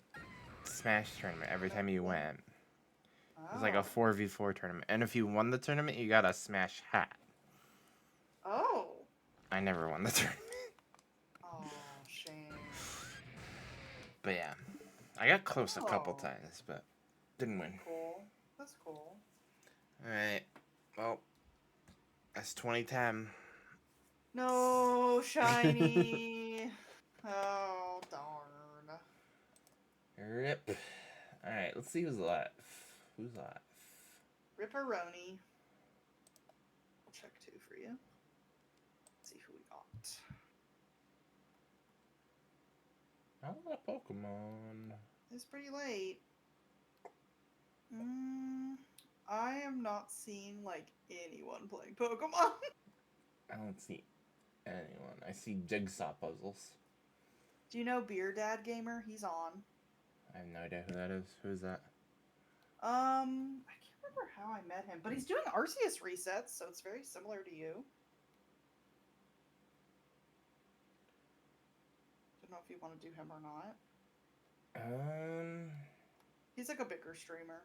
[SPEAKER 1] Smash tournament every time you
[SPEAKER 2] Thing.
[SPEAKER 1] went. It was like a
[SPEAKER 2] Oh.
[SPEAKER 1] 4v4 tournament. And if you won the tournament, you got a Smash hat.
[SPEAKER 2] Oh.
[SPEAKER 1] I never won the tournament.
[SPEAKER 2] Oh, shame.
[SPEAKER 1] But yeah. I got close a couple
[SPEAKER 2] Oh.
[SPEAKER 1] times, but didn't win.
[SPEAKER 2] Cool. That's cool.
[SPEAKER 1] Alright. Well, that's 2010.
[SPEAKER 2] No, shiny. Oh, darn.
[SPEAKER 1] Rip. Alright, let's see who's left. Who's left?
[SPEAKER 2] Ripperoni. I'll check two for you. Let's see who we got.
[SPEAKER 1] Oh, that Pokemon.
[SPEAKER 2] It's pretty late. I am not seeing like anyone playing Pokemon.
[SPEAKER 1] I don't see anyone. I see jigsaw puzzles.
[SPEAKER 2] Do you know Beer Dad Gamer? He's on.
[SPEAKER 1] I have no idea who that is. Who is that?
[SPEAKER 2] I can't remember how I met him, but he's doing Arceus resets, so it's very similar to you. Don't know if you want to do him or not. He's like a bigger streamer.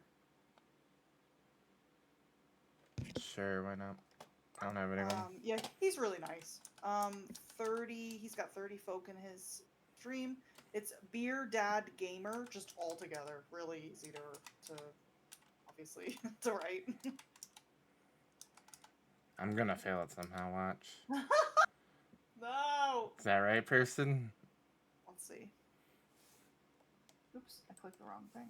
[SPEAKER 1] Sure, why not? I don't have anyone.
[SPEAKER 2] Yeah, he's really nice. 30. He's got 30 folk in his stream. It's Beer Dad Gamer, just all together. Really easy to obviously to write.
[SPEAKER 1] I'm gonna fail it somehow, watch.
[SPEAKER 2] No!
[SPEAKER 1] Is that right, person?
[SPEAKER 2] Let's see. Oops, I clicked the wrong thing.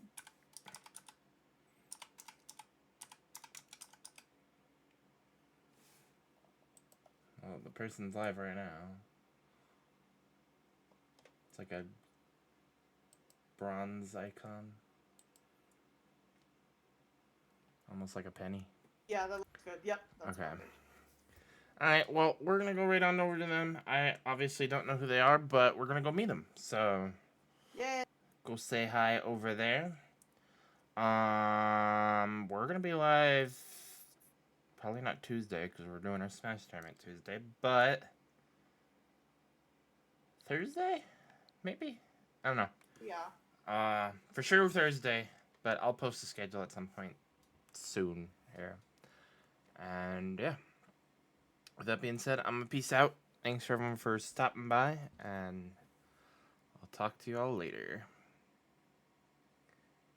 [SPEAKER 1] Oh, the person's live right now. It's like a bronze icon. Almost like a penny.
[SPEAKER 2] Yeah, that looks good. Yep. That's
[SPEAKER 1] Okay.
[SPEAKER 2] perfect.
[SPEAKER 1] Alright, well, we're gonna go right on over to them. I obviously don't know who they are, but we're gonna go meet them. So,
[SPEAKER 2] Yeah.
[SPEAKER 1] go say hi over there. We're gonna be live probably not Tuesday because we're doing our Smash tournament Tuesday, but Thursday, maybe. I don't know.
[SPEAKER 2] Yeah.
[SPEAKER 1] For sure Thursday, but I'll post the schedule at some point soon here. And yeah. With that being said, I'm gonna peace out. Thanks for everyone for stopping by, and I'll talk to you all later.